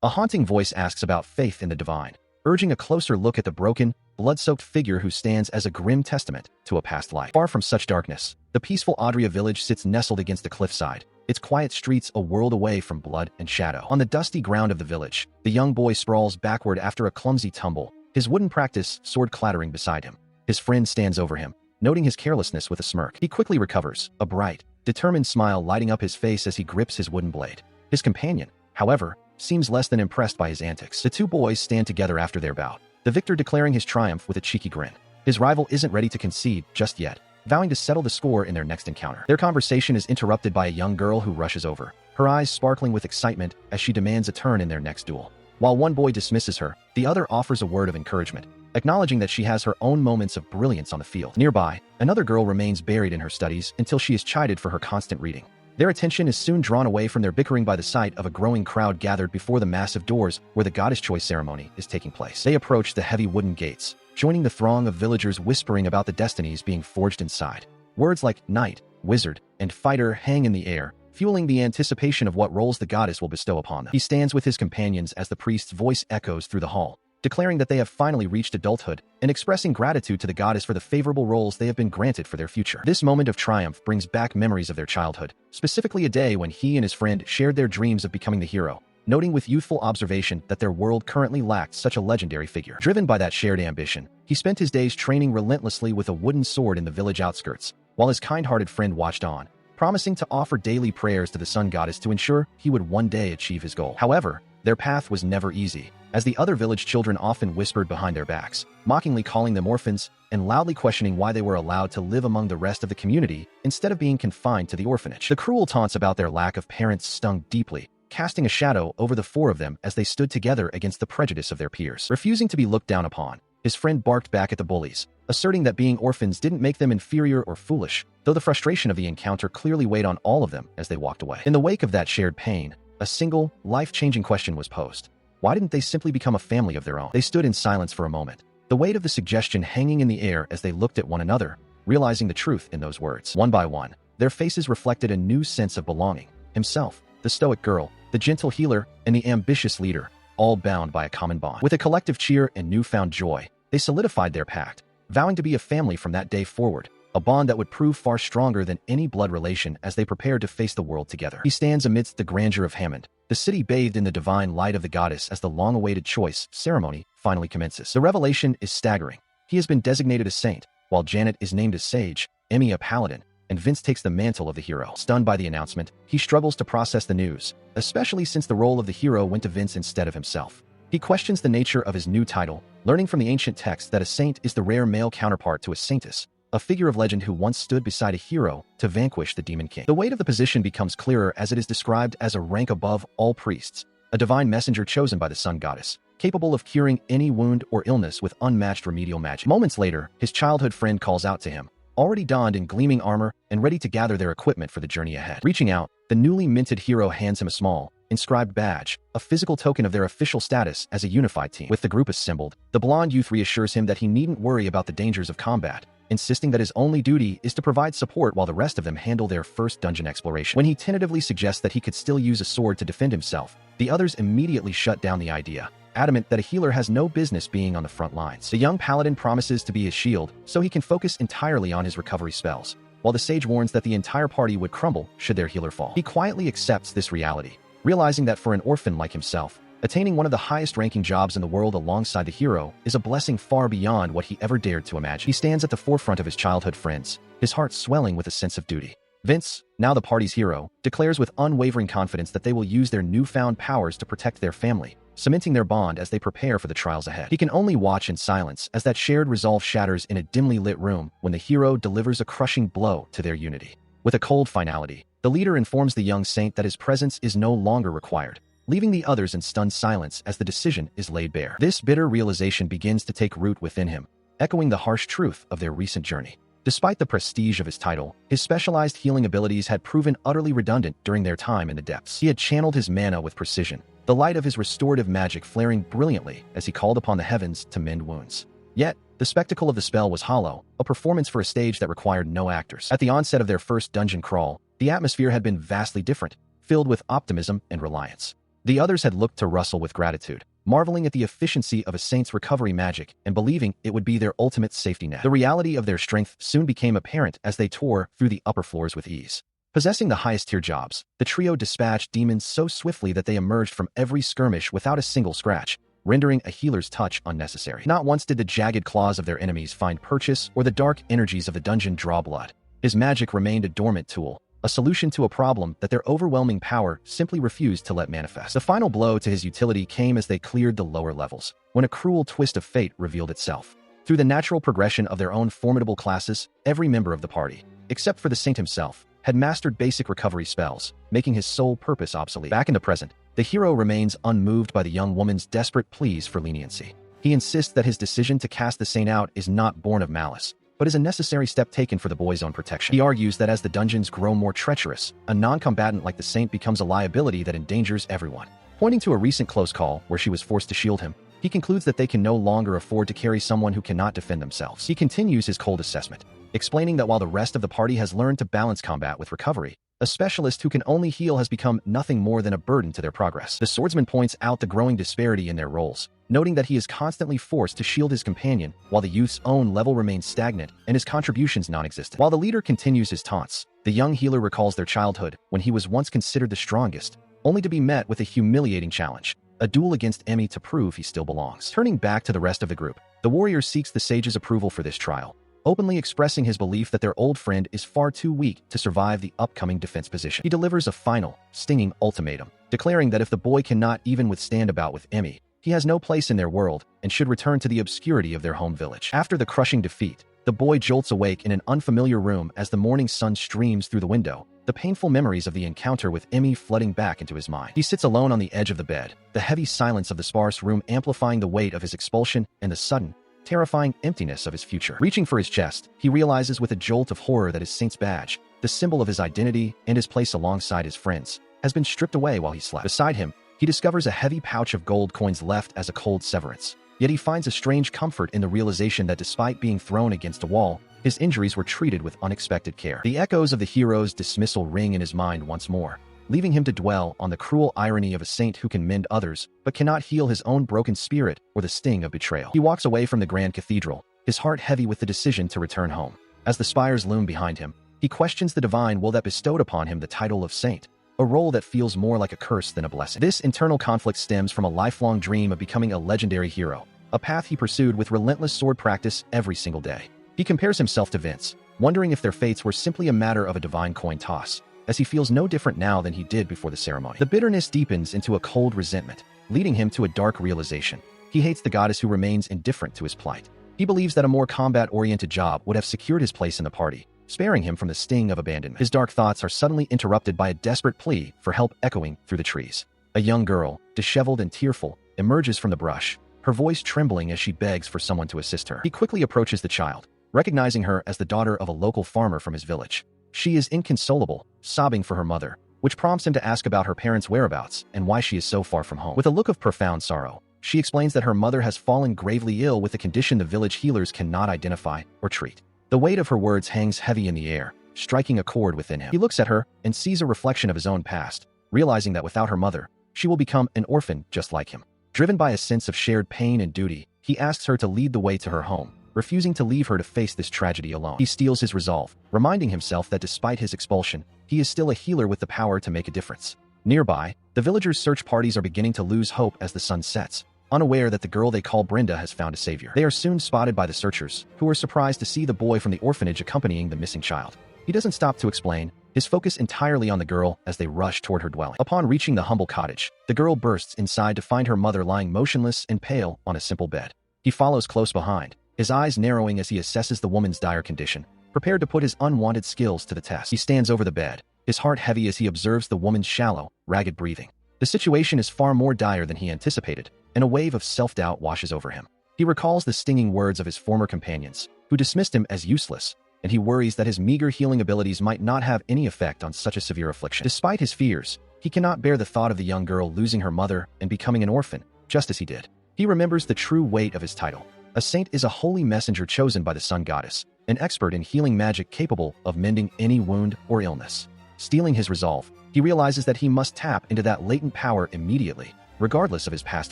A haunting voice asks about faith in the divine, urging a closer look at the broken, blood-soaked figure who stands as a grim testament to a past life. Far from such darkness, the peaceful Adria village sits nestled against a cliffside, its quiet streets a world away from blood and shadow. On the dusty ground of the village, the young boy sprawls backward after a clumsy tumble, his wooden practice sword clattering beside him. His friend stands over him, noting his carelessness with a smirk. He quickly recovers, a bright, determined smile lighting up his face as he grips his wooden blade. His companion, however, seems less than impressed by his antics. The two boys stand together after their bout, the victor declaring his triumph with a cheeky grin. His rival isn't ready to concede just yet, vowing to settle the score in their next encounter. Their conversation is interrupted by a young girl who rushes over, her eyes sparkling with excitement as she demands a turn in their next duel. While one boy dismisses her, the other offers a word of encouragement, acknowledging that she has her own moments of brilliance on the field. Nearby, another girl remains buried in her studies until she is chided for her constant reading. Their attention is soon drawn away from their bickering by the sight of a growing crowd gathered before the massive doors where the goddess choice ceremony is taking place. They approach the heavy wooden gates, joining the throng of villagers whispering about the destinies being forged inside. Words like knight, wizard, and fighter hang in the air, fueling the anticipation of what roles the goddess will bestow upon them. He stands with his companions as the priest's voice echoes through the hall, declaring that they have finally reached adulthood and expressing gratitude to the goddess for the favorable roles they have been granted for their future. This moment of triumph brings back memories of their childhood, specifically a day when he and his friend shared their dreams of becoming the hero, noting with youthful observation that their world currently lacked such a legendary figure. Driven by that shared ambition, he spent his days training relentlessly with a wooden sword in the village outskirts, while his kind-hearted friend watched on, promising to offer daily prayers to the sun goddess to ensure he would one day achieve his goal. However, their path was never easy, as the other village children often whispered behind their backs, mockingly calling them orphans and loudly questioning why they were allowed to live among the rest of the community instead of being confined to the orphanage. The cruel taunts about their lack of parents stung deeply, casting a shadow over the four of them as they stood together against the prejudice of their peers. Refusing to be looked down upon, his friend barked back at the bullies, asserting that being orphans didn't make them inferior or foolish, though the frustration of the encounter clearly weighed on all of them as they walked away. In the wake of that shared pain, a single, life-changing question was posed. Why didn't they simply become a family of their own? They stood in silence for a moment, the weight of the suggestion hanging in the air as they looked at one another, realizing the truth in those words. One by one, their faces reflected a new sense of belonging. Himself, the stoic girl, the gentle healer, and the ambitious leader, all bound by a common bond. With a collective cheer and newfound joy, they solidified their pact, vowing to be a family from that day forward, a bond that would prove far stronger than any blood relation as they prepared to face the world together. He stands amidst the grandeur of Hammond, the city bathed in the divine light of the goddess as the long-awaited choice ceremony finally commences. The revelation is staggering. He has been designated a saint, while Janet is named a sage, Emmy a paladin, and Vince takes the mantle of the hero. Stunned by the announcement, he struggles to process the news, especially since the role of the hero went to Vince instead of himself. He questions the nature of his new title, learning from the ancient text that a saint is the rare male counterpart to a saintess, a figure of legend who once stood beside a hero to vanquish the Demon King. The weight of the position becomes clearer as it is described as a rank above all priests, a divine messenger chosen by the sun goddess, capable of curing any wound or illness with unmatched remedial magic. Moments later, his childhood friend calls out to him, already donned in gleaming armor and ready to gather their equipment for the journey ahead. Reaching out, the newly minted hero hands him a small, inscribed badge, a physical token of their official status as a unified team. With the group assembled, the blonde youth reassures him that he needn't worry about the dangers of combat, insisting that his only duty is to provide support while the rest of them handle their first dungeon exploration. When he tentatively suggests that he could still use a sword to defend himself, the others immediately shut down the idea, adamant that a healer has no business being on the front lines. The young paladin promises to be his shield so he can focus entirely on his recovery spells, while the sage warns that the entire party would crumble should their healer fall. He quietly accepts this reality, realizing that for an orphan like himself, attaining one of the highest-ranking jobs in the world alongside the hero is a blessing far beyond what he ever dared to imagine. He stands at the forefront of his childhood friends, his heart swelling with a sense of duty. Vince, now the party's hero, declares with unwavering confidence that they will use their newfound powers to protect their family, cementing their bond as they prepare for the trials ahead. He can only watch in silence as that shared resolve shatters in a dimly lit room when the hero delivers a crushing blow to their unity. With a cold finality, the leader informs the young saint that his presence is no longer required, leaving the others in stunned silence as the decision is laid bare. This bitter realization begins to take root within him, echoing the harsh truth of their recent journey. Despite the prestige of his title, his specialized healing abilities had proven utterly redundant during their time in the depths. He had channeled his mana with precision, the light of his restorative magic flaring brilliantly as he called upon the heavens to mend wounds. Yet, the spectacle of the spell was hollow, a performance for a stage that required no actors. At the onset of their first dungeon crawl, the atmosphere had been vastly different, filled with optimism and reliance. The others had looked to Russell with gratitude, marveling at the efficiency of a saint's recovery magic and believing it would be their ultimate safety net. The reality of their strength soon became apparent as they tore through the upper floors with ease. Possessing the highest-tier jobs, the trio dispatched demons so swiftly that they emerged from every skirmish without a single scratch, rendering a healer's touch unnecessary. Not once did the jagged claws of their enemies find purchase or the dark energies of the dungeon draw blood. His magic remained a dormant tool, a solution to a problem that their overwhelming power simply refused to let manifest. The final blow to his utility came as they cleared the lower levels, when a cruel twist of fate revealed itself. Through the natural progression of their own formidable classes, every member of the party, except for the saint himself, had mastered basic recovery spells, making his sole purpose obsolete. Back in the present, the hero remains unmoved by the young woman's desperate pleas for leniency. He insists that his decision to cast the saint out is not born of malice, but is a necessary step taken for the boy's own protection. He argues that as the dungeons grow more treacherous, a non-combatant like the saint becomes a liability that endangers everyone. Pointing to a recent close call where she was forced to shield him, he concludes that they can no longer afford to carry someone who cannot defend themselves. He continues his cold assessment, explaining that while the rest of the party has learned to balance combat with recovery, a specialist who can only heal has become nothing more than a burden to their progress. The swordsman points out the growing disparity in their roles, noting that he is constantly forced to shield his companion while the youth's own level remains stagnant and his contributions non-existent. While the leader continues his taunts, the young healer recalls their childhood when he was once considered the strongest, only to be met with a humiliating challenge, a duel against Emmy to prove he still belongs. Turning back to the rest of the group, the warrior seeks the sage's approval for this trial, openly expressing his belief that their old friend is far too weak to survive the upcoming defense position. He delivers a final, stinging ultimatum, declaring that if the boy cannot even withstand a bout with Emmy, he has no place in their world and should return to the obscurity of their home village. After the crushing defeat, the boy jolts awake in an unfamiliar room as the morning sun streams through the window, the painful memories of the encounter with Emmy flooding back into his mind. He sits alone on the edge of the bed, the heavy silence of the sparse room amplifying the weight of his expulsion and the sudden, terrifying emptiness of his future. Reaching for his chest, he realizes with a jolt of horror that his saint's badge, the symbol of his identity and his place alongside his friends, has been stripped away while he slept. Beside him, he discovers a heavy pouch of gold coins left as a cold severance. Yet he finds a strange comfort in the realization that despite being thrown against a wall, his injuries were treated with unexpected care. The echoes of the hero's dismissal ring in his mind once more, leaving him to dwell on the cruel irony of a saint who can mend others, but cannot heal his own broken spirit or the sting of betrayal. He walks away from the grand cathedral, his heart heavy with the decision to return home. As the spires loom behind him, he questions the divine will that bestowed upon him the title of saint, a role that feels more like a curse than a blessing. This internal conflict stems from a lifelong dream of becoming a legendary hero, a path he pursued with relentless sword practice every single day. He compares himself to Vince, wondering if their fates were simply a matter of a divine coin toss, as he feels no different now than he did before the ceremony. The bitterness deepens into a cold resentment, leading him to a dark realization. He hates the goddess who remains indifferent to his plight. He believes that a more combat-oriented job would have secured his place in the party, sparing him from the sting of abandonment. His dark thoughts are suddenly interrupted by a desperate plea for help echoing through the trees. A young girl, disheveled and tearful, emerges from the brush, her voice trembling as she begs for someone to assist her. He quickly approaches the child, recognizing her as the daughter of a local farmer from his village. She is inconsolable, sobbing for her mother, which prompts him to ask about her parents' whereabouts and why she is so far from home. With a look of profound sorrow, she explains that her mother has fallen gravely ill with a condition the village healers cannot identify or treat. The weight of her words hangs heavy in the air, striking a chord within him. He looks at her and sees a reflection of his own past, realizing that without her mother, she will become an orphan just like him. Driven by a sense of shared pain and duty, he asks her to lead the way to her home, refusing to leave her to face this tragedy alone. He steels his resolve, reminding himself that despite his expulsion, he is still a healer with the power to make a difference. Nearby, the villagers' search parties are beginning to lose hope as the sun sets, unaware that the girl they call Brenda has found a savior. They are soon spotted by the searchers, who are surprised to see the boy from the orphanage accompanying the missing child. He doesn't stop to explain, his focus entirely on the girl as they rush toward her dwelling. Upon reaching the humble cottage, the girl bursts inside to find her mother lying motionless and pale on a simple bed. He follows close behind, his eyes narrowing as he assesses the woman's dire condition, prepared to put his unwanted skills to the test. He stands over the bed, his heart heavy as he observes the woman's shallow, ragged breathing. The situation is far more dire than he anticipated, and a wave of self-doubt washes over him. He recalls the stinging words of his former companions, who dismissed him as useless, and he worries that his meager healing abilities might not have any effect on such a severe affliction. Despite his fears, he cannot bear the thought of the young girl losing her mother and becoming an orphan, just as he did. He remembers the true weight of his title. A saint is a holy messenger chosen by the sun goddess, an expert in healing magic capable of mending any wound or illness. stealing his resolve. He realizes that he must tap into that latent power immediately, regardless of his past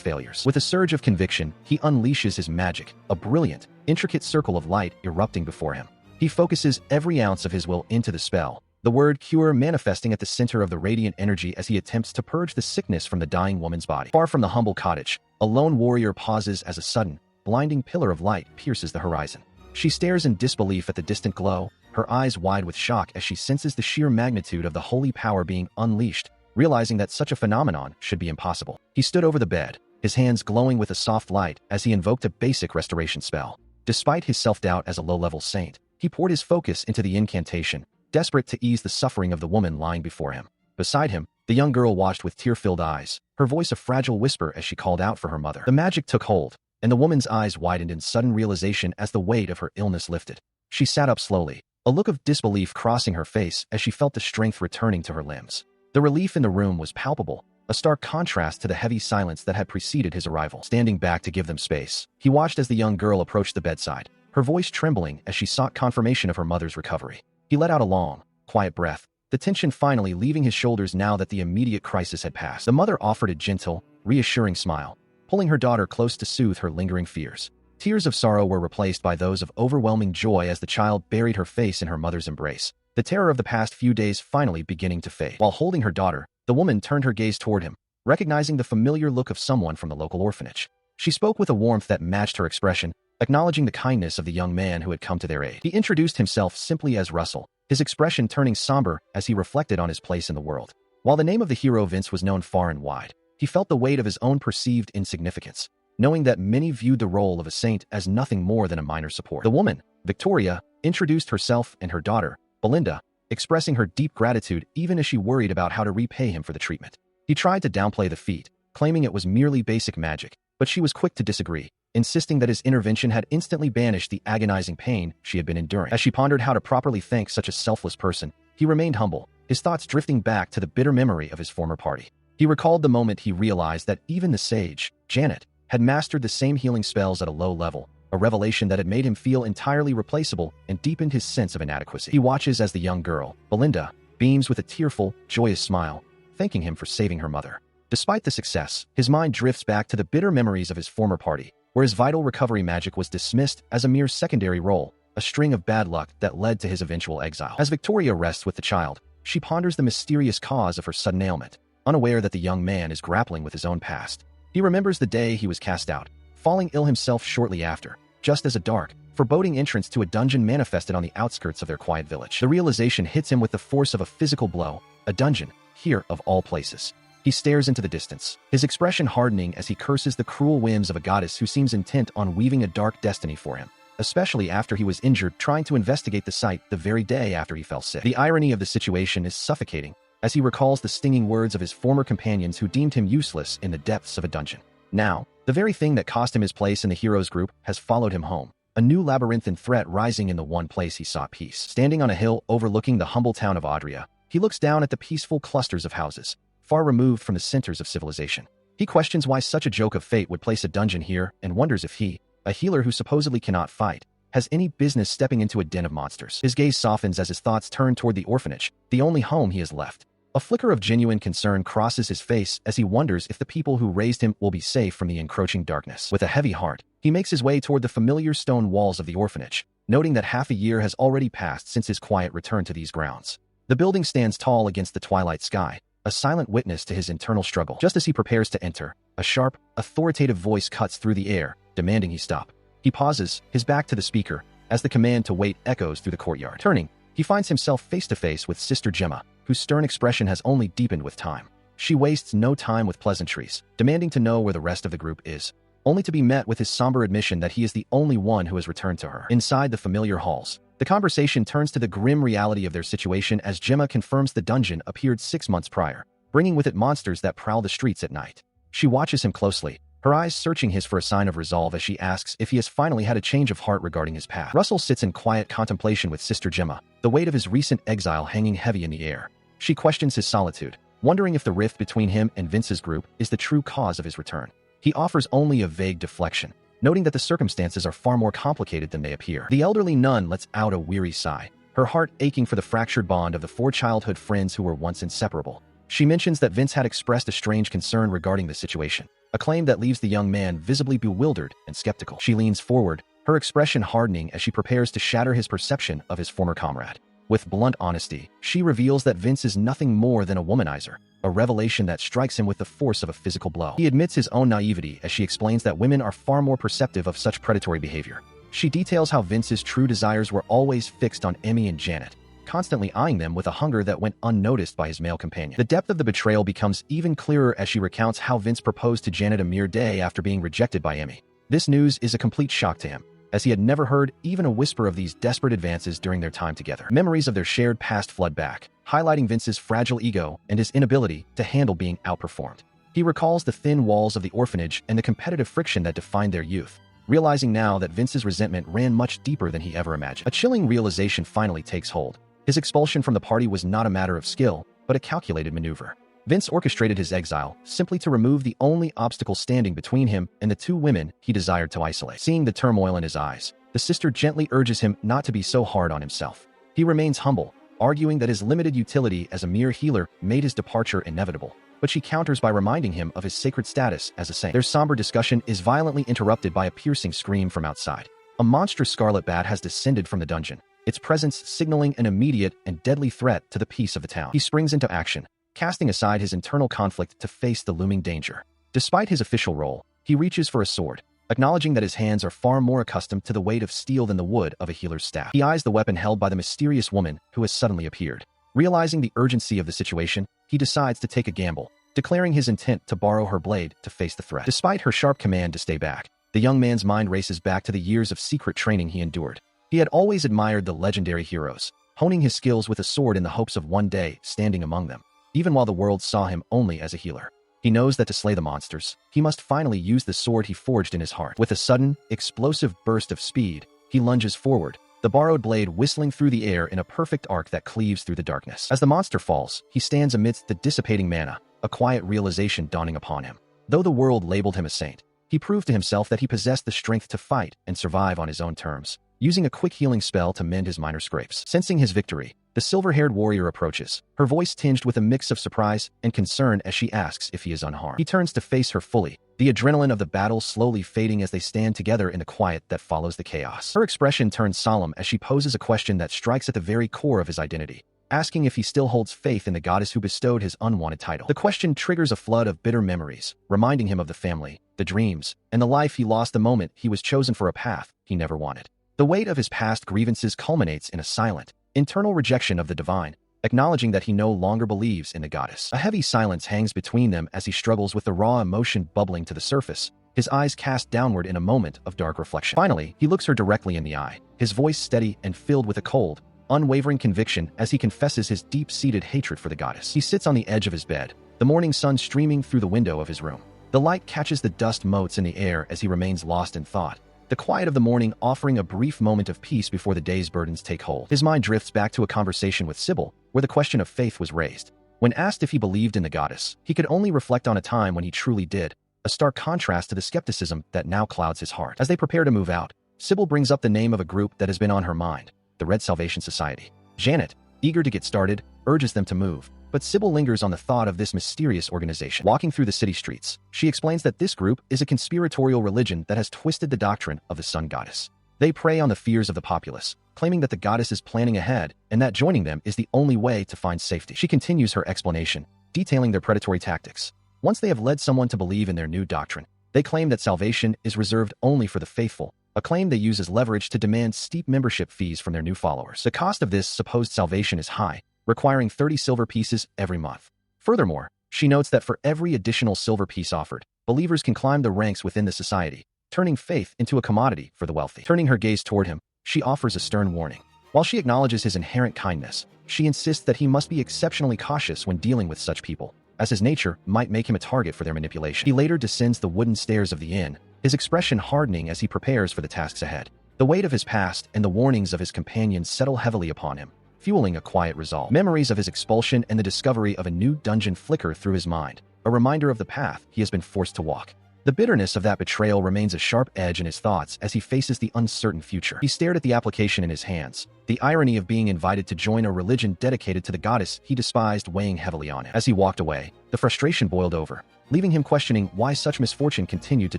failures. With a surge of conviction, he unleashes his magic, a brilliant, intricate circle of light erupting before him. He focuses every ounce of his will into the spell, the word cure manifesting at the center of the radiant energy as he attempts to purge the sickness from the dying woman's body. Far from the humble cottage, a lone warrior pauses as a sudden, blinding pillar of light pierces the horizon. She stares in disbelief at the distant glow, her eyes wide with shock as she senses the sheer magnitude of the holy power being unleashed, realizing that such a phenomenon should be impossible. He stood over the bed, his hands glowing with a soft light as he invoked a basic restoration spell. Despite his self-doubt as a low-level saint, he poured his focus into the incantation, desperate to ease the suffering of the woman lying before him. Beside him, the young girl watched with tear-filled eyes, her voice a fragile whisper as she called out for her mother. The magic took hold, and the woman's eyes widened in sudden realization as the weight of her illness lifted. She sat up slowly, a look of disbelief crossing her face as she felt the strength returning to her limbs. The relief in the room was palpable, a stark contrast to the heavy silence that had preceded his arrival. Standing back to give them space, he watched as the young girl approached the bedside, her voice trembling as she sought confirmation of her mother's recovery. He let out a long, quiet breath, the tension finally leaving his shoulders now that the immediate crisis had passed. The mother offered a gentle, reassuring smile, pulling her daughter close to soothe her lingering fears. Tears of sorrow were replaced by those of overwhelming joy as the child buried her face in her mother's embrace, the terror of the past few days finally beginning to fade. While holding her daughter, the woman turned her gaze toward him, recognizing the familiar look of someone from the local orphanage. She spoke with a warmth that matched her expression, acknowledging the kindness of the young man who had come to their aid. He introduced himself simply as Russell, his expression turning somber as he reflected on his place in the world. While the name of the hero Vince was known far and wide, he felt the weight of his own perceived insignificance, knowing that many viewed the role of a saint as nothing more than a minor support. The woman, Victoria, introduced herself and her daughter, Belinda, expressing her deep gratitude even as she worried about how to repay him for the treatment. He tried to downplay the feat, claiming it was merely basic magic, but she was quick to disagree, insisting that his intervention had instantly banished the agonizing pain she had been enduring. As she pondered how to properly thank such a selfless person, he remained humble, his thoughts drifting back to the bitter memory of his former party. He recalled the moment he realized that even the sage, Janet, had mastered the same healing spells at a low level, a revelation that had made him feel entirely replaceable and deepened his sense of inadequacy. He watches as the young girl, Belinda, beams with a tearful, joyous smile, thanking him for saving her mother. Despite the success, his mind drifts back to the bitter memories of his former party, where his vital recovery magic was dismissed as a mere secondary role, a string of bad luck that led to his eventual exile. As Victoria rests with the child, she ponders the mysterious cause of her sudden ailment, unaware that the young man is grappling with his own past. He remembers the day he was cast out, falling ill himself shortly after, just as a dark, foreboding entrance to a dungeon manifested on the outskirts of their quiet village. The realization hits him with the force of a physical blow, a dungeon, here of all places. He stares into the distance, his expression hardening as he curses the cruel whims of a goddess who seems intent on weaving a dark destiny for him, especially after he was injured trying to investigate the site the very day after he fell sick. The irony of the situation is suffocating, as he recalls the stinging words of his former companions who deemed him useless in the depths of a dungeon. Now, the very thing that cost him his place in the heroes group has followed him home, a new labyrinthine threat rising in the one place he sought peace. Standing on a hill overlooking the humble town of Adria, he looks down at the peaceful clusters of houses, far removed from the centers of civilization. He questions why such a joke of fate would place a dungeon here and wonders if he, a healer who supposedly cannot fight, has any business stepping into a den of monsters. His gaze softens as his thoughts turn toward the orphanage, the only home he has left. A flicker of genuine concern crosses his face as he wonders if the people who raised him will be safe from the encroaching darkness. With a heavy heart, he makes his way toward the familiar stone walls of the orphanage, noting that half a year has already passed since his quiet return to these grounds. The building stands tall against the twilight sky, a silent witness to his internal struggle. Just as he prepares to enter, a sharp, authoritative voice cuts through the air, demanding he stop. He pauses, his back to the speaker, as the command to wait echoes through the courtyard. Turning, he finds himself face to face with Sister Gemma, whose stern expression has only deepened with time. She wastes no time with pleasantries, demanding to know where the rest of the group is, only to be met with his somber admission that he is the only one who has returned to her. Inside the familiar halls, the conversation turns to the grim reality of their situation as Gemma confirms the dungeon appeared 6 months prior, bringing with it monsters that prowl the streets at night. She watches him closely, her eyes searching his for a sign of resolve as she asks if he has finally had a change of heart regarding his past. Russell sits in quiet contemplation with Sister Gemma, the weight of his recent exile hanging heavy in the air. She questions his solitude, wondering if the rift between him and Vince's group is the true cause of his return. He offers only a vague deflection, noting that the circumstances are far more complicated than they appear. The elderly nun lets out a weary sigh, her heart aching for the fractured bond of the 4 childhood friends who were once inseparable. She mentions that Vince had expressed a strange concern regarding the situation, a claim that leaves the young man visibly bewildered and skeptical. She leans forward, her expression hardening as she prepares to shatter his perception of his former comrade. With blunt honesty, she reveals that Vince is nothing more than a womanizer, a revelation that strikes him with the force of a physical blow. He admits his own naivety as she explains that women are far more perceptive of such predatory behavior. She details how Vince's true desires were always fixed on Emmy and Janet, constantly eyeing them with a hunger that went unnoticed by his male companion. The depth of the betrayal becomes even clearer as she recounts how Vince proposed to Janet a mere day after being rejected by Emmy. This news is a complete shock to him, as he had never heard even a whisper of these desperate advances during their time together. Memories of their shared past flood back, highlighting Vince's fragile ego and his inability to handle being outperformed. He recalls the thin walls of the orphanage and the competitive friction that defined their youth, realizing now that Vince's resentment ran much deeper than he ever imagined. A chilling realization finally takes hold. His expulsion from the party was not a matter of skill, but a calculated maneuver. Vince orchestrated his exile simply to remove the only obstacle standing between him and the 2 women he desired to isolate. Seeing the turmoil in his eyes, the sister gently urges him not to be so hard on himself. He remains humble, arguing that his limited utility as a mere healer made his departure inevitable, but she counters by reminding him of his sacred status as a saint. Their somber discussion is violently interrupted by a piercing scream from outside. A monstrous scarlet bat has descended from the dungeon, its presence signaling an immediate and deadly threat to the peace of the town. He springs into action, casting aside his internal conflict to face the looming danger. Despite his official role, he reaches for a sword, acknowledging that his hands are far more accustomed to the weight of steel than the wood of a healer's staff. He eyes the weapon held by the mysterious woman who has suddenly appeared. Realizing the urgency of the situation, he decides to take a gamble, declaring his intent to borrow her blade to face the threat. Despite her sharp command to stay back, the young man's mind races back to the years of secret training he endured. He had always admired the legendary heroes, honing his skills with a sword in the hopes of one day standing among them, even while the world saw him only as a healer. He knows that to slay the monsters, he must finally use the sword he forged in his heart. With a sudden, explosive burst of speed, he lunges forward, the borrowed blade whistling through the air in a perfect arc that cleaves through the darkness. As the monster falls, he stands amidst the dissipating mana, a quiet realization dawning upon him. Though the world labeled him a saint, he proved to himself that he possessed the strength to fight and survive on his own terms, using a quick healing spell to mend his minor scrapes. Sensing his victory, the silver-haired warrior approaches, her voice tinged with a mix of surprise and concern as she asks if he is unharmed. He turns to face her fully, the adrenaline of the battle slowly fading as they stand together in the quiet that follows the chaos. Her expression turns solemn as she poses a question that strikes at the very core of his identity, asking if he still holds faith in the goddess who bestowed his unwanted title. The question triggers a flood of bitter memories, reminding him of the family, the dreams, and the life he lost the moment he was chosen for a path he never wanted. The weight of his past grievances culminates in a silent, internal rejection of the divine, acknowledging that he no longer believes in the goddess. A heavy silence hangs between them as he struggles with the raw emotion bubbling to the surface, his eyes cast downward in a moment of dark reflection. Finally, he looks her directly in the eye, his voice steady and filled with a cold, unwavering conviction as he confesses his deep-seated hatred for the goddess. He sits on the edge of his bed, the morning sun streaming through the window of his room. The light catches the dust motes in the air as he remains lost in thought, the quiet of the morning offering a brief moment of peace before the day's burdens take hold. His mind drifts back to a conversation with Sybil, where the question of faith was raised. When asked if he believed in the goddess, he could only reflect on a time when he truly did, a stark contrast to the skepticism that now clouds his heart. As they prepare to move out, Sybil brings up the name of a group that has been on her mind, the Red Salvation Society. Janet, eager to get started, urges them to move, but Sybil lingers on the thought of this mysterious organization. Walking through the city streets, she explains that this group is a conspiratorial religion that has twisted the doctrine of the sun goddess. They prey on the fears of the populace, claiming that the goddess is planning ahead and that joining them is the only way to find safety. She continues her explanation, detailing their predatory tactics. Once they have led someone to believe in their new doctrine, they claim that salvation is reserved only for the faithful, a claim they use as leverage to demand steep membership fees from their new followers. The cost of this supposed salvation is high, requiring 30 silver pieces every month. Furthermore, she notes that for every additional silver piece offered, believers can climb the ranks within the society, turning faith into a commodity for the wealthy. Turning her gaze toward him, she offers a stern warning. While she acknowledges his inherent kindness, she insists that he must be exceptionally cautious when dealing with such people, as his nature might make him a target for their manipulation. He later descends the wooden stairs of the inn, his expression hardening as he prepares for the tasks ahead. The weight of his past and the warnings of his companions settle heavily upon him, fueling a quiet resolve. Memories of his expulsion and the discovery of a new dungeon flicker through his mind, a reminder of the path he has been forced to walk. The bitterness of that betrayal remains a sharp edge in his thoughts as he faces the uncertain future. He stared at the application in his hands, the irony of being invited to join a religion dedicated to the goddess he despised weighing heavily on him. As he walked away, the frustration boiled over, leaving him questioning why such misfortune continued to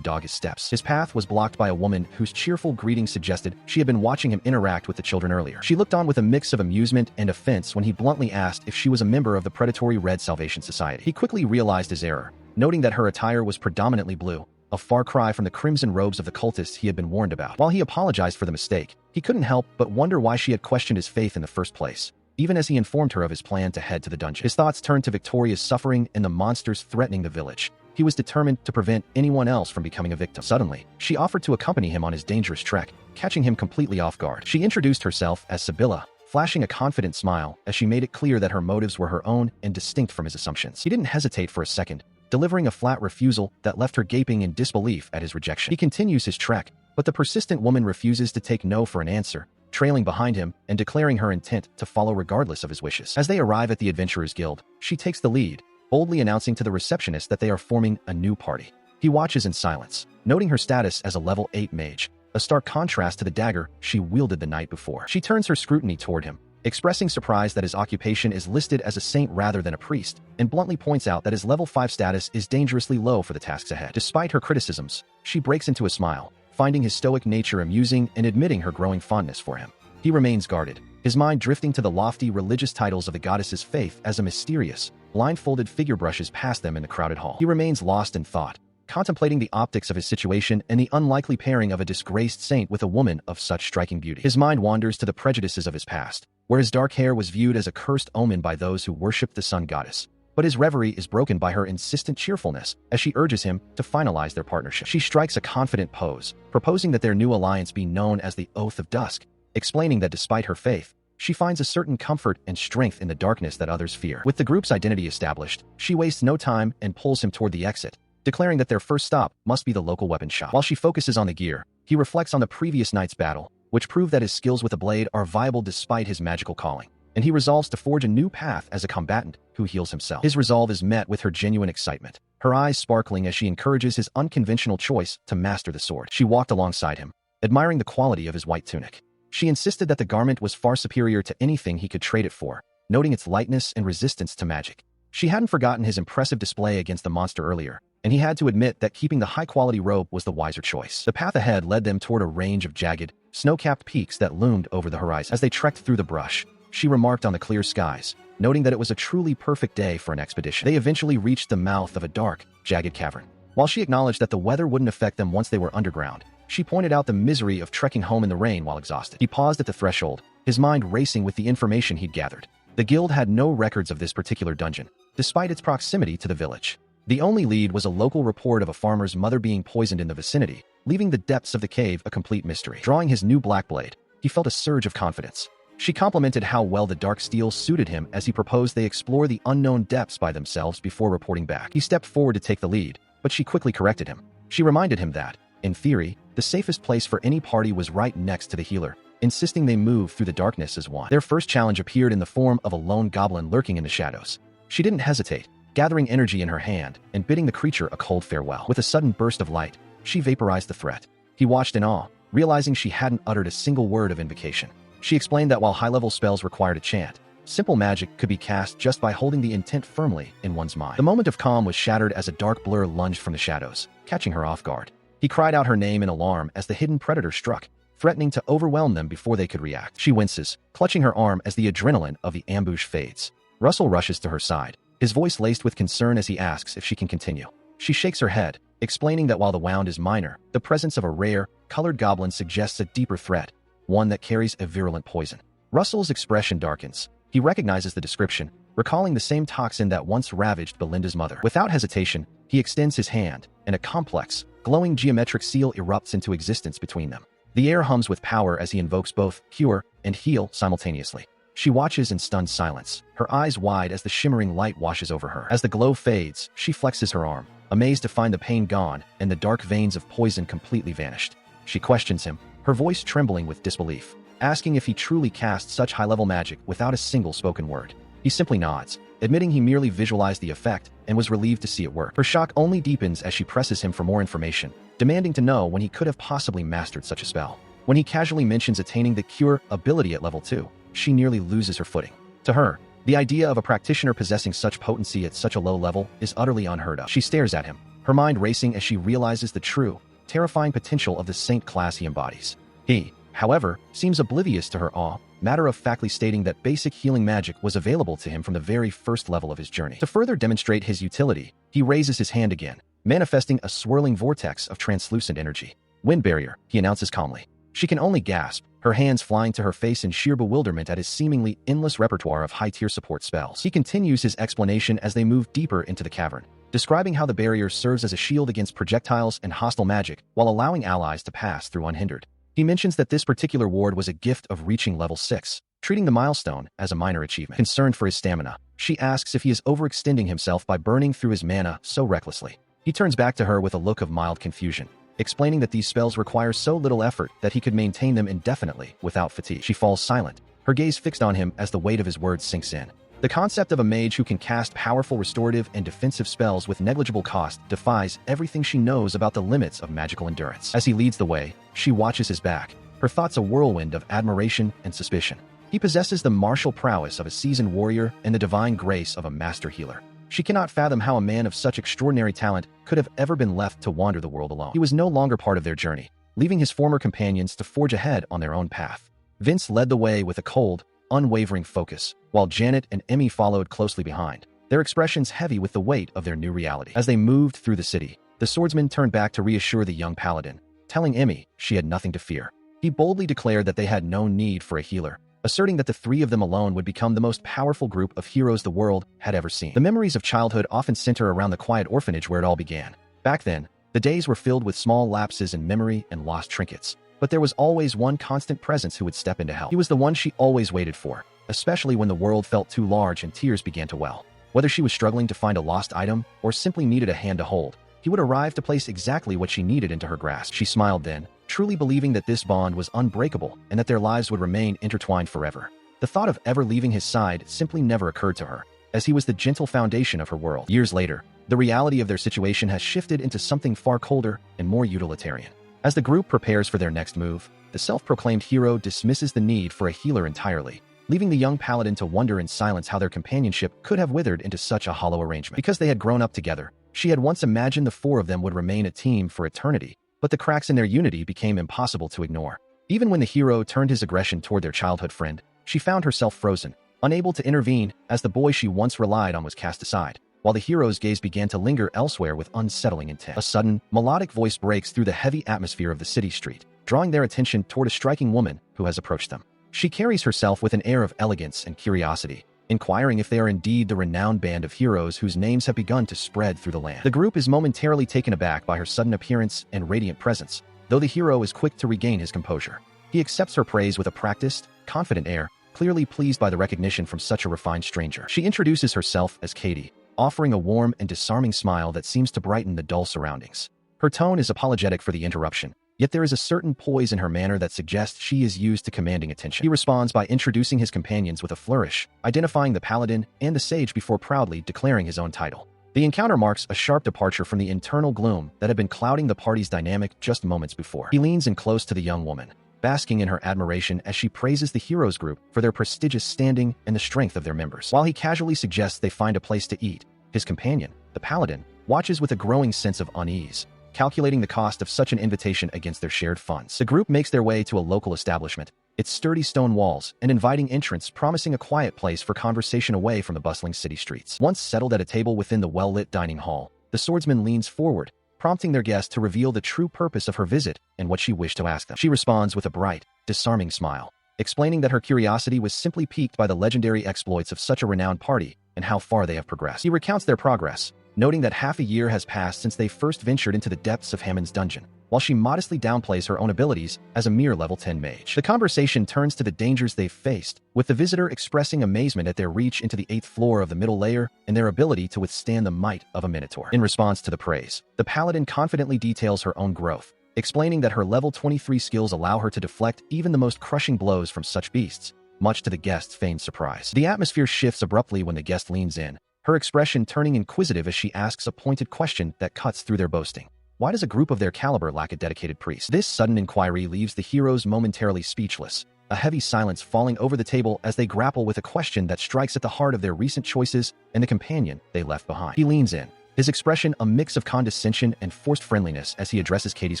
dog his steps. His path was blocked by a woman whose cheerful greeting suggested she had been watching him interact with the children earlier. She looked on with a mix of amusement and offense when he bluntly asked if she was a member of the predatory Red Salvation Society. He quickly realized his error, noting that her attire was predominantly blue, a far cry from the crimson robes of the cultists he had been warned about. While he apologized for the mistake, he couldn't help but wonder why she had questioned his faith in the first place, even as he informed her of his plan to head to the dungeon. His thoughts turned to Victoria's suffering and the monsters threatening the village. He was determined to prevent anyone else from becoming a victim. Suddenly, she offered to accompany him on his dangerous trek, catching him completely off guard. She introduced herself as Sibylla, flashing a confident smile as she made it clear that her motives were her own and distinct from his assumptions. He didn't hesitate for a second, delivering a flat refusal that left her gaping in disbelief at his rejection. He continues his trek, but the persistent woman refuses to take no for an answer, trailing behind him and declaring her intent to follow regardless of his wishes. As they arrive at the Adventurers Guild, she takes the lead, boldly announcing to the receptionist that they are forming a new party. He watches in silence, noting her status as a level 8 mage, a stark contrast to the dagger she wielded the night before. She turns her scrutiny toward him, expressing surprise that his occupation is listed as a saint rather than a priest, and bluntly points out that his level 5 status is dangerously low for the tasks ahead. Despite her criticisms, she breaks into a smile, finding his stoic nature amusing and admitting her growing fondness for him. He remains guarded, his mind drifting to the lofty religious titles of the goddess's faith as a mysterious, blindfolded figure brushes past them in the crowded hall. He remains lost in thought, contemplating the optics of his situation and the unlikely pairing of a disgraced saint with a woman of such striking beauty. His mind wanders to the prejudices of his past, where his dark hair was viewed as a cursed omen by those who worshipped the sun goddess. But his reverie is broken by her insistent cheerfulness as she urges him to finalize their partnership. She strikes a confident pose, proposing that their new alliance be known as the Oath of Dusk, explaining that despite her faith, she finds a certain comfort and strength in the darkness that others fear. With the group's identity established, she wastes no time and pulls him toward the exit, declaring that their first stop must be the local weapon shop. While she focuses on the gear, he reflects on the previous night's battle, which proved that his skills with a blade are viable despite his magical calling, and he resolves to forge a new path as a combatant who heals himself. His resolve is met with her genuine excitement, her eyes sparkling as she encourages his unconventional choice to master the sword. She walked alongside him, admiring the quality of his white tunic. She insisted that the garment was far superior to anything he could trade it for, noting its lightness and resistance to magic. She hadn't forgotten his impressive display against the monster earlier, and he had to admit that keeping the high-quality robe was the wiser choice. The path ahead led them toward a range of jagged, snow-capped peaks that loomed over the horizon. As they trekked through the brush, she remarked on the clear skies, noting that it was a truly perfect day for an expedition. They eventually reached the mouth of a dark, jagged cavern. While she acknowledged that the weather wouldn't affect them once they were underground, she pointed out the misery of trekking home in the rain while exhausted. He paused at the threshold, his mind racing with the information he'd gathered. The guild had no records of this particular dungeon, despite its proximity to the village. The only lead was a local report of a farmer's mother being poisoned in the vicinity, leaving the depths of the cave a complete mystery. Drawing his new black blade, he felt a surge of confidence. She complimented how well the dark steel suited him as he proposed they explore the unknown depths by themselves before reporting back. He stepped forward to take the lead, but she quickly corrected him. She reminded him that, in theory, the safest place for any party was right next to the healer, insisting they move through the darkness as one. Their first challenge appeared in the form of a lone goblin lurking in the shadows. She didn't hesitate, gathering energy in her hand and bidding the creature a cold farewell. With a sudden burst of light, she vaporized the threat. He watched in awe, realizing she hadn't uttered a single word of invocation. She explained that while high-level spells required a chant, simple magic could be cast just by holding the intent firmly in one's mind. The moment of calm was shattered as a dark blur lunged from the shadows, catching her off guard. He cried out her name in alarm as the hidden predator struck, threatening to overwhelm them before they could react. She winces, clutching her arm as the adrenaline of the ambush fades. Russell rushes to her side, his voice laced with concern as he asks if she can continue. She shakes her head, explaining that while the wound is minor, the presence of a rare, colored goblin suggests a deeper threat, one that carries a virulent poison. Russell's expression darkens. He recognizes the description, recalling the same toxin that once ravaged Belinda's mother. Without hesitation, he extends his hand, and a complex, glowing geometric seal erupts into existence between them. The air hums with power as he invokes both cure and heal simultaneously. She watches in stunned silence, her eyes wide as the shimmering light washes over her. As the glow fades, she flexes her arm, amazed to find the pain gone and the dark veins of poison completely vanished. She questions him, her voice trembling with disbelief, asking if he truly cast such high-level magic without a single spoken word. He simply nods, admitting he merely visualized the effect and was relieved to see it work. Her shock only deepens as she presses him for more information, demanding to know when he could have possibly mastered such a spell. When he casually mentions attaining the cure ability at level 2, she nearly loses her footing. To her, the idea of a practitioner possessing such potency at such a low level is utterly unheard of. She stares at him, her mind racing as she realizes the true, terrifying potential of the saint class he embodies. He, however, seems oblivious to her awe, matter-of-factly stating that basic healing magic was available to him from the very first level of his journey. To further demonstrate his utility, he raises his hand again, manifesting a swirling vortex of translucent energy. Wind barrier, he announces calmly. She can only gasp, her hands flying to her face in sheer bewilderment at his seemingly endless repertoire of high-tier support spells. He continues his explanation as they move deeper into the cavern, describing how the barrier serves as a shield against projectiles and hostile magic while allowing allies to pass through unhindered. He mentions that this particular ward was a gift of reaching level 6, treating the milestone as a minor achievement. Concerned for his stamina, she asks if he is overextending himself by burning through his mana so recklessly. He turns back to her with a look of mild confusion, explaining that these spells require so little effort that he could maintain them indefinitely without fatigue. She falls silent, her gaze fixed on him as the weight of his words sinks in. The concept of a mage who can cast powerful restorative and defensive spells with negligible cost defies everything she knows about the limits of magical endurance. As he leads the way, she watches his back, her thoughts a whirlwind of admiration and suspicion. He possesses the martial prowess of a seasoned warrior and the divine grace of a master healer. She cannot fathom how a man of such extraordinary talent could have ever been left to wander the world alone. He was no longer part of their journey, leaving his former companions to forge ahead on their own path. Vince led the way with a cold, unwavering focus, while Janet and Emmy followed closely behind, their expressions heavy with the weight of their new reality. As they moved through the city, the swordsman turned back to reassure the young paladin, telling Emmy she had nothing to fear. He boldly declared that they had no need for a healer, asserting that the three of them alone would become the most powerful group of heroes the world had ever seen. The memories of childhood often center around the quiet orphanage where it all began. Back then, the days were filled with small lapses in memory and lost trinkets. But there was always one constant presence who would step in to help. He was the one she always waited for, especially when the world felt too large and tears began to well. Whether she was struggling to find a lost item or simply needed a hand to hold, he would arrive to place exactly what she needed into her grasp. She smiled then, truly believing that this bond was unbreakable and that their lives would remain intertwined forever. The thought of ever leaving his side simply never occurred to her, as he was the gentle foundation of her world. Years later, the reality of their situation has shifted into something far colder and more utilitarian. As the group prepares for their next move, the self-proclaimed hero dismisses the need for a healer entirely, leaving the young paladin to wonder in silence how their companionship could have withered into such a hollow arrangement. Because they had grown up together, she had once imagined the four of them would remain a team for eternity, but the cracks in their unity became impossible to ignore. Even when the hero turned his aggression toward their childhood friend, she found herself frozen, unable to intervene as the boy she once relied on was cast aside, while the hero's gaze began to linger elsewhere with unsettling intent. A sudden, melodic voice breaks through the heavy atmosphere of the city street, drawing their attention toward a striking woman who has approached them. She carries herself with an air of elegance and curiosity, inquiring if they are indeed the renowned band of heroes whose names have begun to spread through the land. The group is momentarily taken aback by her sudden appearance and radiant presence, though the hero is quick to regain his composure. He accepts her praise with a practiced, confident air, clearly pleased by the recognition from such a refined stranger. She introduces herself as Katie, offering a warm and disarming smile that seems to brighten the dull surroundings. Her tone is apologetic for the interruption, yet there is a certain poise in her manner that suggests she is used to commanding attention. He responds by introducing his companions with a flourish, identifying the paladin and the sage before proudly declaring his own title. The encounter marks a sharp departure from the internal gloom that had been clouding the party's dynamic just moments before. He leans in close to the young woman, basking in her admiration as she praises the heroes group for their prestigious standing and the strength of their members. While he casually suggests they find a place to eat, his companion, the paladin, watches with a growing sense of unease, calculating the cost of such an invitation against their shared funds. The group makes their way to a local establishment, its sturdy stone walls and inviting entrance promising a quiet place for conversation away from the bustling city streets. Once settled at a table within the well-lit dining hall, the swordsman leans forward, prompting their guest to reveal the true purpose of her visit and what she wished to ask them. She responds with a bright, disarming smile, explaining that her curiosity was simply piqued by the legendary exploits of such a renowned party and how far they have progressed. He recounts their progress, noting that half a year has passed since they first ventured into the depths of Hammond's dungeon, while she modestly downplays her own abilities as a mere level 10 mage. The conversation turns to the dangers they've faced, with the visitor expressing amazement at their reach into the 8th floor of the middle layer and their ability to withstand the might of a minotaur. In response to the praise, the paladin confidently details her own growth, explaining that her level 23 skills allow her to deflect even the most crushing blows from such beasts, much to the guest's feigned surprise. The atmosphere shifts abruptly when the guest leans in, her expression turning inquisitive as she asks a pointed question that cuts through their boasting. Why does a group of their caliber lack a dedicated priest? This sudden inquiry leaves the heroes momentarily speechless, a heavy silence falling over the table as they grapple with a question that strikes at the heart of their recent choices and the companion they left behind. He leans in, his expression a mix of condescension and forced friendliness as he addresses Katie's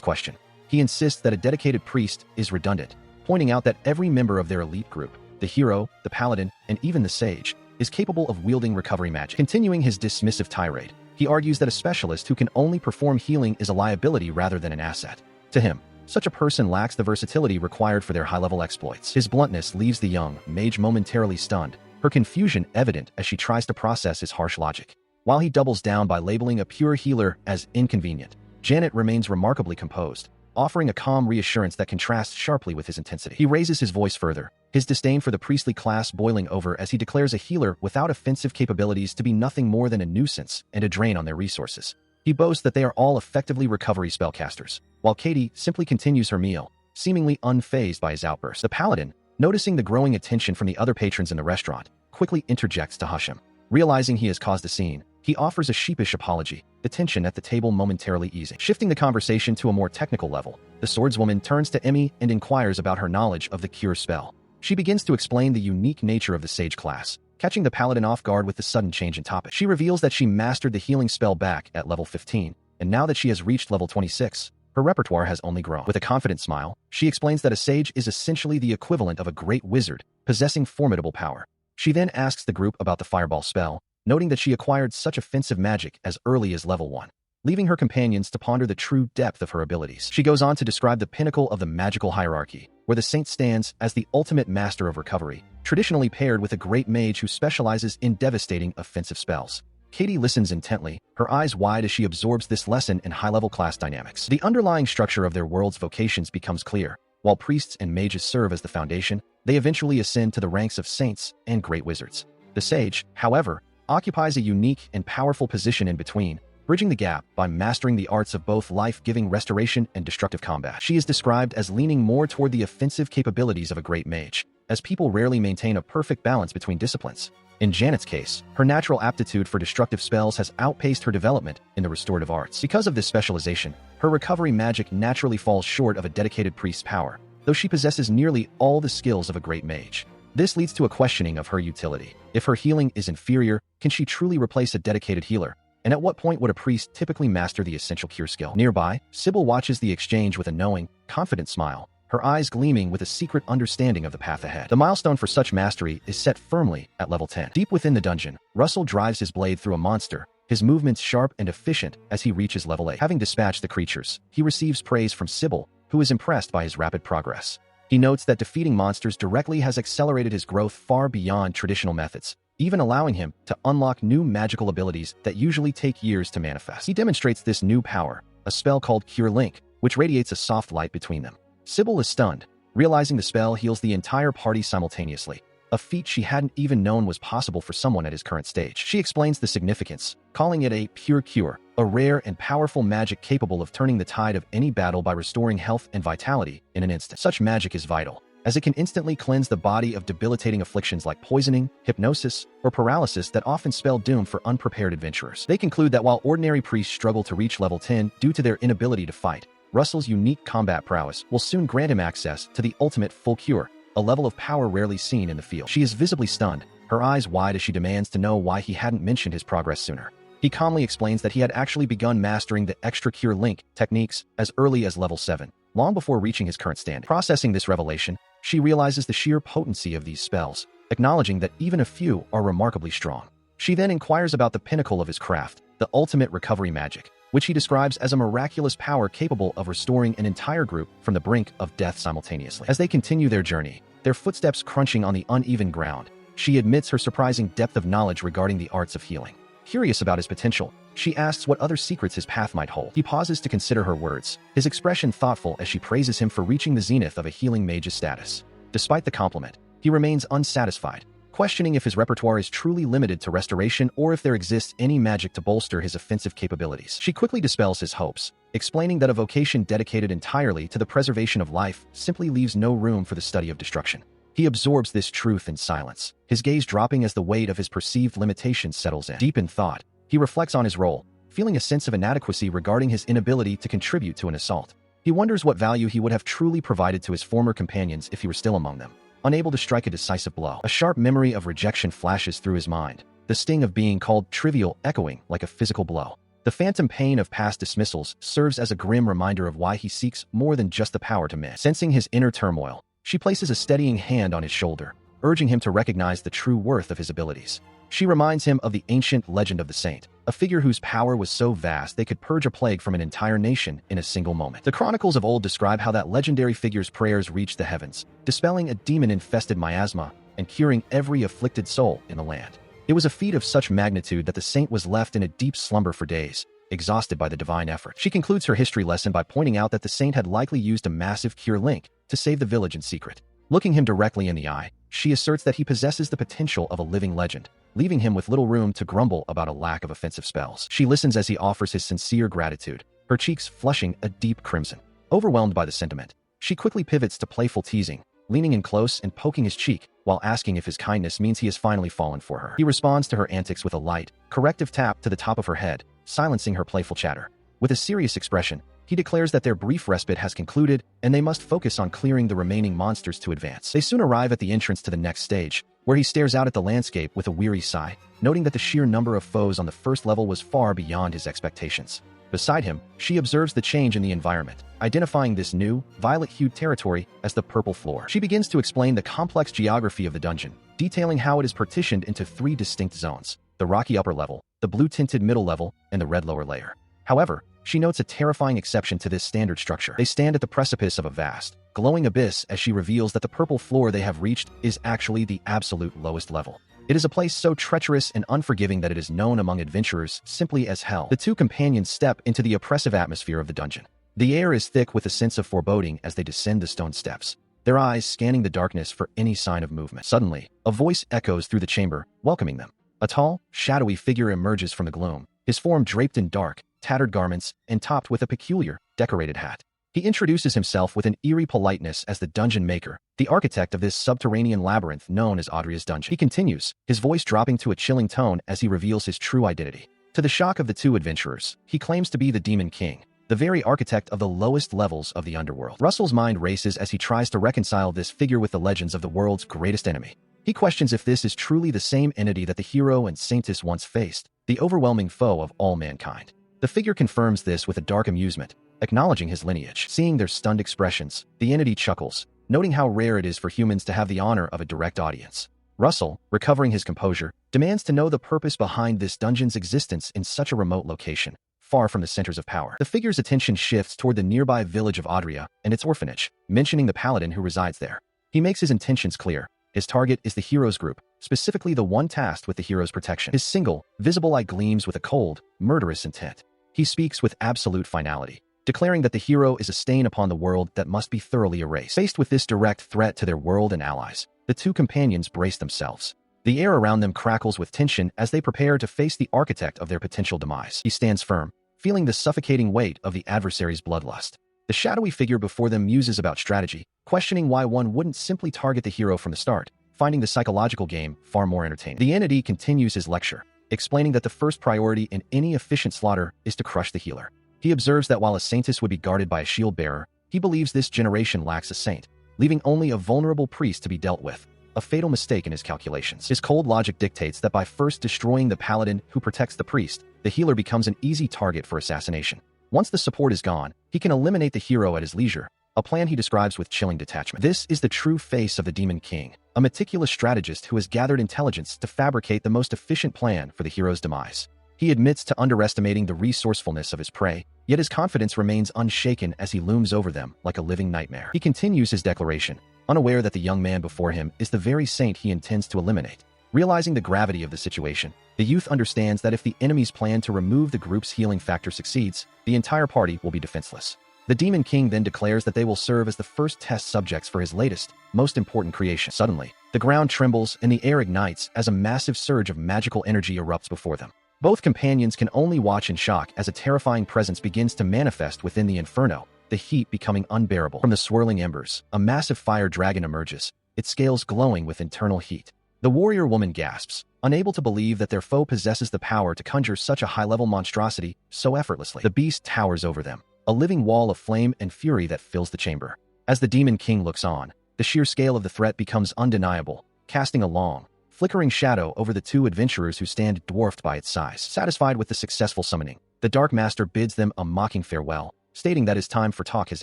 question. He insists that a dedicated priest is redundant, pointing out that every member of their elite group, the hero, the paladin, and even the sage, is capable of wielding recovery magic. Continuing his dismissive tirade, he argues that a specialist who can only perform healing is a liability rather than an asset. To him, such a person lacks the versatility required for their high-level exploits. His bluntness leaves the young mage momentarily stunned, her confusion evident as she tries to process his harsh logic. While he doubles down by labeling a pure healer as inconvenient, Janet remains remarkably composed, offering a calm reassurance that contrasts sharply with his intensity. He raises his voice further, his disdain for the priestly class boiling over as he declares a healer without offensive capabilities to be nothing more than a nuisance and a drain on their resources. He boasts that they are all effectively recovery spellcasters, while Katie simply continues her meal, seemingly unfazed by his outburst. The paladin, noticing the growing attention from the other patrons in the restaurant, quickly interjects to hush him. Realizing he has caused a scene, he offers a sheepish apology, the tension at the table momentarily easing. Shifting the conversation to a more technical level, the swordswoman turns to Emmy and inquires about her knowledge of the cure spell. She begins to explain the unique nature of the sage class, catching the paladin off guard with the sudden change in topic. She reveals that she mastered the healing spell back at level 15, and now that she has reached level 26, her repertoire has only grown. With a confident smile, she explains that a sage is essentially the equivalent of a great wizard, possessing formidable power. She then asks the group about the fireball spell, noting that she acquired such offensive magic as early as level 1, leaving her companions to ponder the true depth of her abilities. She goes on to describe the pinnacle of the magical hierarchy, where the saint stands as the ultimate master of recovery, traditionally paired with a great mage who specializes in devastating offensive spells. Katie listens intently, her eyes wide as she absorbs this lesson in high-level class dynamics. The underlying structure of their world's vocations becomes clear. While priests and mages serve as the foundation, they eventually ascend to the ranks of saints and great wizards. The sage, however, occupies a unique and powerful position in between, bridging the gap by mastering the arts of both life-giving restoration and destructive combat. She is described as leaning more toward the offensive capabilities of a great mage, as people rarely maintain a perfect balance between disciplines. In Janet's case, her natural aptitude for destructive spells has outpaced her development in the restorative arts. Because of this specialization, her recovery magic naturally falls short of a dedicated priest's power, though she possesses nearly all the skills of a great mage. This leads to a questioning of her utility. If her healing is inferior, can she truly replace a dedicated healer? And at what point would a priest typically master the essential cure skill? Nearby, Sybil watches the exchange with a knowing, confident smile, her eyes gleaming with a secret understanding of the path ahead. The milestone for such mastery is set firmly at level 10. Deep within the dungeon, Russell drives his blade through a monster, his movements sharp and efficient as he reaches level 8. Having dispatched the creatures, he receives praise from Sybil, who is impressed by his rapid progress. He notes that defeating monsters directly has accelerated his growth far beyond traditional methods, even allowing him to unlock new magical abilities that usually take years to manifest. He demonstrates this new power, a spell called Cure Link, which radiates a soft light between them. Sybil is stunned, realizing the spell heals the entire party simultaneously, a feat she hadn't even known was possible for someone at his current stage. She explains the significance, calling it a pure cure, a rare and powerful magic capable of turning the tide of any battle by restoring health and vitality in an instant. Such magic is vital, as it can instantly cleanse the body of debilitating afflictions like poisoning, hypnosis, or paralysis that often spell doom for unprepared adventurers. They conclude that while ordinary priests struggle to reach level 10 due to their inability to fight, Russell's unique combat prowess will soon grant him access to the ultimate full cure, a level of power rarely seen in the field. She is visibly stunned, her eyes wide as she demands to know why he hadn't mentioned his progress sooner. He calmly explains that he had actually begun mastering the extra cure link techniques as early as level 7, long before reaching his current standing. Processing this revelation, she realizes the sheer potency of these spells, acknowledging that even a few are remarkably strong. She then inquires about the pinnacle of his craft, the ultimate recovery magic, which he describes as a miraculous power capable of restoring an entire group from the brink of death simultaneously. As they continue their journey, their footsteps crunching on the uneven ground, she admits her surprising depth of knowledge regarding the arts of healing. Curious about his potential, she asks what other secrets his path might hold. He pauses to consider her words, his expression thoughtful as she praises him for reaching the zenith of a healing mage's status. Despite the compliment, he remains unsatisfied, questioning if his repertoire is truly limited to restoration or if there exists any magic to bolster his offensive capabilities. She quickly dispels his hopes, explaining that a vocation dedicated entirely to the preservation of life simply leaves no room for the study of destruction. He absorbs this truth in silence, his gaze dropping as the weight of his perceived limitations settles in. Deep in thought, he reflects on his role, feeling a sense of inadequacy regarding his inability to contribute to an assault. He wonders what value he would have truly provided to his former companions if he were still among them. Unable to strike a decisive blow, a sharp memory of rejection flashes through his mind, the sting of being called trivial echoing like a physical blow. The phantom pain of past dismissals serves as a grim reminder of why he seeks more than just the power to miss. Sensing his inner turmoil, she places a steadying hand on his shoulder, urging him to recognize the true worth of his abilities. She reminds him of the ancient legend of the saint, a figure whose power was so vast they could purge a plague from an entire nation in a single moment. The chronicles of old describe how that legendary figure's prayers reached the heavens, dispelling a demon-infested miasma and curing every afflicted soul in the land. It was a feat of such magnitude that the saint was left in a deep slumber for days, exhausted by the divine effort. She concludes her history lesson by pointing out that the saint had likely used a massive cure link to save the village in secret. Looking him directly in the eye, she asserts that he possesses the potential of a living legend, leaving him with little room to grumble about a lack of offensive spells. She listens as he offers his sincere gratitude, her cheeks flushing a deep crimson. Overwhelmed by the sentiment, she quickly pivots to playful teasing, leaning in close and poking his cheek while asking if his kindness means he has finally fallen for her. He responds to her antics with a light, corrective tap to the top of her head, silencing her playful chatter. With a serious expression, he declares that their brief respite has concluded and they must focus on clearing the remaining monsters to advance. They soon arrive at the entrance to the next stage, where he stares out at the landscape with a weary sigh, noting that the sheer number of foes on the first level was far beyond his expectations. Beside him, she observes the change in the environment, identifying this new, violet-hued territory as the purple floor. She begins to explain the complex geography of the dungeon, detailing how it is partitioned into 3 distinct zones: the rocky upper level, the blue-tinted middle level, and the red lower layer. However, she notes a terrifying exception to this standard structure. They stand at the precipice of a vast, glowing abyss as she reveals that the purple floor they have reached is actually the absolute lowest level. It is a place so treacherous and unforgiving that it is known among adventurers simply as hell. The two companions step into the oppressive atmosphere of the dungeon. The air is thick with a sense of foreboding as they descend the stone steps, their eyes scanning the darkness for any sign of movement. Suddenly, a voice echoes through the chamber, welcoming them. A tall, shadowy figure emerges from the gloom, his form draped in dark, tattered garments and topped with a peculiar, decorated hat. He introduces himself with an eerie politeness as the dungeon maker, the architect of this subterranean labyrinth known as Audrey's dungeon. He continues, his voice dropping to a chilling tone as he reveals his true identity. To the shock of the two adventurers, he claims to be the Demon King, the very architect of the lowest levels of the underworld. Russell's mind races as he tries to reconcile this figure with the legends of the world's greatest enemy. He questions if this is truly the same entity that the hero and Saintess once faced, the overwhelming foe of all mankind. The figure confirms this with a dark amusement, acknowledging his lineage. Seeing their stunned expressions, the entity chuckles, noting how rare it is for humans to have the honor of a direct audience. Russell, recovering his composure, demands to know the purpose behind this dungeon's existence in such a remote location, far from the centers of power. The figure's attention shifts toward the nearby village of Audria and its orphanage, mentioning the paladin who resides there. He makes his intentions clear. His target is the hero's group, specifically the one tasked with the hero's protection. His single, visible eye gleams with a cold, murderous intent. He speaks with absolute finality, declaring that the hero is a stain upon the world that must be thoroughly erased. Faced with this direct threat to their world and allies, the two companions brace themselves. The air around them crackles with tension as they prepare to face the architect of their potential demise. He stands firm, feeling the suffocating weight of the adversary's bloodlust. The shadowy figure before them muses about strategy, questioning why one wouldn't simply target the hero from the start, finding the psychological game far more entertaining. The entity continues his lecture, explaining that the first priority in any efficient slaughter is to crush the healer. He observes that while a Saintess would be guarded by a shield bearer, he believes this generation lacks a saint, leaving only a vulnerable priest to be dealt with, a fatal mistake in his calculations. His cold logic dictates that by first destroying the paladin who protects the priest, the healer becomes an easy target for assassination. Once the support is gone, he can eliminate the hero at his leisure, a plan he describes with chilling detachment. This is the true face of the Demon King, a meticulous strategist who has gathered intelligence to fabricate the most efficient plan for the hero's demise. He admits to underestimating the resourcefulness of his prey, yet his confidence remains unshaken as he looms over them like a living nightmare. He continues his declaration, unaware that the young man before him is the very saint he intends to eliminate. Realizing the gravity of the situation, the youth understands that if the enemy's plan to remove the group's healing factor succeeds, the entire party will be defenseless. The Demon King then declares that they will serve as the first test subjects for his latest, most important creation. Suddenly, the ground trembles and the air ignites as a massive surge of magical energy erupts before them. Both companions can only watch in shock as a terrifying presence begins to manifest within the inferno, the heat becoming unbearable. From the swirling embers, a massive fire dragon emerges, its scales glowing with internal heat. The warrior woman gasps, unable to believe that their foe possesses the power to conjure such a high-level monstrosity so effortlessly. The beast towers over them, a living wall of flame and fury that fills the chamber. As the Demon King looks on, the sheer scale of the threat becomes undeniable, casting a long, flickering shadow over the two adventurers who stand dwarfed by its size. Satisfied with the successful summoning, the Dark Master bids them a mocking farewell, stating that his time for talk has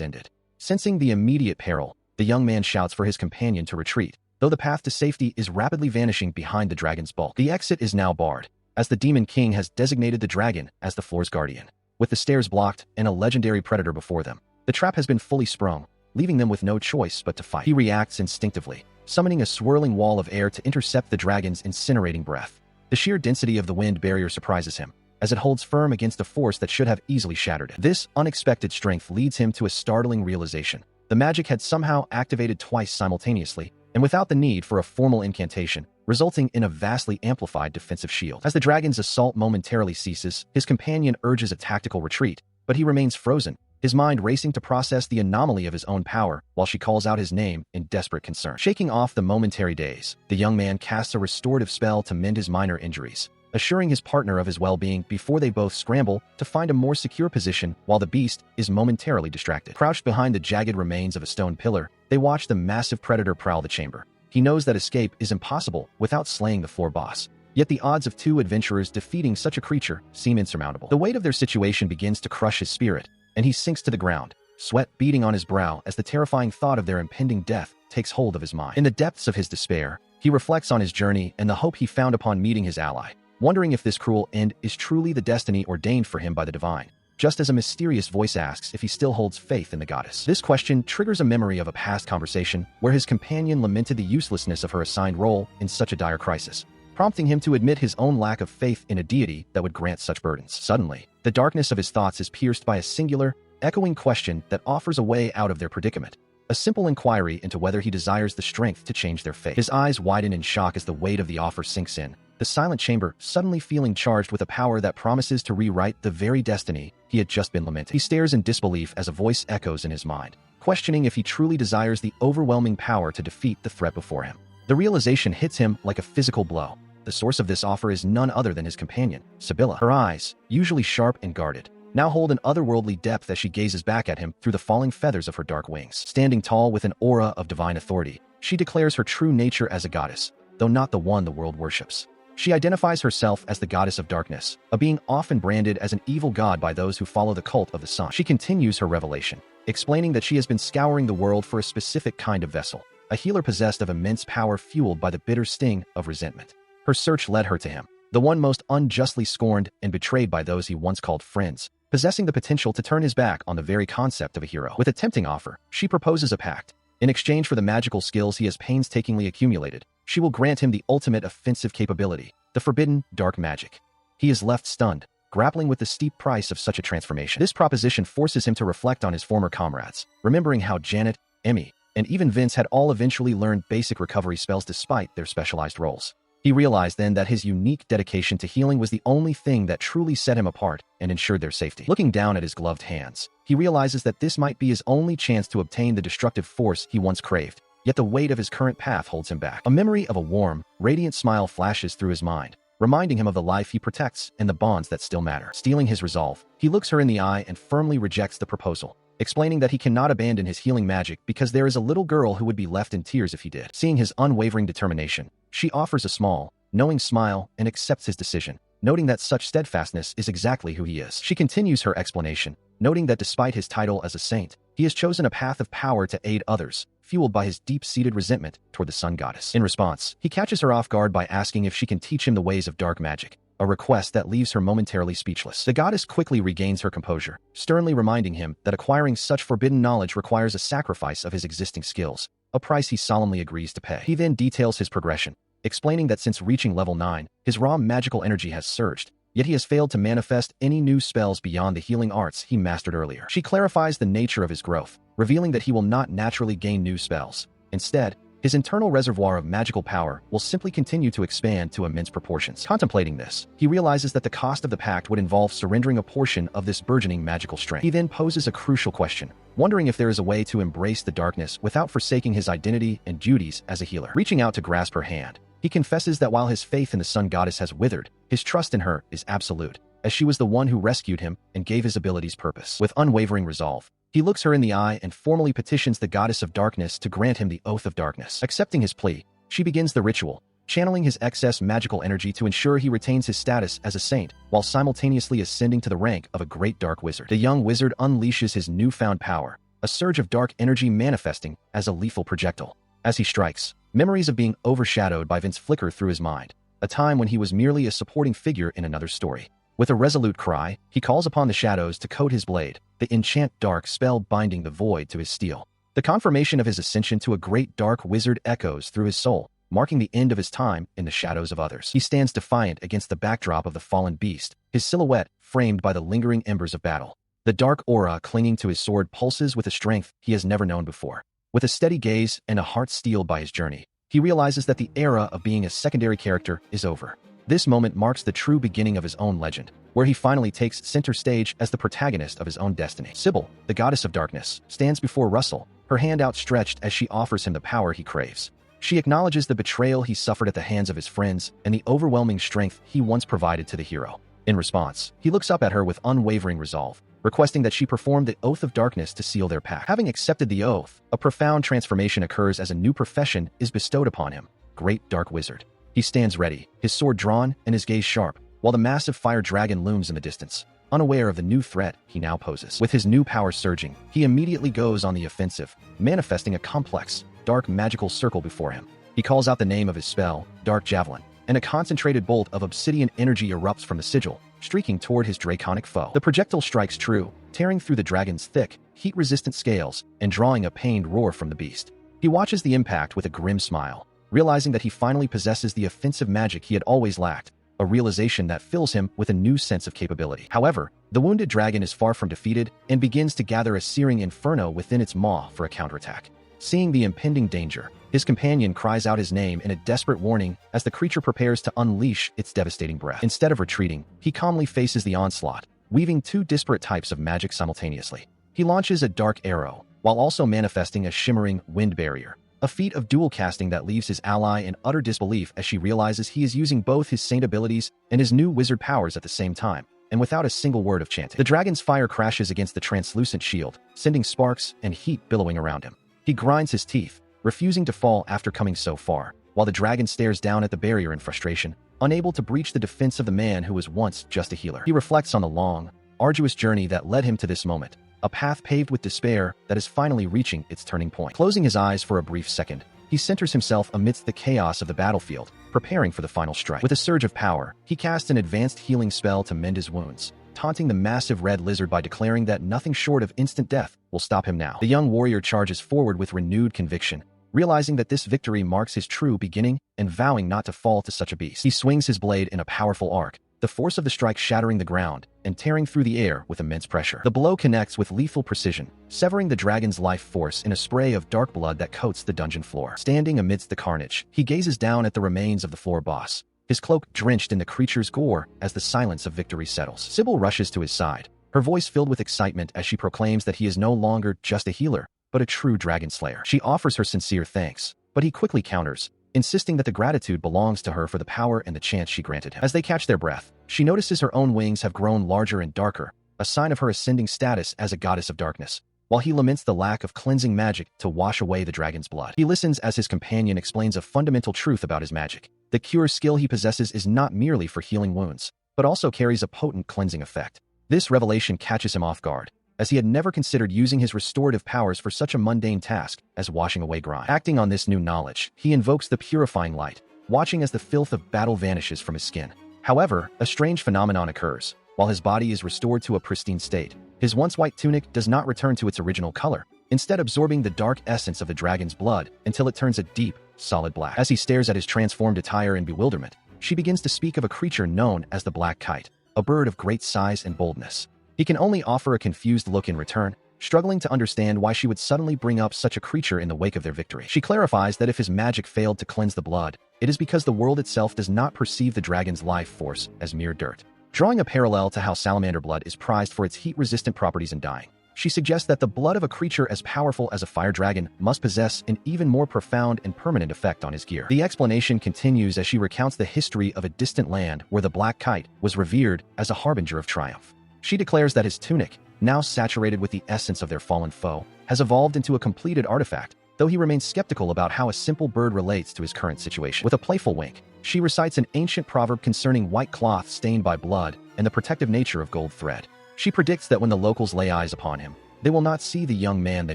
ended. Sensing the immediate peril, the young man shouts for his companion to retreat, though the path to safety is rapidly vanishing behind the dragon's bulk. The exit is now barred, as the Demon King has designated the dragon as the floor's guardian. With the stairs blocked and a legendary predator before them, the trap has been fully sprung, leaving them with no choice but to fight. He reacts instinctively, summoning a swirling wall of air to intercept the dragon's incinerating breath. The sheer density of the wind barrier surprises him, as it holds firm against a force that should have easily shattered it. This unexpected strength leads him to a startling realization. The magic had somehow activated twice simultaneously, and without the need for a formal incantation, resulting in a vastly amplified defensive shield. As the dragon's assault momentarily ceases, his companion urges a tactical retreat, but he remains frozen, his mind racing to process the anomaly of his own power while she calls out his name in desperate concern. Shaking off the momentary daze, the young man casts a restorative spell to mend his minor injuries, assuring his partner of his well-being before they both scramble to find a more secure position while the beast is momentarily distracted. Crouched behind the jagged remains of a stone pillar, they watch the massive predator prowl the chamber. He knows that escape is impossible without slaying the floor boss. Yet the odds of two adventurers defeating such a creature seem insurmountable. The weight of their situation begins to crush his spirit, and he sinks to the ground, sweat beading on his brow as the terrifying thought of their impending death takes hold of his mind. In the depths of his despair, he reflects on his journey and the hope he found upon meeting his ally, wondering if this cruel end is truly the destiny ordained for him by the divine, just as a mysterious voice asks if he still holds faith in the goddess. This question triggers a memory of a past conversation where his companion lamented the uselessness of her assigned role in such a dire crisis, prompting him to admit his own lack of faith in a deity that would grant such burdens. Suddenly, the darkness of his thoughts is pierced by a singular, echoing question that offers a way out of their predicament. A simple inquiry into whether he desires the strength to change their fate. His eyes widen in shock as the weight of the offer sinks in, the silent chamber suddenly feeling charged with a power that promises to rewrite the very destiny he had just been lamenting. He stares in disbelief as a voice echoes in his mind, questioning if he truly desires the overwhelming power to defeat the threat before him. The realization hits him like a physical blow. The source of this offer is none other than his companion, Sibylla. Her eyes, usually sharp and guarded, now hold an otherworldly depth as she gazes back at him through the falling feathers of her dark wings. Standing tall with an aura of divine authority, she declares her true nature as a goddess, though not the one the world worships. She identifies herself as the goddess of darkness, a being often branded as an evil god by those who follow the cult of the sun. She continues her revelation, explaining that she has been scouring the world for a specific kind of vessel, a healer possessed of immense power fueled by the bitter sting of resentment. Her search led her to him, the one most unjustly scorned and betrayed by those he once called friends, possessing the potential to turn his back on the very concept of a hero. With a tempting offer, she proposes a pact. In exchange for the magical skills he has painstakingly accumulated, she will grant him the ultimate offensive capability, the forbidden dark magic. He is left stunned, grappling with the steep price of such a transformation. This proposition forces him to reflect on his former comrades, remembering how Janet, Emmy, and even Vince had all eventually learned basic recovery spells despite their specialized roles. He realized then that his unique dedication to healing was the only thing that truly set him apart and ensured their safety. Looking down at his gloved hands, he realizes that this might be his only chance to obtain the destructive force he once craved, yet the weight of his current path holds him back. A memory of a warm, radiant smile flashes through his mind, reminding him of the life he protects and the bonds that still matter. Steeling his resolve, he looks her in the eye and firmly rejects the proposal, explaining that he cannot abandon his healing magic because there is a little girl who would be left in tears if he did. Seeing his unwavering determination, she offers a small, knowing smile and accepts his decision, noting that such steadfastness is exactly who he is. She continues her explanation, noting that despite his title as a saint, he has chosen a path of power to aid others, fueled by his deep-seated resentment toward the sun goddess. In response, he catches her off guard by asking if she can teach him the ways of dark magic, a request that leaves her momentarily speechless. The goddess quickly regains her composure, sternly reminding him that acquiring such forbidden knowledge requires a sacrifice of his existing skills, a price he solemnly agrees to pay. He then details his progression, explaining that since reaching level 9, his raw magical energy has surged, yet he has failed to manifest any new spells beyond the healing arts he mastered earlier. She clarifies the nature of his growth, revealing that he will not naturally gain new spells. Instead, his internal reservoir of magical power will simply continue to expand to immense proportions. Contemplating this, he realizes that the cost of the pact would involve surrendering a portion of this burgeoning magical strength. He then poses a crucial question, wondering if there is a way to embrace the darkness without forsaking his identity and duties as a healer. Reaching out to grasp her hand, he confesses that while his faith in the sun goddess has withered, his trust in her is absolute, as she was the one who rescued him and gave his abilities purpose. With unwavering resolve, he looks her in the eye and formally petitions the goddess of darkness to grant him the oath of darkness. Accepting his plea, she begins the ritual, channeling his excess magical energy to ensure he retains his status as a saint, while simultaneously ascending to the rank of a great dark wizard. The young wizard unleashes his newfound power, a surge of dark energy manifesting as a lethal projectile. As he strikes, memories of being overshadowed by Vince flicker through his mind, a time when he was merely a supporting figure in another story. With a resolute cry, he calls upon the shadows to coat his blade, the enchant dark spell binding the void to his steel. The confirmation of his ascension to a great dark wizard echoes through his soul, marking the end of his time in the shadows of others. He stands defiant against the backdrop of the fallen beast, his silhouette framed by the lingering embers of battle. The dark aura clinging to his sword pulses with a strength he has never known before. With a steady gaze and a heart steeled by his journey, he realizes that the era of being a secondary character is over. This moment marks the true beginning of his own legend, where he finally takes center stage as the protagonist of his own destiny. Sybil, the goddess of darkness, stands before Russell, her hand outstretched as she offers him the power he craves. She acknowledges the betrayal he suffered at the hands of his friends and the overwhelming strength he once provided to the hero. In response, he looks up at her with unwavering resolve, requesting that she perform the oath of darkness to seal their pact. Having accepted the oath, a profound transformation occurs as a new profession is bestowed upon him, Great Dark Wizard. He stands ready, his sword drawn and his gaze sharp, while the massive fire dragon looms in the distance, unaware of the new threat he now poses. With his new power surging, he immediately goes on the offensive, manifesting a complex, dark magical circle before him. He calls out the name of his spell, Dark Javelin, and a concentrated bolt of obsidian energy erupts from the sigil, streaking toward his draconic foe. The projectile strikes true, tearing through the dragon's thick, heat-resistant scales and drawing a pained roar from the beast. He watches the impact with a grim smile, realizing that he finally possesses the offensive magic he had always lacked, a realization that fills him with a new sense of capability. However, the wounded dragon is far from defeated and begins to gather a searing inferno within its maw for a counterattack. Seeing the impending danger, his companion cries out his name in a desperate warning as the creature prepares to unleash its devastating breath. Instead of retreating, he calmly faces the onslaught, weaving two disparate types of magic simultaneously. He launches a dark arrow, while also manifesting a shimmering wind barrier, a feat of dual casting that leaves his ally in utter disbelief as she realizes he is using both his saint abilities and his new wizard powers at the same time, and without a single word of chanting. The dragon's fire crashes against the translucent shield, sending sparks and heat billowing around him. He grinds his teeth, refusing to fall after coming so far, while the dragon stares down at the barrier in frustration, unable to breach the defense of the man who was once just a healer. He reflects on the long, arduous journey that led him to this moment, a path paved with despair that is finally reaching its turning point. Closing his eyes for a brief second, he centers himself amidst the chaos of the battlefield, preparing for the final strike. With a surge of power, he casts an advanced healing spell to mend his wounds, taunting the massive red lizard by declaring that nothing short of instant death will stop him now. The young warrior charges forward with renewed conviction, realizing that this victory marks his true beginning and vowing not to fall to such a beast. He swings his blade in a powerful arc, the force of the strike shattering the ground and tearing through the air with immense pressure. The blow connects with lethal precision, severing the dragon's life force in a spray of dark blood that coats the dungeon floor. Standing amidst the carnage, he gazes down at the remains of the floor boss, his cloak drenched in the creature's gore as the silence of victory settles. Sybil rushes to his side, her voice filled with excitement as she proclaims that he is no longer just a healer, but a true dragon slayer. She offers her sincere thanks, but he quickly counters, insisting that the gratitude belongs to her for the power and the chance she granted him. As they catch their breath, she notices her own wings have grown larger and darker, a sign of her ascending status as a goddess of darkness, while he laments the lack of cleansing magic to wash away the dragon's blood. He listens as his companion explains a fundamental truth about his magic. The cure skill he possesses is not merely for healing wounds, but also carries a potent cleansing effect. This revelation catches him off guard, as he had never considered using his restorative powers for such a mundane task as washing away grime. Acting on this new knowledge, he invokes the purifying light, watching as the filth of battle vanishes from his skin. However, a strange phenomenon occurs. While his body is restored to a pristine state, his once white tunic does not return to its original color, instead absorbing the dark essence of the dragon's blood until it turns a deep, solid black. As he stares at his transformed attire in bewilderment, she begins to speak of a creature known as the Black Kite, a bird of great size and boldness. He can only offer a confused look in return, struggling to understand why she would suddenly bring up such a creature in the wake of their victory. She clarifies that if his magic failed to cleanse the blood, it is because the world itself does not perceive the dragon's life force as mere dirt. Drawing a parallel to how salamander blood is prized for its heat-resistant properties in dyeing, she suggests that the blood of a creature as powerful as a fire dragon must possess an even more profound and permanent effect on his gear. The explanation continues as she recounts the history of a distant land where the black kite was revered as a harbinger of triumph. She declares that his tunic, now saturated with the essence of their fallen foe, has evolved into a completed artifact, though he remains skeptical about how a simple bird relates to his current situation. With a playful wink, she recites an ancient proverb concerning white cloth stained by blood and the protective nature of gold thread. She predicts that when the locals lay eyes upon him, they will not see the young man they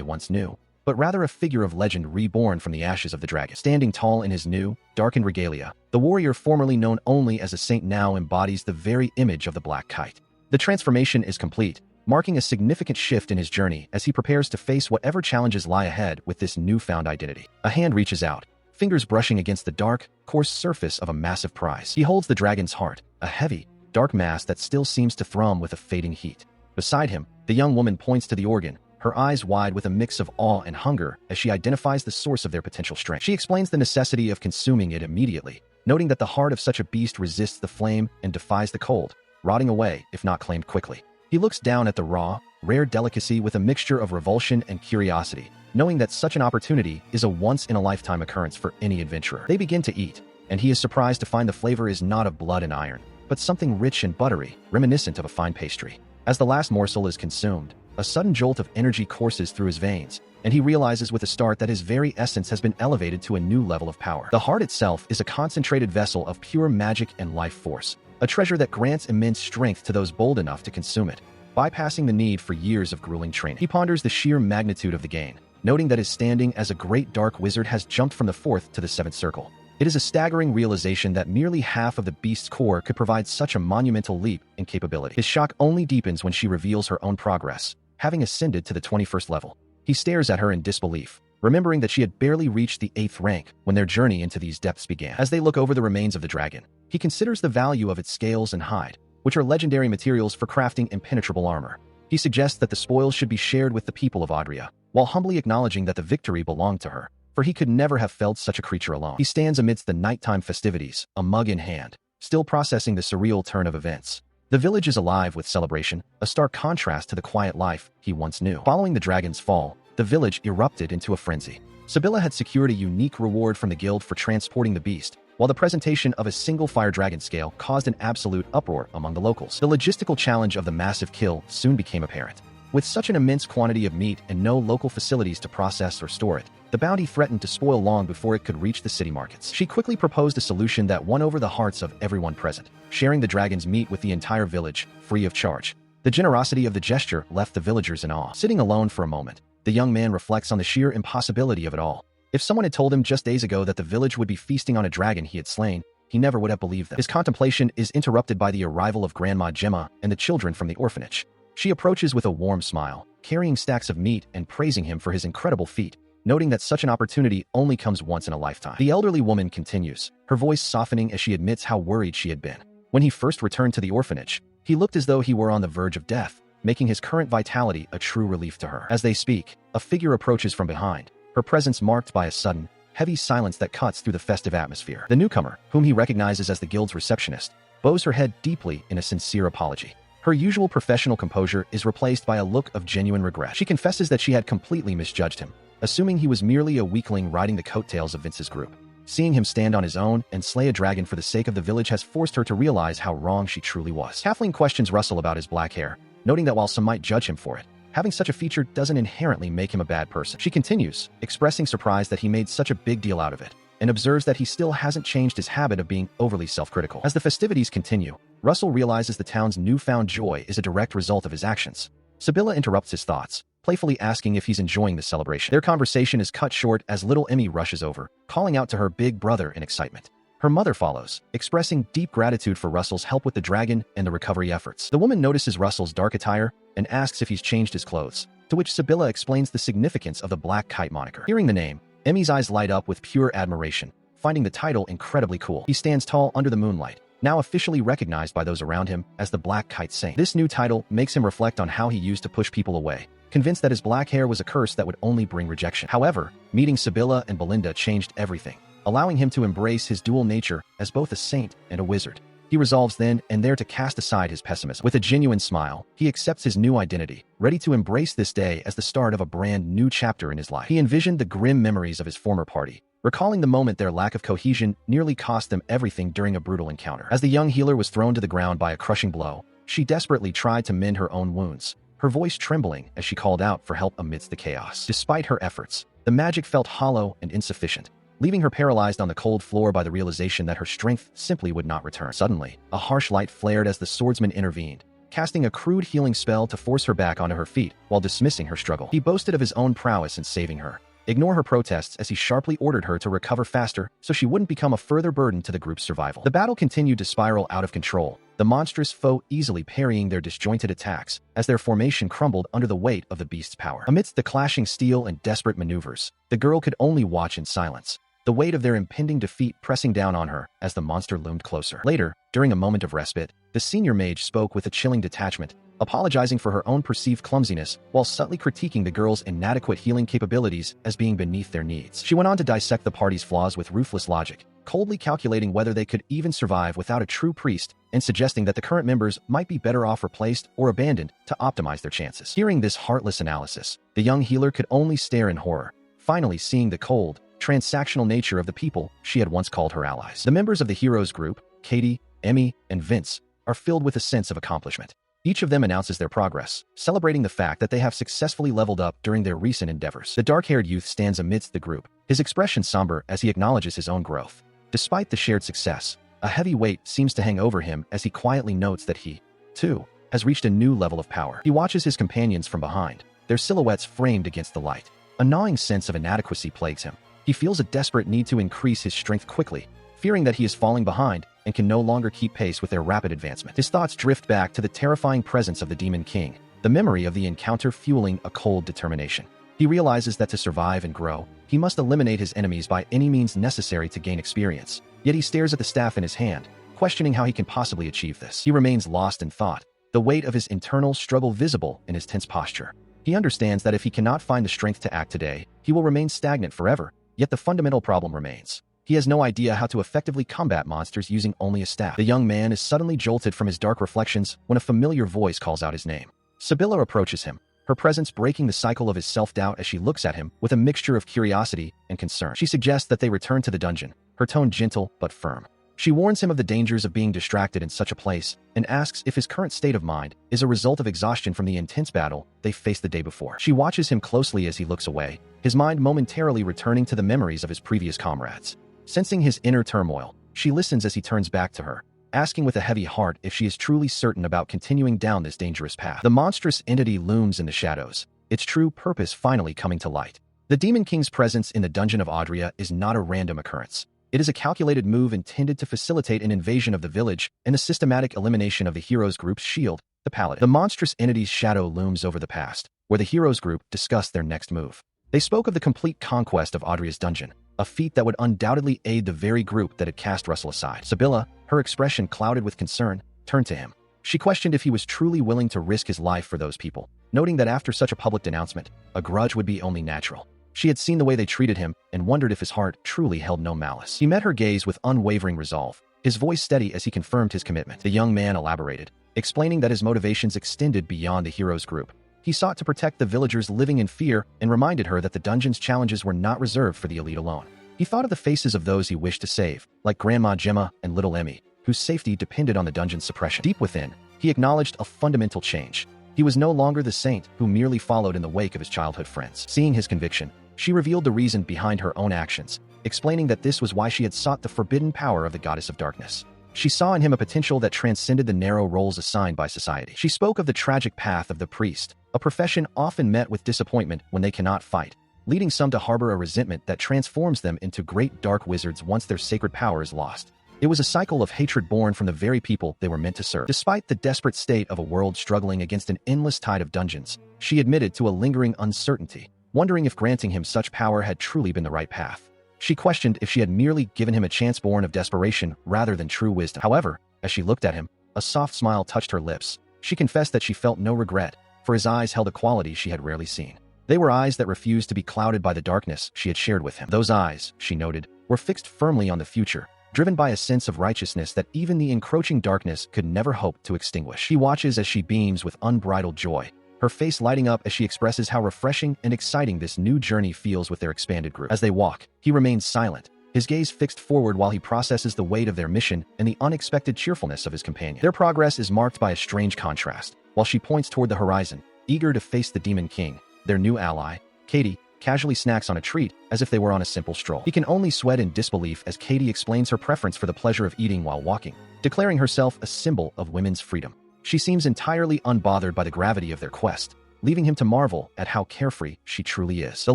once knew, but rather a figure of legend reborn from the ashes of the dragon. Standing tall in his new, darkened regalia, the warrior formerly known only as a saint now embodies the very image of the black kite. The transformation is complete, marking a significant shift in his journey as he prepares to face whatever challenges lie ahead with this newfound identity. A hand reaches out, fingers brushing against the dark, coarse surface of a massive prize. He holds the dragon's heart, a heavy, dark mass that still seems to thrum with a fading heat. Beside him, the young woman points to the organ, her eyes wide with a mix of awe and hunger as she identifies the source of their potential strength. She explains the necessity of consuming it immediately, noting that the heart of such a beast resists the flame and defies the cold, rotting away if not claimed quickly. He looks down at the raw, rare delicacy with a mixture of revulsion and curiosity, knowing that such an opportunity is a once-in-a-lifetime occurrence for any adventurer. They begin to eat, and he is surprised to find the flavor is not of blood and iron, but something rich and buttery, reminiscent of a fine pastry. As the last morsel is consumed, a sudden jolt of energy courses through his veins, and he realizes with a start that his very essence has been elevated to a new level of power. The heart itself is a concentrated vessel of pure magic and life force, a treasure that grants immense strength to those bold enough to consume it, bypassing the need for years of grueling training. He ponders the sheer magnitude of the gain, noting that his standing as a great dark wizard has jumped from the 4th to the 7th circle. It is a staggering realization that merely half of the beast's core could provide such a monumental leap in capability. His shock only deepens when she reveals her own progress, having ascended to the 21st level. He stares at her in disbelief, remembering that she had barely reached the 8th rank when their journey into these depths began. As they look over the remains of the dragon, he considers the value of its scales and hide, which are legendary materials for crafting impenetrable armor. He suggests that the spoils should be shared with the people of Adria, while humbly acknowledging that the victory belonged to her, for he could never have felled such a creature alone. He stands amidst the nighttime festivities, a mug in hand, still processing the surreal turn of events. The village is alive with celebration, a stark contrast to the quiet life he once knew. Following the dragon's fall, the village erupted into a frenzy. Sibylla had secured a unique reward from the guild for transporting the beast, while the presentation of a single fire dragon scale caused an absolute uproar among the locals. The logistical challenge of the massive kill soon became apparent. With such an immense quantity of meat and no local facilities to process or store it, the bounty threatened to spoil long before it could reach the city markets. She quickly proposed a solution that won over the hearts of everyone present, sharing the dragon's meat with the entire village, free of charge. The generosity of the gesture left the villagers in awe. Sitting alone for a moment, the young man reflects on the sheer impossibility of it all. If someone had told him just days ago that the village would be feasting on a dragon he had slain, he never would have believed them. His contemplation is interrupted by the arrival of Grandma Gemma and the children from the orphanage. She approaches with a warm smile, carrying stacks of meat and praising him for his incredible feat, noting that such an opportunity only comes once in a lifetime. The elderly woman continues, her voice softening as she admits how worried she had been. When he first returned to the orphanage, he looked as though he were on the verge of death, making his current vitality a true relief to her. As they speak, a figure approaches from behind, her presence marked by a sudden, heavy silence that cuts through the festive atmosphere. The newcomer, whom he recognizes as the guild's receptionist, bows her head deeply in a sincere apology. Her usual professional composure is replaced by a look of genuine regret. She confesses that she had completely misjudged him, assuming he was merely a weakling riding the coattails of Vince's group. Seeing him stand on his own and slay a dragon for the sake of the village has forced her to realize how wrong she truly was. Halfling questions Russell about his black hair, noting that while some might judge him for it, having such a feature doesn't inherently make him a bad person. She continues, expressing surprise that he made such a big deal out of it, and observes that he still hasn't changed his habit of being overly self-critical. As the festivities continue, Russell realizes the town's newfound joy is a direct result of his actions. Sibylla interrupts his thoughts, playfully asking if he's enjoying the celebration. Their conversation is cut short as little Emmy rushes over, calling out to her big brother in excitement. Her mother follows, expressing deep gratitude for Russell's help with the dragon and the recovery efforts. The woman notices Russell's dark attire and asks if he's changed his clothes, to which Sibylla explains the significance of the Black Kite moniker. Hearing the name, Emmy's eyes light up with pure admiration, finding the title incredibly cool. He stands tall under the moonlight, now officially recognized by those around him as the Black Kite Saint. This new title makes him reflect on how he used to push people away, convinced that his black hair was a curse that would only bring rejection. However, meeting Sibylla and Belinda changed everything, allowing him to embrace his dual nature as both a saint and a wizard. He resolves then and there to cast aside his pessimism. With a genuine smile, he accepts his new identity, ready to embrace this day as the start of a brand new chapter in his life. He envisioned the grim memories of his former party, recalling the moment their lack of cohesion nearly cost them everything during a brutal encounter. As the young healer was thrown to the ground by a crushing blow, she desperately tried to mend her own wounds, her voice trembling as she called out for help amidst the chaos. Despite her efforts, the magic felt hollow and insufficient, leaving her paralyzed on the cold floor by the realization that her strength simply would not return. Suddenly, a harsh light flared as the swordsman intervened, casting a crude healing spell to force her back onto her feet while dismissing her struggle. He boasted of his own prowess in saving her. Ignore her protests as he sharply ordered her to recover faster so she wouldn't become a further burden to the group's survival. The battle continued to spiral out of control, the monstrous foe easily parrying their disjointed attacks as their formation crumbled under the weight of the beast's power. Amidst the clashing steel and desperate maneuvers, the girl could only watch in silence, the weight of their impending defeat pressing down on her as the monster loomed closer. Later, during a moment of respite, the senior mage spoke with a chilling detachment, apologizing for her own perceived clumsiness while subtly critiquing the girl's inadequate healing capabilities as being beneath their needs. She went on to dissect the party's flaws with ruthless logic, coldly calculating whether they could even survive without a true priest and suggesting that the current members might be better off replaced or abandoned to optimize their chances. Hearing this heartless analysis, the young healer could only stare in horror, finally seeing the cold, transactional nature of the people she had once called her allies. The members of the heroes group, Katie, Emmy, and Vince, are filled with a sense of accomplishment. Each of them announces their progress, celebrating the fact that they have successfully leveled up during their recent endeavors. The dark-haired youth stands amidst the group, his expression somber as he acknowledges his own growth. Despite the shared success, a heavy weight seems to hang over him as he quietly notes that he, too, has reached a new level of power. He watches his companions from behind, their silhouettes framed against the light. A gnawing sense of inadequacy plagues him. He feels a desperate need to increase his strength quickly, fearing that he is falling behind and can no longer keep pace with their rapid advancement. His thoughts drift back to the terrifying presence of the Demon King, the memory of the encounter fueling a cold determination. He realizes that to survive and grow, he must eliminate his enemies by any means necessary to gain experience. Yet he stares at the staff in his hand, questioning how he can possibly achieve this. He remains lost in thought, the weight of his internal struggle visible in his tense posture. He understands that if he cannot find the strength to act today, he will remain stagnant forever, yet the fundamental problem remains. He has no idea how to effectively combat monsters using only a staff. The young man is suddenly jolted from his dark reflections when a familiar voice calls out his name. Sibylla approaches him, her presence breaking the cycle of his self-doubt as she looks at him with a mixture of curiosity and concern. She suggests that they return to the dungeon, her tone gentle but firm. She warns him of the dangers of being distracted in such a place and asks if his current state of mind is a result of exhaustion from the intense battle they faced the day before. She watches him closely as he looks away, his mind momentarily returning to the memories of his previous comrades. Sensing his inner turmoil, she listens as he turns back to her, asking with a heavy heart if she is truly certain about continuing down this dangerous path. The monstrous entity looms in the shadows, its true purpose finally coming to light. The Demon King's presence in the dungeon of Adria is not a random occurrence. It is a calculated move intended to facilitate an invasion of the village and the systematic elimination of the heroes group's shield, the Paladin. The monstrous entity's shadow looms over the past, where the heroes group discussed their next move. They spoke of the complete conquest of Adria's dungeon, a feat that would undoubtedly aid the very group that had cast Russell aside. Sibylla, her expression clouded with concern, turned to him. She questioned if he was truly willing to risk his life for those people, noting that after such a public denouncement, a grudge would be only natural. She had seen the way they treated him and wondered if his heart truly held no malice. He met her gaze with unwavering resolve, his voice steady as he confirmed his commitment. The young man elaborated, explaining that his motivations extended beyond the heroes group. He sought to protect the villagers living in fear and reminded her that the dungeon's challenges were not reserved for the elite alone. He thought of the faces of those he wished to save, like Grandma Gemma and little Emmy, whose safety depended on the dungeon's suppression. Deep within, he acknowledged a fundamental change. He was no longer the saint who merely followed in the wake of his childhood friends. Seeing his conviction, she revealed the reason behind her own actions, explaining that this was why she had sought the forbidden power of the goddess of darkness. She saw in him a potential that transcended the narrow roles assigned by society. She spoke of the tragic path of the priest, a profession often met with disappointment when they cannot fight, leading some to harbor a resentment that transforms them into great dark wizards once their sacred power is lost. It was a cycle of hatred born from the very people they were meant to serve. Despite the desperate state of a world struggling against an endless tide of dungeons, she admitted to a lingering uncertainty, wondering if granting him such power had truly been the right path. She questioned if she had merely given him a chance born of desperation rather than true wisdom. However, as she looked at him, a soft smile touched her lips. She confessed that she felt no regret, for his eyes held a quality she had rarely seen. They were eyes that refused to be clouded by the darkness she had shared with him. Those eyes, she noted, were fixed firmly on the future, driven by a sense of righteousness that even the encroaching darkness could never hope to extinguish. He watches as she beams with unbridled joy, her face lighting up as she expresses how refreshing and exciting this new journey feels with their expanded group. As they walk, he remains silent, his gaze fixed forward while he processes the weight of their mission and the unexpected cheerfulness of his companion. Their progress is marked by a strange contrast. While she points toward the horizon, eager to face the Demon King, their new ally, Katie, casually snacks on a treat as if they were on a simple stroll. He can only sweat in disbelief as Katie explains her preference for the pleasure of eating while walking, declaring herself a symbol of women's freedom. She seems entirely unbothered by the gravity of their quest, leaving him to marvel at how carefree she truly is. The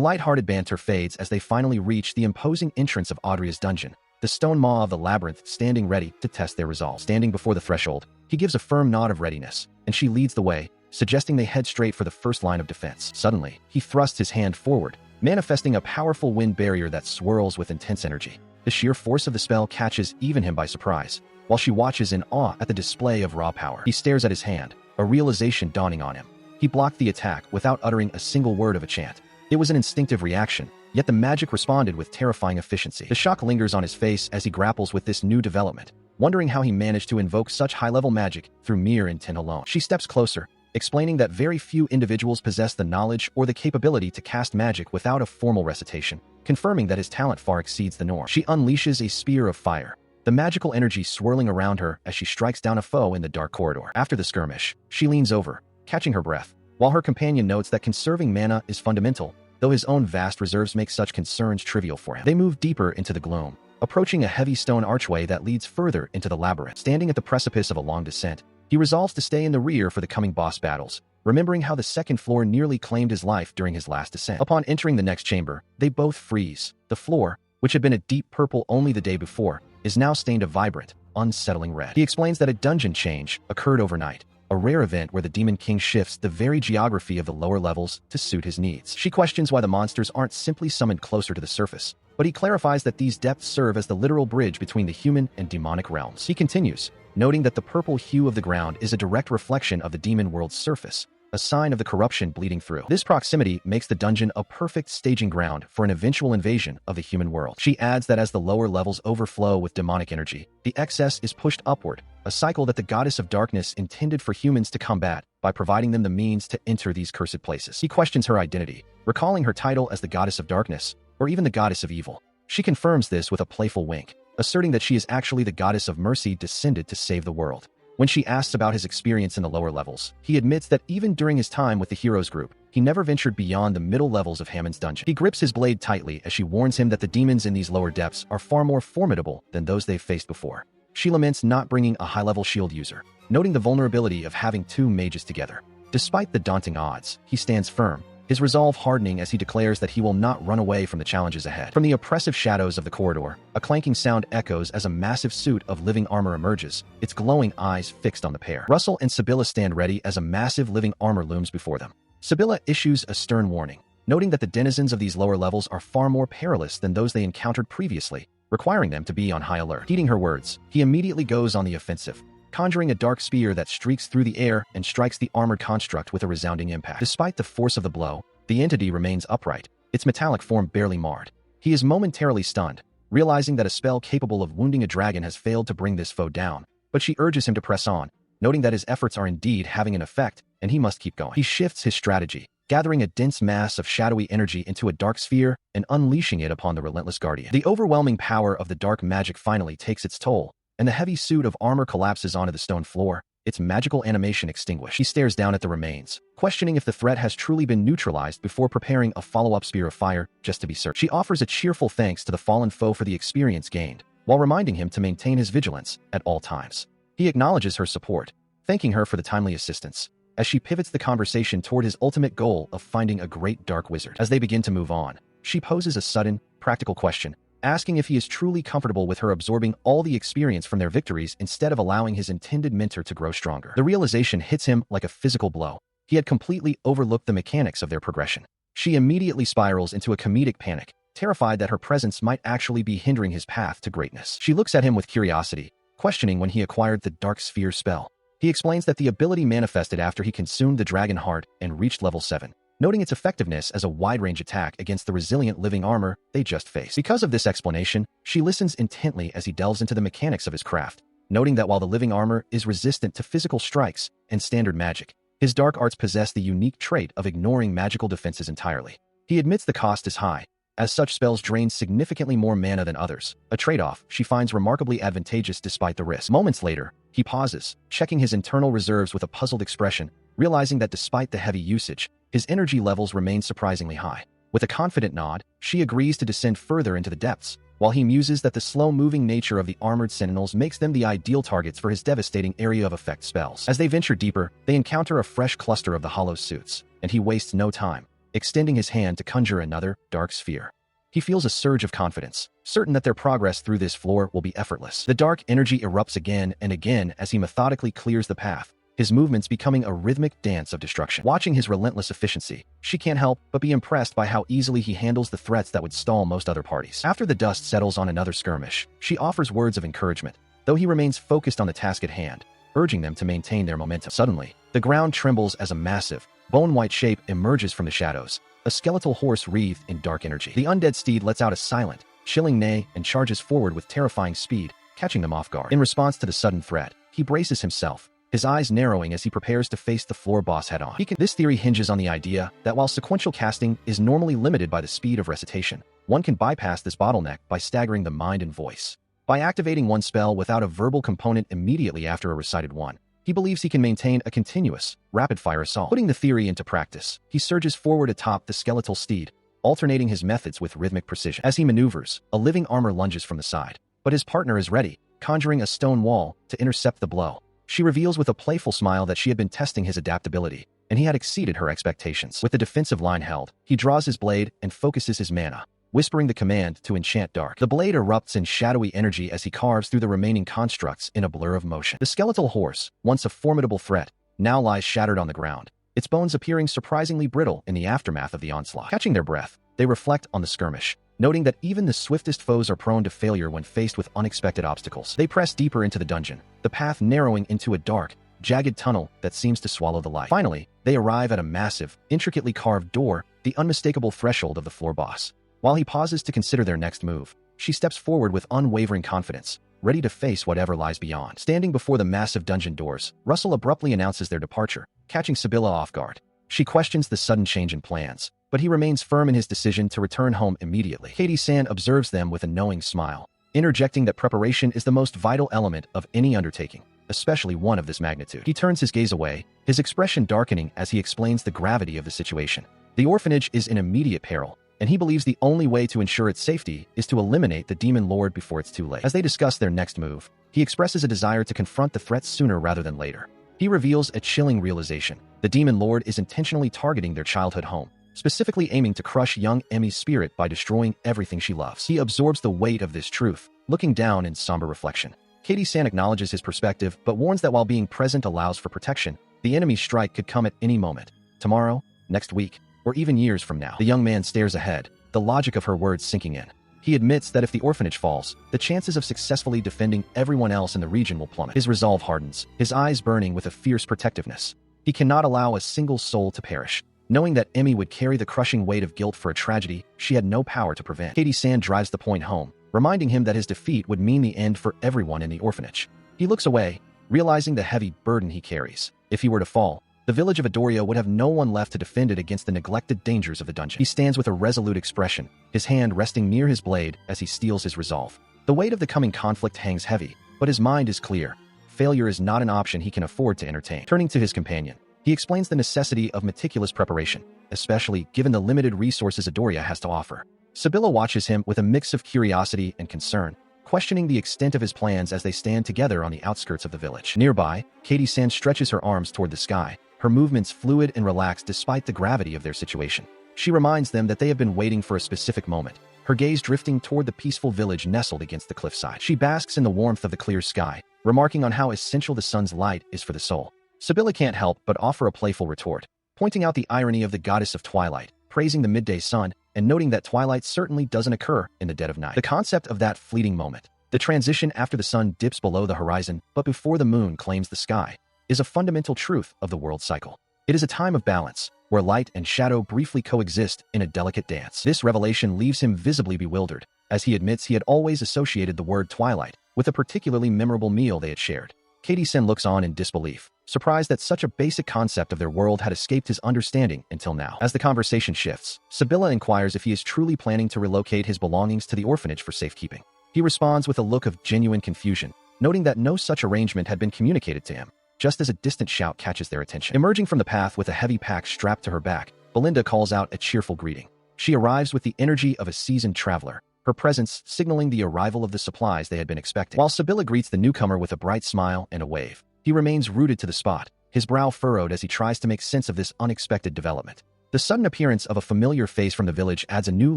light-hearted banter fades as they finally reach the imposing entrance of Audrey's dungeon, the stone maw of the labyrinth standing ready to test their resolve. Standing before the threshold, he gives a firm nod of readiness, and she leads the way, suggesting they head straight for the first line of defense. Suddenly, he thrusts his hand forward, manifesting a powerful wind barrier that swirls with intense energy. The sheer force of the spell catches even him by surprise, while she watches in awe at the display of raw power. He stares at his hand, a realization dawning on him. He blocked the attack without uttering a single word of a chant. It was an instinctive reaction, yet the magic responded with terrifying efficiency. The shock lingers on his face as he grapples with this new development, wondering how he managed to invoke such high-level magic through mere intent alone. She steps closer, explaining that very few individuals possess the knowledge or the capability to cast magic without a formal recitation, confirming that his talent far exceeds the norm. She unleashes a spear of fire, the magical energy swirling around her as she strikes down a foe in the dark corridor. After the skirmish, she leans over, catching her breath, while her companion notes that conserving mana is fundamental, though his own vast reserves make such concerns trivial for him. They move deeper into the gloom, approaching a heavy stone archway that leads further into the labyrinth. Standing at the precipice of a long descent, he resolves to stay in the rear for the coming boss battles, remembering how the second floor nearly claimed his life during his last descent. Upon entering the next chamber, they both freeze. The floor, which had been a deep purple only the day before, is now stained a vibrant, unsettling red. He explains that a dungeon change occurred overnight, a rare event where the Demon King shifts the very geography of the lower levels to suit his needs. She questions why the monsters aren't simply summoned closer to the surface, but he clarifies that these depths serve as the literal bridge between the human and demonic realms. He continues, noting that the purple hue of the ground is a direct reflection of the demon world's surface, a sign of the corruption bleeding through. This proximity makes the dungeon a perfect staging ground for an eventual invasion of the human world. She adds that as the lower levels overflow with demonic energy, the excess is pushed upward, a cycle that the goddess of darkness intended for humans to combat by providing them the means to enter these cursed places. He questions her identity, recalling her title as the goddess of darkness, or even the goddess of evil. She confirms this with a playful wink, asserting that she is actually the goddess of mercy descended to save the world. When she asks about his experience in the lower levels, he admits that even during his time with the heroes group, he never ventured beyond the middle levels of Hammond's dungeon. He grips his blade tightly as she warns him that the demons in these lower depths are far more formidable than those they've faced before. She laments not bringing a high-level shield user, noting the vulnerability of having two mages together. Despite the daunting odds, he stands firm, his resolve hardening as he declares that he will not run away from the challenges ahead. From the oppressive shadows of the corridor, a clanking sound echoes as a massive suit of living armor emerges, its glowing eyes fixed on the pair. Russell and Sibylla stand ready as a massive living armor looms before them. Sibylla issues a stern warning, noting that the denizens of these lower levels are far more perilous than those they encountered previously, requiring them to be on high alert. Heeding her words, he immediately goes on the offensive, conjuring a dark spear that streaks through the air and strikes the armored construct with a resounding impact. Despite the force of the blow, the entity remains upright, its metallic form barely marred. He is momentarily stunned, realizing that a spell capable of wounding a dragon has failed to bring this foe down, but she urges him to press on, noting that his efforts are indeed having an effect, and he must keep going. He shifts his strategy, gathering a dense mass of shadowy energy into a dark sphere and unleashing it upon the relentless guardian. The overwhelming power of the dark magic finally takes its toll, and the heavy suit of armor collapses onto the stone floor, its magical animation extinguished. He stares down at the remains, questioning if the threat has truly been neutralized before preparing a follow-up spear of fire just to be certain. She offers a cheerful thanks to the fallen foe for the experience gained, while reminding him to maintain his vigilance at all times. He acknowledges her support, thanking her for the timely assistance, as she pivots the conversation toward his ultimate goal of finding a great dark wizard. As they begin to move on, she poses a sudden, practical question, asking if he is truly comfortable with her absorbing all the experience from their victories instead of allowing his intended mentor to grow stronger. The realization hits him like a physical blow. He had completely overlooked the mechanics of their progression. She immediately spirals into a comedic panic, terrified that her presence might actually be hindering his path to greatness. She looks at him with curiosity, questioning when he acquired the Dark Sphere spell. He explains that the ability manifested after he consumed the dragon heart and reached level 7, noting its effectiveness as a wide-range attack against the resilient living armor they just faced. Because of this explanation, she listens intently as he delves into the mechanics of his craft, noting that while the living armor is resistant to physical strikes and standard magic, his dark arts possess the unique trait of ignoring magical defenses entirely. He admits the cost is high, as such spells drain significantly more mana than others, a trade-off she finds remarkably advantageous despite the risk. Moments later, he pauses, checking his internal reserves with a puzzled expression, realizing that despite the heavy usage, his energy levels remain surprisingly high. With a confident nod, she agrees to descend further into the depths, while he muses that the slow-moving nature of the armored sentinels makes them the ideal targets for his devastating area of effect spells. As they venture deeper, they encounter a fresh cluster of the hollow suits, and he wastes no time, extending his hand to conjure another dark sphere. He feels a surge of confidence, certain that their progress through this floor will be effortless. The dark energy erupts again and again as he methodically clears the path, his movements becoming a rhythmic dance of destruction. Watching his relentless efficiency, she can't help but be impressed by how easily he handles the threats that would stall most other parties. After the dust settles on another skirmish, she offers words of encouragement, though he remains focused on the task at hand, urging them to maintain their momentum. Suddenly, the ground trembles as a massive, bone-white shape emerges from the shadows, a skeletal horse wreathed in dark energy. The undead steed lets out a silent, chilling neigh and charges forward with terrifying speed, catching them off guard. In response to the sudden threat, he braces himself, his eyes narrowing as he prepares to face the floor boss head-on. This theory hinges on the idea that while sequential casting is normally limited by the speed of recitation, one can bypass this bottleneck by staggering the mind and voice. By activating one spell without a verbal component immediately after a recited one, he believes he can maintain a continuous, rapid-fire assault. Putting the theory into practice, he surges forward atop the skeletal steed, alternating his methods with rhythmic precision. As he maneuvers, a living armor lunges from the side, but his partner is ready, conjuring a stone wall to intercept the blow. She reveals with a playful smile that she had been testing his adaptability, and he had exceeded her expectations. With the defensive line held, he draws his blade and focuses his mana, whispering the command to enchant dark. The blade erupts in shadowy energy as he carves through the remaining constructs in a blur of motion. The skeletal horse, once a formidable threat, now lies shattered on the ground, its bones appearing surprisingly brittle in the aftermath of the onslaught. Catching their breath, they reflect on the skirmish, noting that even the swiftest foes are prone to failure when faced with unexpected obstacles. They press deeper into the dungeon, the path narrowing into a dark, jagged tunnel that seems to swallow the light. Finally, they arrive at a massive, intricately carved door, the unmistakable threshold of the floor boss. While he pauses to consider their next move, she steps forward with unwavering confidence, ready to face whatever lies beyond. Standing before the massive dungeon doors, Russell abruptly announces their departure, catching Sibylla off guard. She questions the sudden change in plans, but he remains firm in his decision to return home immediately. Katie-san observes them with a knowing smile, interjecting that preparation is the most vital element of any undertaking, especially one of this magnitude. He turns his gaze away, his expression darkening as he explains the gravity of the situation. The orphanage is in immediate peril, and he believes the only way to ensure its safety is to eliminate the demon lord before it's too late. As they discuss their next move, he expresses a desire to confront the threat sooner rather than later. He reveals a chilling realization: the demon lord is intentionally targeting their childhood home, specifically aiming to crush young Emmy's spirit by destroying everything she loves. He absorbs the weight of this truth, looking down in somber reflection. Katie-san acknowledges his perspective, but warns that while being present allows for protection, the enemy's strike could come at any moment. Tomorrow, next week, or even years from now. The young man stares ahead, the logic of her words sinking in. He admits that if the orphanage falls, the chances of successfully defending everyone else in the region will plummet. His resolve hardens, his eyes burning with a fierce protectiveness. He cannot allow a single soul to perish, knowing that Emmy would carry the crushing weight of guilt for a tragedy she had no power to prevent. Katie-san drives the point home, reminding him that his defeat would mean the end for everyone in the orphanage. He looks away, realizing the heavy burden he carries. If he were to fall, the village of Adoria would have no one left to defend it against the neglected dangers of the dungeon. He stands with a resolute expression, his hand resting near his blade as he steels his resolve. The weight of the coming conflict hangs heavy, but his mind is clear. Failure is not an option he can afford to entertain. Turning to his companion, he explains the necessity of meticulous preparation, especially given the limited resources Adoria has to offer. Sibylla watches him with a mix of curiosity and concern, questioning the extent of his plans as they stand together on the outskirts of the village. Nearby, Katie-san stretches her arms toward the sky, her movements fluid and relaxed despite the gravity of their situation. She reminds them that they have been waiting for a specific moment, her gaze drifting toward the peaceful village nestled against the cliffside. She basks in the warmth of the clear sky, remarking on how essential the sun's light is for the soul. Sibylla can't help but offer a playful retort, pointing out the irony of the goddess of twilight, praising the midday sun, and noting that twilight certainly doesn't occur in the dead of night. The concept of that fleeting moment, the transition after the sun dips below the horizon but before the moon claims the sky, is a fundamental truth of the world cycle. It is a time of balance, where light and shadow briefly coexist in a delicate dance. This revelation leaves him visibly bewildered, as he admits he had always associated the word twilight with a particularly memorable meal they had shared. Katie-sen looks on in disbelief, surprised that such a basic concept of their world had escaped his understanding until now. As the conversation shifts, Sibylla inquires if he is truly planning to relocate his belongings to the orphanage for safekeeping. He responds with a look of genuine confusion, noting that no such arrangement had been communicated to him, just as a distant shout catches their attention. Emerging from the path with a heavy pack strapped to her back, Belinda calls out a cheerful greeting. She arrives with the energy of a seasoned traveler, her presence signaling the arrival of the supplies they had been expecting. While Sibylla greets the newcomer with a bright smile and a wave, he remains rooted to the spot, his brow furrowed as he tries to make sense of this unexpected development. The sudden appearance of a familiar face from the village adds a new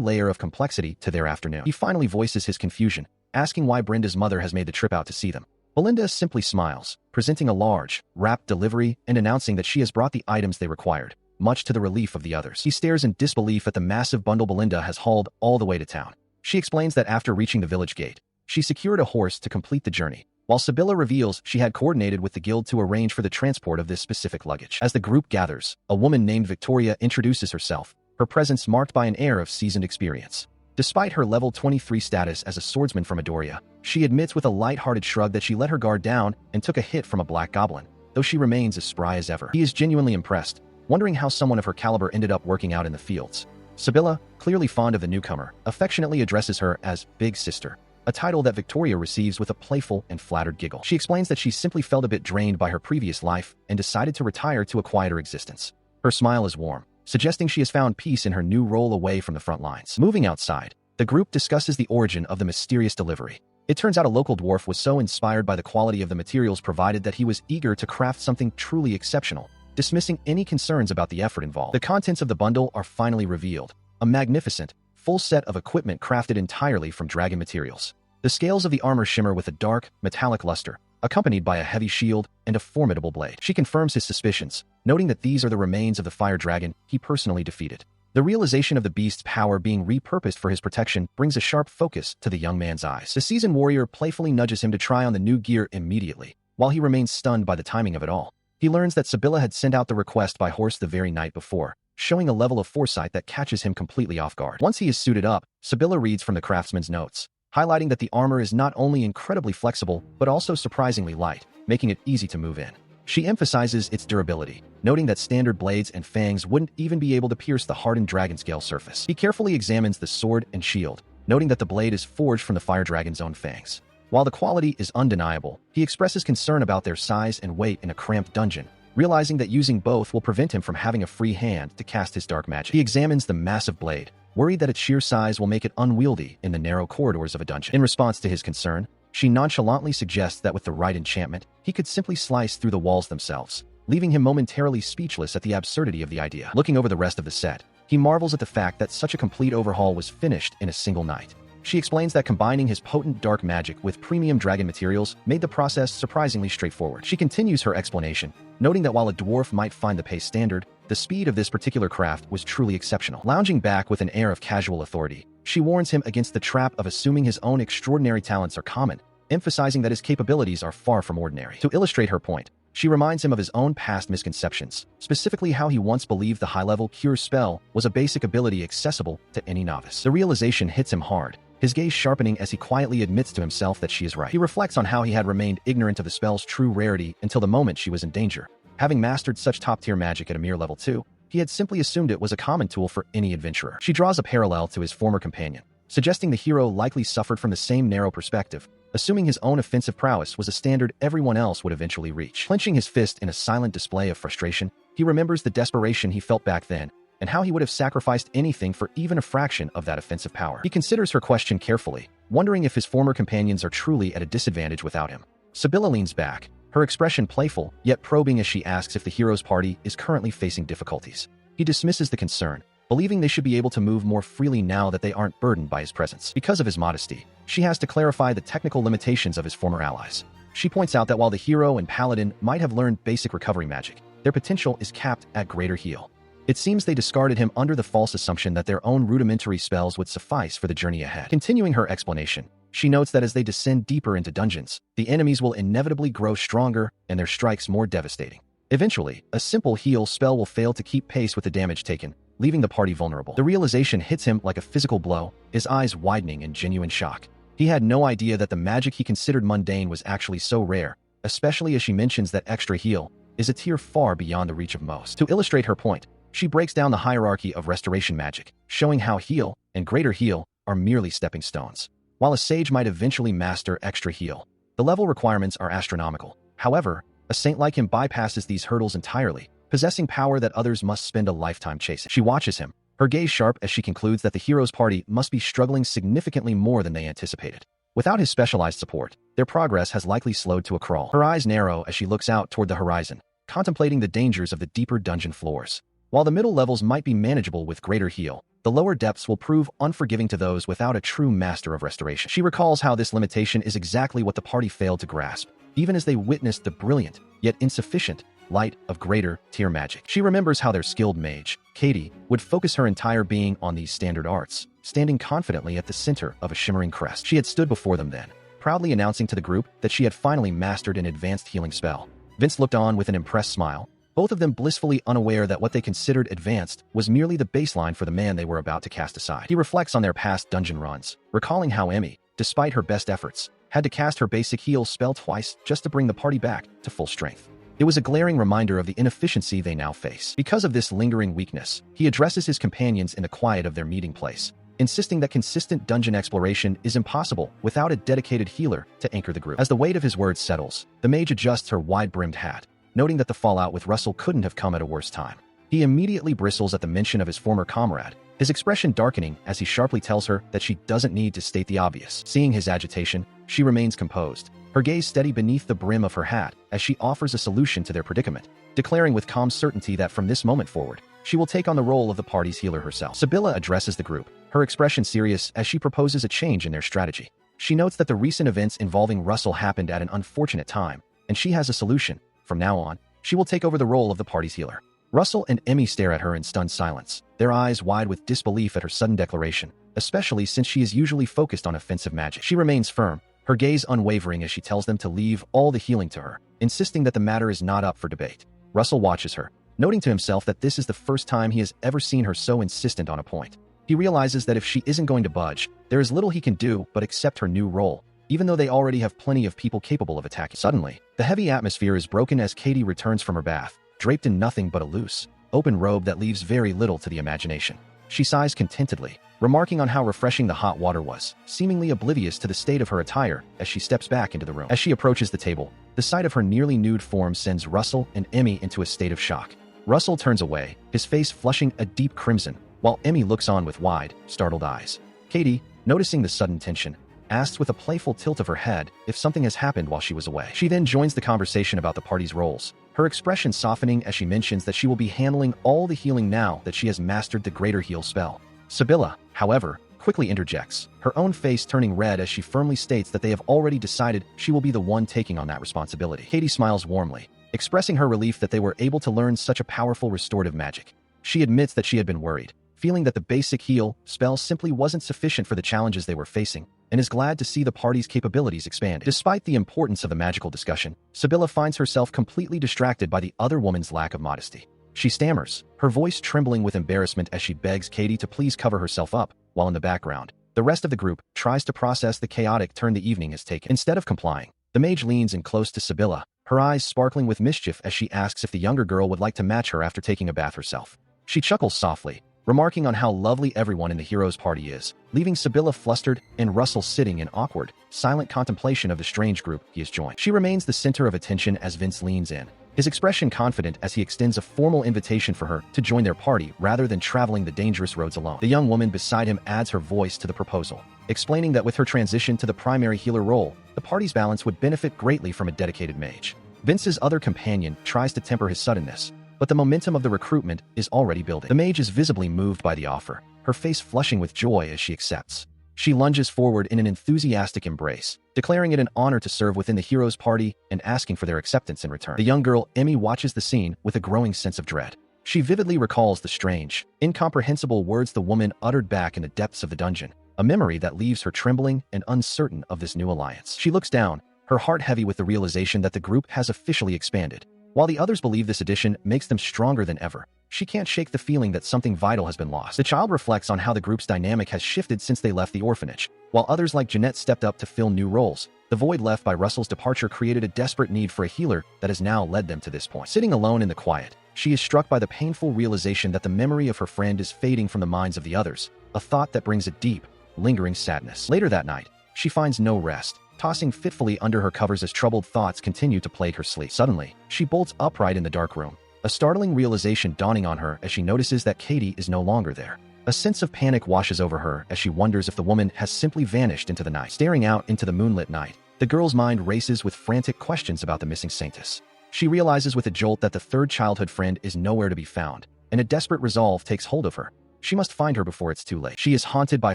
layer of complexity to their afternoon. He finally voices his confusion, asking why Brenda's mother has made the trip out to see them. Belinda simply smiles, presenting a large, wrapped delivery and announcing that she has brought the items they required, much to the relief of the others. He stares in disbelief at the massive bundle Belinda has hauled all the way to town. She explains that after reaching the village gate, she secured a horse to complete the journey, while Sibylla reveals she had coordinated with the guild to arrange for the transport of this specific luggage. As the group gathers, a woman named Victoria introduces herself, her presence marked by an air of seasoned experience. Despite her level 23 status as a swordsman from Midoriya, she admits with a light-hearted shrug that she let her guard down and took a hit from a black goblin, though she remains as spry as ever. He is genuinely impressed, wondering how someone of her caliber ended up working out in the fields. Sibylla, clearly fond of the newcomer, affectionately addresses her as Big Sister, a title that Victoria receives with a playful and flattered giggle. She explains that she simply felt a bit drained by her previous life and decided to retire to a quieter existence. Her smile is warm, suggesting she has found peace in her new role away from the front lines. Moving outside, the group discusses the origin of the mysterious delivery. It turns out a local dwarf was so inspired by the quality of the materials provided that he was eager to craft something truly exceptional, dismissing any concerns about the effort involved. The contents of the bundle are finally revealed, a magnificent, full set of equipment crafted entirely from dragon materials. The scales of the armor shimmer with a dark, metallic luster, accompanied by a heavy shield and a formidable blade. She confirms his suspicions, noting that these are the remains of the fire dragon he personally defeated. The realization of the beast's power being repurposed for his protection brings a sharp focus to the young man's eyes. The seasoned warrior playfully nudges him to try on the new gear immediately, while he remains stunned by the timing of it all. He learns that Sibylla had sent out the request by horse the very night before, showing a level of foresight that catches him completely off guard. Once he is suited up, Sibylla reads from the craftsman's notes, highlighting that the armor is not only incredibly flexible, but also surprisingly light, making it easy to move in. She emphasizes its durability, noting that standard blades and fangs wouldn't even be able to pierce the hardened dragon scale surface. He carefully examines the sword and shield, noting that the blade is forged from the fire dragon's own fangs. While the quality is undeniable, he expresses concern about their size and weight in a cramped dungeon, realizing that using both will prevent him from having a free hand to cast his dark magic. He examines the massive blade, worried that its sheer size will make it unwieldy in the narrow corridors of a dungeon. In response to his concern, she nonchalantly suggests that with the right enchantment, he could simply slice through the walls themselves, leaving him momentarily speechless at the absurdity of the idea. Looking over the rest of the set, he marvels at the fact that such a complete overhaul was finished in a single night. She explains that combining his potent dark magic with premium dragon materials made the process surprisingly straightforward. She continues her explanation, noting that while a dwarf might find the pace standard, the speed of this particular craft was truly exceptional. Lounging back with an air of casual authority, she warns him against the trap of assuming his own extraordinary talents are common, emphasizing that his capabilities are far from ordinary. To illustrate her point, she reminds him of his own past misconceptions, specifically how he once believed the high-level Cure spell was a basic ability accessible to any novice. The realization hits him hard, his gaze sharpening as he quietly admits to himself that she is right. He reflects on how he had remained ignorant of the spell's true rarity until the moment she was in danger. Having mastered such top-tier magic at a mere level 2, he had simply assumed it was a common tool for any adventurer. She draws a parallel to his former companion, suggesting the hero likely suffered from the same narrow perspective, assuming his own offensive prowess was a standard everyone else would eventually reach. Clenching his fist in a silent display of frustration, he remembers the desperation he felt back then, and how he would have sacrificed anything for even a fraction of that offensive power. He considers her question carefully, wondering if his former companions are truly at a disadvantage without him. Sibylla leans back, her expression playful, yet probing as she asks if the hero's party is currently facing difficulties. He dismisses the concern, believing they should be able to move more freely now that they aren't burdened by his presence. Because of his modesty, she has to clarify the technical limitations of his former allies. She points out that while the hero and paladin might have learned basic recovery magic, their potential is capped at greater heal. It seems they discarded him under the false assumption that their own rudimentary spells would suffice for the journey ahead. Continuing her explanation, she notes that as they descend deeper into dungeons, the enemies will inevitably grow stronger and their strikes more devastating. Eventually, a simple heal spell will fail to keep pace with the damage taken, leaving the party vulnerable. The realization hits him like a physical blow, his eyes widening in genuine shock. He had no idea that the magic he considered mundane was actually so rare, especially as she mentions that extra heal is a tier far beyond the reach of most. To illustrate her point, she breaks down the hierarchy of restoration magic, showing how heal and greater heal are merely stepping stones. While a sage might eventually master extra heal, the level requirements are astronomical. However, a saint like him bypasses these hurdles entirely, possessing power that others must spend a lifetime chasing. She watches him, her gaze sharp as she concludes that the hero's party must be struggling significantly more than they anticipated. Without his specialized support, their progress has likely slowed to a crawl. Her eyes narrow as she looks out toward the horizon, contemplating the dangers of the deeper dungeon floors. While the middle levels might be manageable with greater heal, the lower depths will prove unforgiving to those without a true master of restoration. She recalls how this limitation is exactly what the party failed to grasp, even as they witnessed the brilliant, yet insufficient, light of greater tier magic. She remembers how their skilled mage, Katie, would focus her entire being on these standard arts, standing confidently at the center of a shimmering crest. She had stood before them then, proudly announcing to the group that she had finally mastered an advanced healing spell. Vince looked on with an impressed smile, both of them blissfully unaware that what they considered advanced was merely the baseline for the man they were about to cast aside. He reflects on their past dungeon runs, recalling how Emmy, despite her best efforts, had to cast her basic heal spell twice just to bring the party back to full strength. It was a glaring reminder of the inefficiency they now face. Because of this lingering weakness, he addresses his companions in the quiet of their meeting place, insisting that consistent dungeon exploration is impossible without a dedicated healer to anchor the group. As the weight of his words settles, the mage adjusts her wide-brimmed hat, noting that the fallout with Russell couldn't have come at a worse time. He immediately bristles at the mention of his former comrade, his expression darkening as he sharply tells her that she doesn't need to state the obvious. Seeing his agitation, she remains composed, her gaze steady beneath the brim of her hat as she offers a solution to their predicament, declaring with calm certainty that from this moment forward, she will take on the role of the party's healer herself. Sibylla addresses the group, her expression serious as she proposes a change in their strategy. She notes that the recent events involving Russell happened at an unfortunate time, and she has a solution. From now on, she will take over the role of the party's healer. Russell and Emmy stare at her in stunned silence, their eyes wide with disbelief at her sudden declaration, especially since she is usually focused on offensive magic. She remains firm, her gaze unwavering as she tells them to leave all the healing to her, insisting that the matter is not up for debate. Russell watches her, noting to himself that this is the first time he has ever seen her so insistent on a point. He realizes that if she isn't going to budge, there is little he can do but accept her new role, even though they already have plenty of people capable of attacking. Suddenly, the heavy atmosphere is broken as Katie returns from her bath, draped in nothing but a loose, open robe that leaves very little to the imagination. She sighs contentedly, remarking on how refreshing the hot water was, seemingly oblivious to the state of her attire as she steps back into the room. As she approaches the table, the sight of her nearly nude form sends Russell and Emmy into a state of shock. Russell turns away, his face flushing a deep crimson, while Emmy looks on with wide, startled eyes. Katie, noticing the sudden tension, asks with a playful tilt of her head if something has happened while she was away. She then joins the conversation about the party's roles, her expression softening as she mentions that she will be handling all the healing now that she has mastered the greater heal spell. Sibylla, however, quickly interjects, her own face turning red as she firmly states that they have already decided she will be the one taking on that responsibility. Katie smiles warmly, expressing her relief that they were able to learn such a powerful restorative magic. She admits that she had been worried, feeling that the basic heal spell simply wasn't sufficient for the challenges they were facing, and is glad to see the party's capabilities expand. Despite the importance of the magical discussion, Sibylla finds herself completely distracted by the other woman's lack of modesty. She stammers, her voice trembling with embarrassment as she begs Katie to please cover herself up, while in the background, the rest of the group tries to process the chaotic turn the evening has taken. Instead of complying, the mage leans in close to Sibylla, her eyes sparkling with mischief as she asks if the younger girl would like to match her after taking a bath herself. She chuckles softly, remarking on how lovely everyone in the hero's party is, leaving Sibylla flustered and Russell sitting in awkward, silent contemplation of the strange group he has joined. She remains the center of attention as Vince leans in, his expression confident as he extends a formal invitation for her to join their party rather than traveling the dangerous roads alone. The young woman beside him adds her voice to the proposal, explaining that with her transition to the primary healer role, the party's balance would benefit greatly from a dedicated mage. Vince's other companion tries to temper his suddenness, but the momentum of the recruitment is already building. The mage is visibly moved by the offer, her face flushing with joy as she accepts. She lunges forward in an enthusiastic embrace, declaring it an honor to serve within the hero's party and asking for their acceptance in return. The young girl, Emmy, watches the scene with a growing sense of dread. She vividly recalls the strange, incomprehensible words the woman uttered back in the depths of the dungeon, a memory that leaves her trembling and uncertain of this new alliance. She looks down, her heart heavy with the realization that the group has officially expanded. While the others believe this addition makes them stronger than ever, she can't shake the feeling that something vital has been lost. The child reflects on how the group's dynamic has shifted since they left the orphanage. While others like Jeanette stepped up to fill new roles, the void left by Russell's departure created a desperate need for a healer that has now led them to this point. Sitting alone in the quiet, she is struck by the painful realization that the memory of her friend is fading from the minds of the others, a thought that brings a deep, lingering sadness. Later that night, she finds no rest, tossing fitfully under her covers as troubled thoughts continue to plague her sleep. Suddenly, she bolts upright in the dark room, a startling realization dawning on her as she notices that Katie is no longer there. A sense of panic washes over her as she wonders if the woman has simply vanished into the night. Staring out into the moonlit night, the girl's mind races with frantic questions about the missing saintess. She realizes with a jolt that the third childhood friend is nowhere to be found, and a desperate resolve takes hold of her. She must find her before it's too late. She is haunted by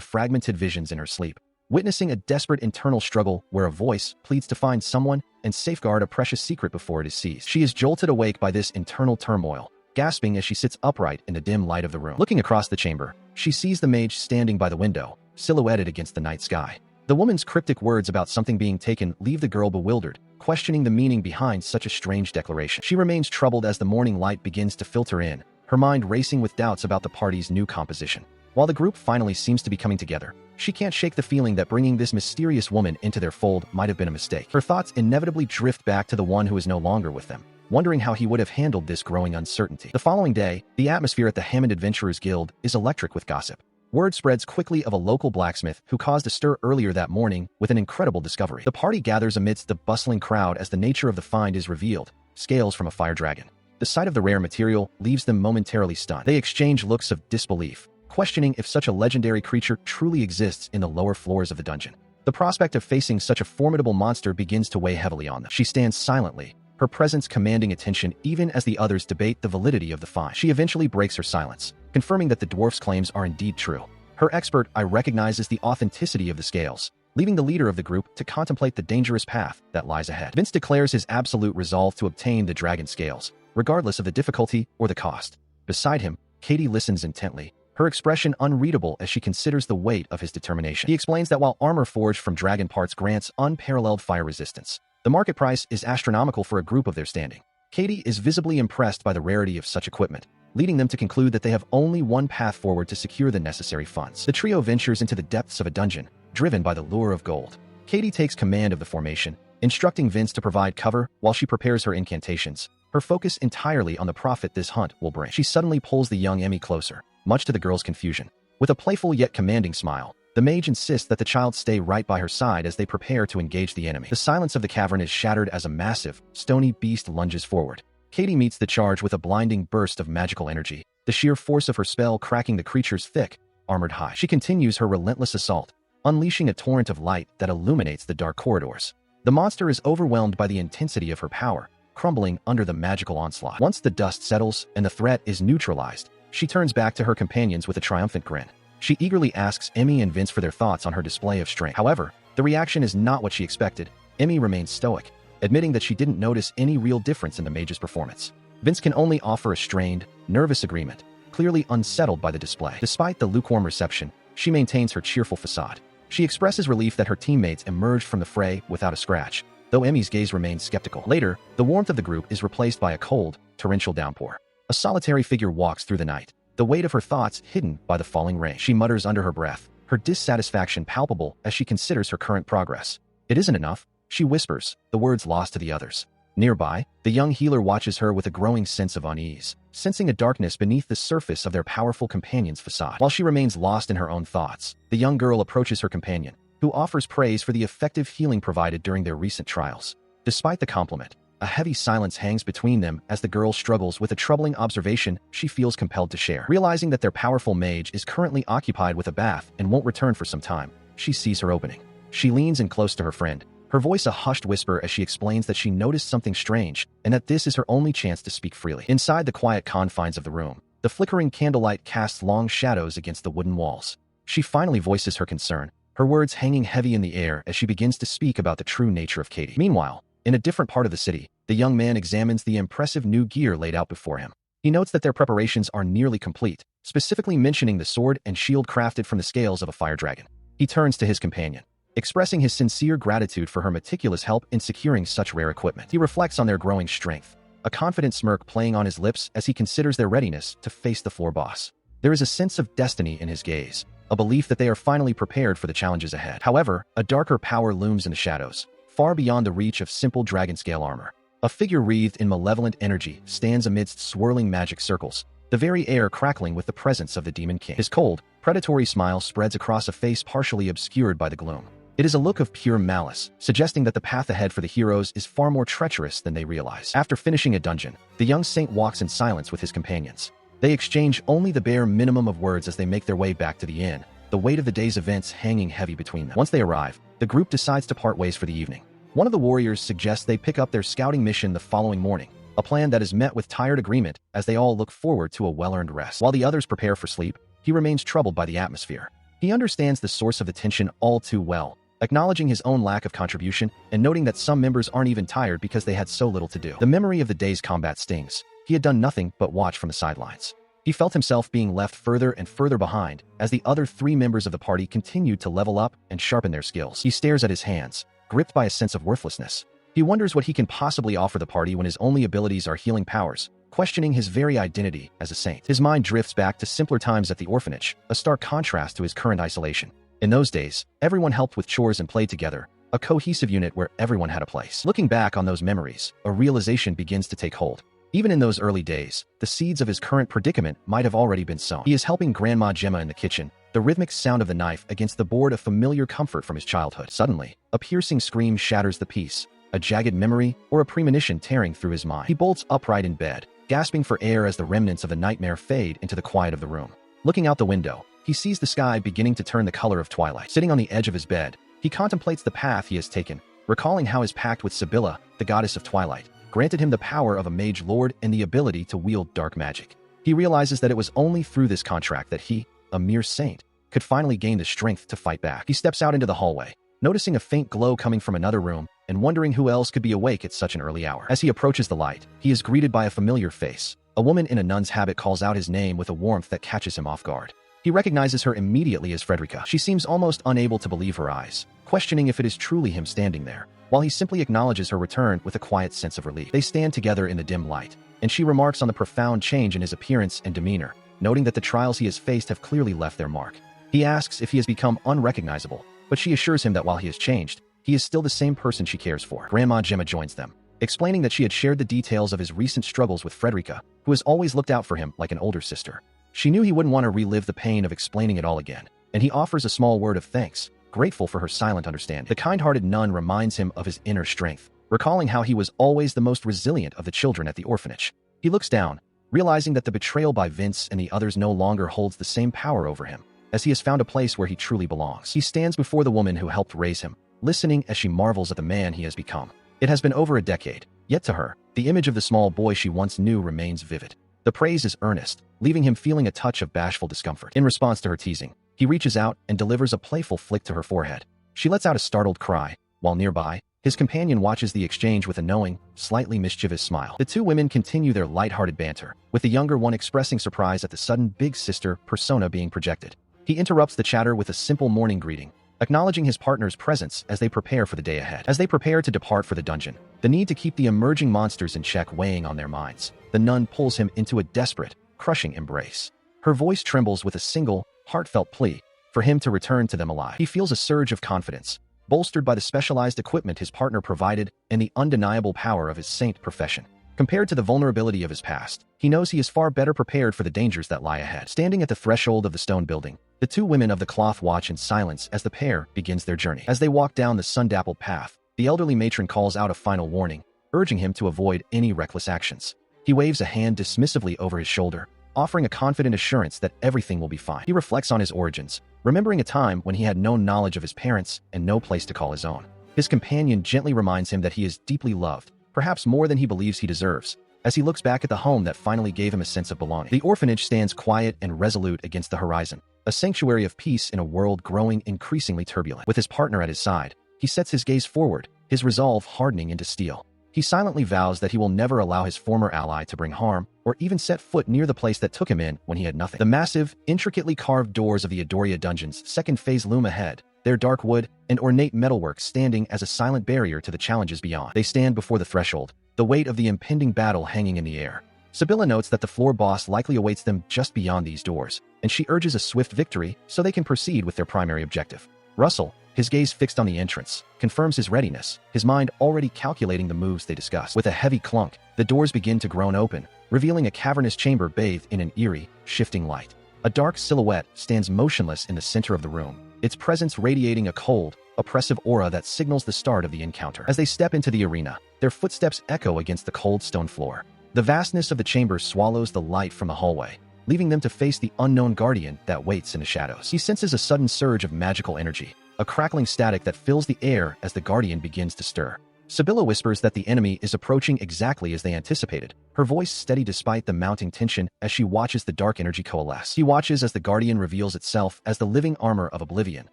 fragmented visions in her sleep, witnessing a desperate internal struggle where a voice pleads to find someone and safeguard a precious secret before it is seized. She is jolted awake by this internal turmoil, gasping as she sits upright in the dim light of the room. Looking across the chamber, she sees the mage standing by the window, silhouetted against the night sky. The woman's cryptic words about something being taken leave the girl bewildered, questioning the meaning behind such a strange declaration. She remains troubled as the morning light begins to filter in, her mind racing with doubts about the party's new composition. While the group finally seems to be coming together, she can't shake the feeling that bringing this mysterious woman into their fold might have been a mistake. Her thoughts inevitably drift back to the one who is no longer with them, wondering how he would have handled this growing uncertainty. The following day, the atmosphere at the Hammond Adventurers Guild is electric with gossip. Word spreads quickly of a local blacksmith who caused a stir earlier that morning with an incredible discovery. The party gathers amidst the bustling crowd as the nature of the find is revealed: scales from a fire dragon. The sight of the rare material leaves them momentarily stunned. They exchange looks of disbelief, questioning if such a legendary creature truly exists in the lower floors of the dungeon. The prospect of facing such a formidable monster begins to weigh heavily on them. She stands silently, her presence commanding attention even as the others debate the validity of the find. She eventually breaks her silence, confirming that the dwarf's claims are indeed true. Her expert eye recognizes the authenticity of the scales, leaving the leader of the group to contemplate the dangerous path that lies ahead. Vince declares his absolute resolve to obtain the dragon scales, regardless of the difficulty or the cost. Beside him, Katie listens intently, her expression unreadable as she considers the weight of his determination. He explains that while armor forged from dragon parts grants unparalleled fire resistance, the market price is astronomical for a group of their standing. Katie is visibly impressed by the rarity of such equipment, leading them to conclude that they have only one path forward to secure the necessary funds. The trio ventures into the depths of a dungeon, driven by the lure of gold. Katie takes command of the formation, instructing Vince to provide cover while she prepares her incantations, her focus entirely on the profit this hunt will bring. She suddenly pulls the young Emmy closer, much to the girl's confusion. With a playful yet commanding smile, the mage insists that the child stay right by her side as they prepare to engage the enemy. The silence of the cavern is shattered as a massive, stony beast lunges forward. Katie meets the charge with a blinding burst of magical energy, the sheer force of her spell cracking the creature's thick, armored hide. She continues her relentless assault, unleashing a torrent of light that illuminates the dark corridors. The monster is overwhelmed by the intensity of her power, crumbling under the magical onslaught. Once the dust settles and the threat is neutralized, she turns back to her companions with a triumphant grin. She eagerly asks Emmy and Vince for their thoughts on her display of strength. However, the reaction is not what she expected. Emmy remains stoic, admitting that she didn't notice any real difference in the mage's performance. Vince can only offer a strained, nervous agreement, clearly unsettled by the display. Despite the lukewarm reception, she maintains her cheerful facade. She expresses relief that her teammates emerged from the fray without a scratch, though Emmy's gaze remains skeptical. Later, the warmth of the group is replaced by a cold, torrential downpour. A solitary figure walks through the night, the weight of her thoughts hidden by the falling rain. She mutters under her breath, her dissatisfaction palpable as she considers her current progress. It isn't enough, she whispers, the words lost to the others. Nearby, the young healer watches her with a growing sense of unease, sensing a darkness beneath the surface of their powerful companion's facade. While she remains lost in her own thoughts, the young girl approaches her companion, who offers praise for the effective healing provided during their recent trials. Despite the compliment, a heavy silence hangs between them as the girl struggles with a troubling observation she feels compelled to share. Realizing that their powerful mage is currently occupied with a bath and won't return for some time, she sees her opening. She leans in close to her friend, her voice a hushed whisper as she explains that she noticed something strange and that this is her only chance to speak freely. Inside the quiet confines of the room, the flickering candlelight casts long shadows against the wooden walls. She finally voices her concern, her words hanging heavy in the air as she begins to speak about the true nature of Katie. Meanwhile, in a different part of the city, the young man examines the impressive new gear laid out before him. He notes that their preparations are nearly complete, specifically mentioning the sword and shield crafted from the scales of a fire dragon. He turns to his companion, expressing his sincere gratitude for her meticulous help in securing such rare equipment. He reflects on their growing strength, a confident smirk playing on his lips as he considers their readiness to face the floor boss. There is a sense of destiny in his gaze, a belief that they are finally prepared for the challenges ahead. However, a darker power looms in the shadows, far beyond the reach of simple dragon-scale armor. A figure wreathed in malevolent energy stands amidst swirling magic circles, the very air crackling with the presence of the Demon King. His cold, predatory smile spreads across a face partially obscured by the gloom. It is a look of pure malice, suggesting that the path ahead for the heroes is far more treacherous than they realize. After finishing a dungeon, the young saint walks in silence with his companions. They exchange only the bare minimum of words as they make their way back to the inn, the weight of the day's events hanging heavy between them. Once they arrive, the group decides to part ways for the evening. One of the warriors suggests they pick up their scouting mission the following morning, a plan that is met with tired agreement as they all look forward to a well-earned rest. While the others prepare for sleep, he remains troubled by the atmosphere. He understands the source of the tension all too well, acknowledging his own lack of contribution and noting that some members aren't even tired because they had so little to do. The memory of the day's combat stings. He had done nothing but watch from the sidelines. He felt himself being left further and further behind as the other 3 members of the party continued to level up and sharpen their skills. He stares at his hands, gripped by a sense of worthlessness. He wonders what he can possibly offer the party when his only abilities are healing powers, questioning his very identity as a saint. His mind drifts back to simpler times at the orphanage, a stark contrast to his current isolation. In those days, everyone helped with chores and played together, a cohesive unit where everyone had a place. Looking back on those memories, a realization begins to take hold. Even in those early days, the seeds of his current predicament might have already been sown. He is helping Grandma Gemma in the kitchen, the rhythmic sound of the knife against the board a familiar comfort from his childhood. Suddenly, a piercing scream shatters the peace, a jagged memory or a premonition tearing through his mind. He bolts upright in bed, gasping for air as the remnants of the nightmare fade into the quiet of the room. Looking out the window, he sees the sky beginning to turn the color of twilight. Sitting on the edge of his bed, he contemplates the path he has taken, recalling how his pact with Sibylla, the goddess of twilight, granted him the power of a mage lord and the ability to wield dark magic. He realizes that it was only through this contract that he, a mere saint, could finally gain the strength to fight back. He steps out into the hallway, noticing a faint glow coming from another room and wondering who else could be awake at such an early hour. As he approaches the light, he is greeted by a familiar face. A woman in a nun's habit calls out his name with a warmth that catches him off guard. He recognizes her immediately as Frederica. She seems almost unable to believe her eyes, questioning if it is truly him standing there, while he simply acknowledges her return with a quiet sense of relief. They stand together in the dim light, and she remarks on the profound change in his appearance and demeanor, noting that the trials he has faced have clearly left their mark. He asks if he has become unrecognizable, but she assures him that while he has changed, he is still the same person she cares for. Grandma Gemma joins them, explaining that she had shared the details of his recent struggles with Frederica, who has always looked out for him like an older sister. She knew he wouldn't want to relive the pain of explaining it all again, and he offers a small word of thanks, grateful for her silent understanding. The kind-hearted nun reminds him of his inner strength, recalling how he was always the most resilient of the children at the orphanage. He looks down, realizing that the betrayal by Vince and the others no longer holds the same power over him, as he has found a place where he truly belongs. He stands before the woman who helped raise him, listening as she marvels at the man he has become. It has been over a decade, yet to her, the image of the small boy she once knew remains vivid. The praise is earnest, leaving him feeling a touch of bashful discomfort. In response to her teasing, he reaches out and delivers a playful flick to her forehead. She lets out a startled cry, while nearby, his companion watches the exchange with a knowing, slightly mischievous smile. The two women continue their light-hearted banter, with the younger one expressing surprise at the sudden big sister persona being projected. He interrupts the chatter with a simple morning greeting, acknowledging his partner's presence as they prepare for the day ahead. As they prepare to depart for the dungeon, the need to keep the emerging monsters in check weighing on their minds, the nun pulls him into a desperate, crushing embrace. Her voice trembles with a single, heartfelt plea for him to return to them alive. He feels a surge of confidence, bolstered by the specialized equipment his partner provided and the undeniable power of his saint profession. Compared to the vulnerability of his past, he knows he is far better prepared for the dangers that lie ahead. Standing at the threshold of the stone building, the two women of the cloth watch in silence as the pair begins their journey. As they walk down the sun-dappled path, the elderly matron calls out a final warning, urging him to avoid any reckless actions. He waves a hand dismissively over his shoulder, offering a confident assurance that everything will be fine. He reflects on his origins, remembering a time when he had no knowledge of his parents and no place to call his own. His companion gently reminds him that he is deeply loved, perhaps more than he believes he deserves, as he looks back at the home that finally gave him a sense of belonging. The orphanage stands quiet and resolute against the horizon, a sanctuary of peace in a world growing increasingly turbulent. With his partner at his side, he sets his gaze forward, his resolve hardening into steel. He silently vows that he will never allow his former ally to bring harm or even set foot near the place that took him in when he had nothing. The massive, intricately carved doors of the Midoriya dungeon's second phase loom ahead, their dark wood and ornate metalwork standing as a silent barrier to the challenges beyond. They stand before the threshold, the weight of the impending battle hanging in the air. Sibylla notes that the floor boss likely awaits them just beyond these doors, and she urges a swift victory so they can proceed with their primary objective. Russell, his gaze fixed on the entrance, confirms his readiness, his mind already calculating the moves they discuss. With a heavy clunk, the doors begin to groan open, revealing a cavernous chamber bathed in an eerie, shifting light. A dark silhouette stands motionless in the center of the room, its presence radiating a cold, oppressive aura that signals the start of the encounter. As they step into the arena, their footsteps echo against the cold stone floor. The vastness of the chamber swallows the light from the hallway, leaving them to face the unknown guardian that waits in the shadows. He senses a sudden surge of magical energy, a crackling static that fills the air as the guardian begins to stir. Sibylla whispers that the enemy is approaching exactly as they anticipated, her voice steady despite the mounting tension as she watches the dark energy coalesce. He watches as the guardian reveals itself as the living armor of Oblivion,